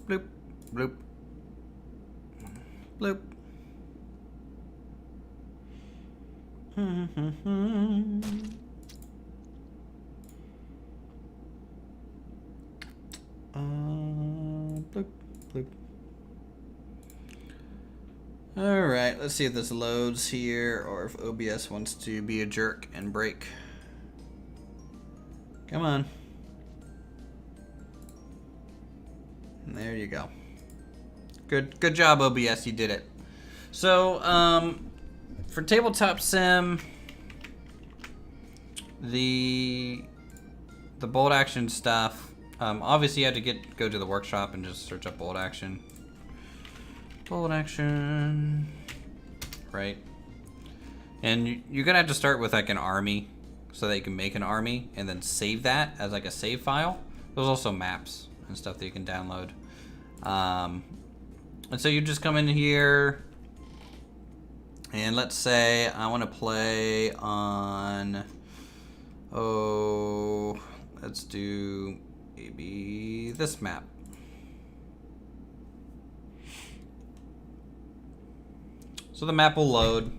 Bloop, bloop, bloop. Bloop, bloop. Alright, let's see if this loads here or if OBS wants to be a jerk and break. Come on. There you go. Good job, OBS, you did it. So, for Tabletop Sim, the bolt action stuff, obviously you have to go to the workshop and just search up bolt action. Bolt action, right? And you're gonna have to start with like an army so that you can make an army and then save that as like a save file. There's also maps and stuff that you can download. And so you just come in here and let's say I want to play on, let's do maybe this map. So the map will load.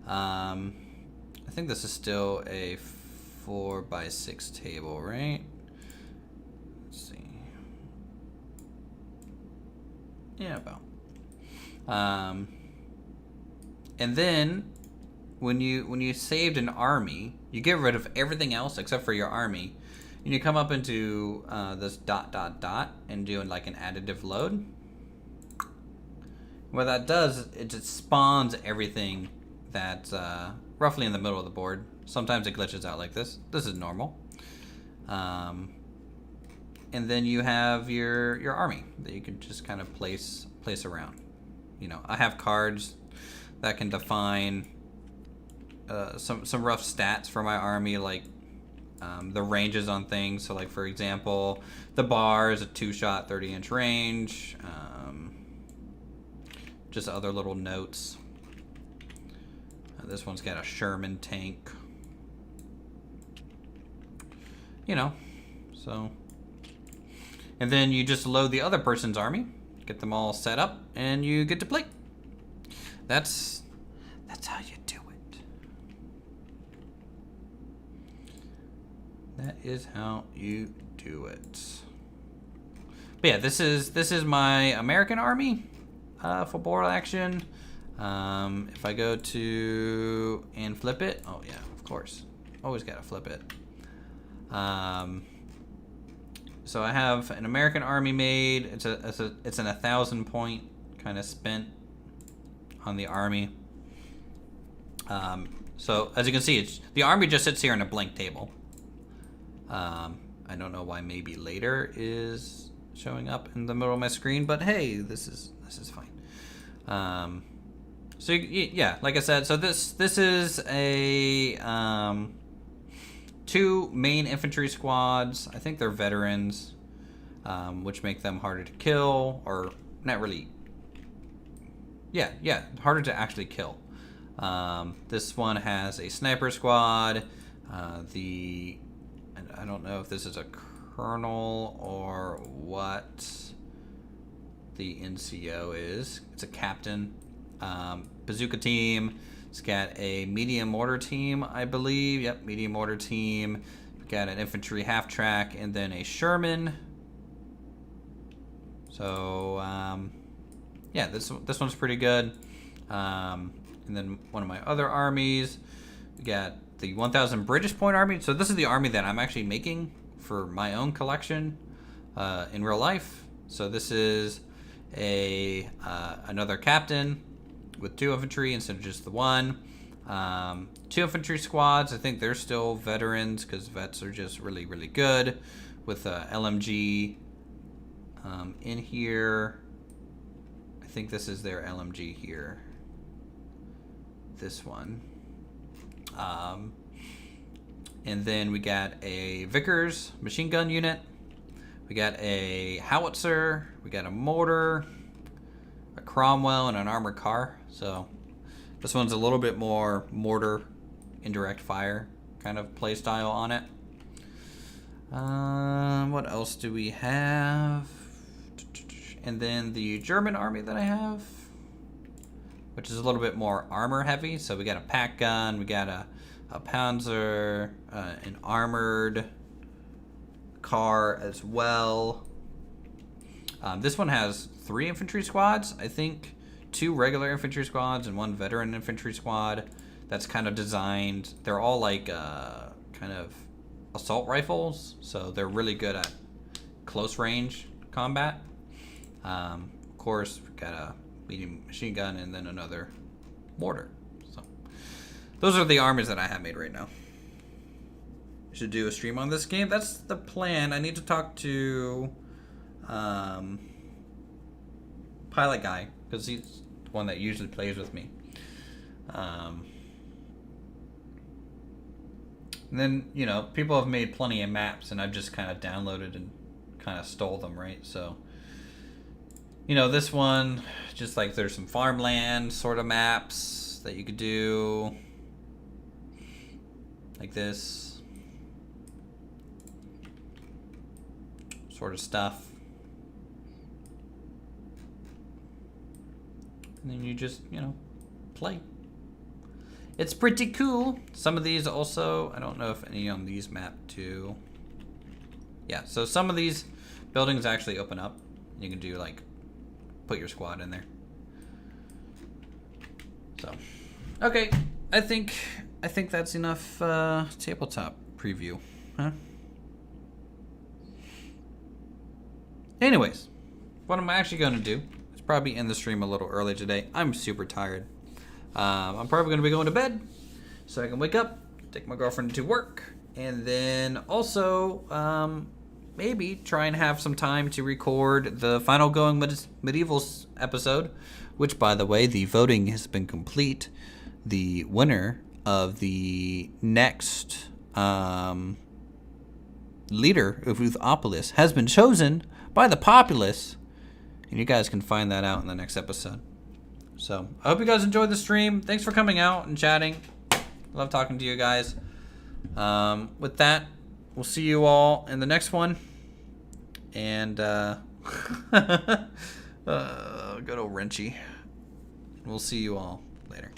I think this is still a 4x6 table, right? Let's see. Yeah, about. And then when you saved an army, you get rid of everything else except for your army, and you come up into this ... and do like an additive load. What that does, it just spawns everything that's roughly in the middle of the board. Sometimes it glitches out like this. This is normal. And then you have your army that you can just kind of place around. You know, I have cards that can define some rough stats for my army, like the ranges on things. So, like for example, the bar is a 2-shot, 30-inch range. Just other little notes. This one's got a Sherman tank. You know, so. And then you just load the other person's army, get them all set up, and you get to play. That's how you do it. That is how you do it. But yeah, this is my American army. For board action, if I go to and flip it, oh yeah, of course, always gotta flip it. So I have an American army made. It's an 1,000 point kind of spent on the army. So as you can see, the army just sits here in a blank table. I don't know why maybe later is showing up in the middle of my screen, but hey, this is fine. So yeah, like I said, so this is a 2 main infantry squads. I think they're veterans, which make them harder to kill, or not really. Yeah, harder to actually kill. This one has a sniper squad. I don't know if this is a colonel or what the NCO is. It's a captain. Bazooka team. It's got a medium mortar team, I believe. Yep, medium mortar team. We've got an infantry half track and then a Sherman. So yeah, this one's pretty good. And then one of my other armies, we got the 1,000 British point army. So this is the army that I'm actually making for my own collection in real life. So this is another captain with 2 infantry instead of just the 1. 2 infantry squads. I think they're still veterans because vets are just really, really good with LMG in here. I think this is their LMG here. This one. And then we got a Vickers machine gun unit. We got a howitzer. We got a mortar, a Cromwell, and an armored car. So this one's a little bit more mortar, indirect fire kind of play style on it. What else do we have? And then the German army that I have, which is a little bit more armor heavy. So we got a pack gun, we got a Panzer, an armored car as well. This one has 3 infantry squads. I think 2 regular infantry squads and 1 veteran infantry squad that's kind of designed. They're all like kind of assault rifles, so they're really good at close range combat. Of course, we've got a medium machine gun and then another mortar. So those are the armies that I have made right now. Should do a stream on this game. That's the plan. I need to talk to Pilot Guy, because he's the one that usually plays with me. And then, you know, people have made plenty of maps, and I've just kind of downloaded and kind of stole them, right? So, you know, this one, just like there's some farmland sort of maps that you could do. Like this. Sort of stuff. And then you just, you know, play. It's pretty cool. Some of these also, I don't know if any on these map too. Yeah, so some of these buildings actually open up. You can do like, put your squad in there. So, okay, I think that's enough tabletop preview, huh? Anyways, what I'm actually going to do is probably end the stream a little early today. I'm super tired. I'm probably going to be going to bed so I can wake up, take my girlfriend to work, and then also maybe try and have some time to record the final Going Medievals episode, which, by the way, the voting has been complete. The winner of the next leader of Ruthopolis has been chosen by the populace, and you guys can find that out in the next episode. So I hope you guys enjoyed the stream. Thanks for coming out and chatting. Love talking to you guys. With that, we'll see you all in the next one, and good old Wrenchy. We'll see you all later.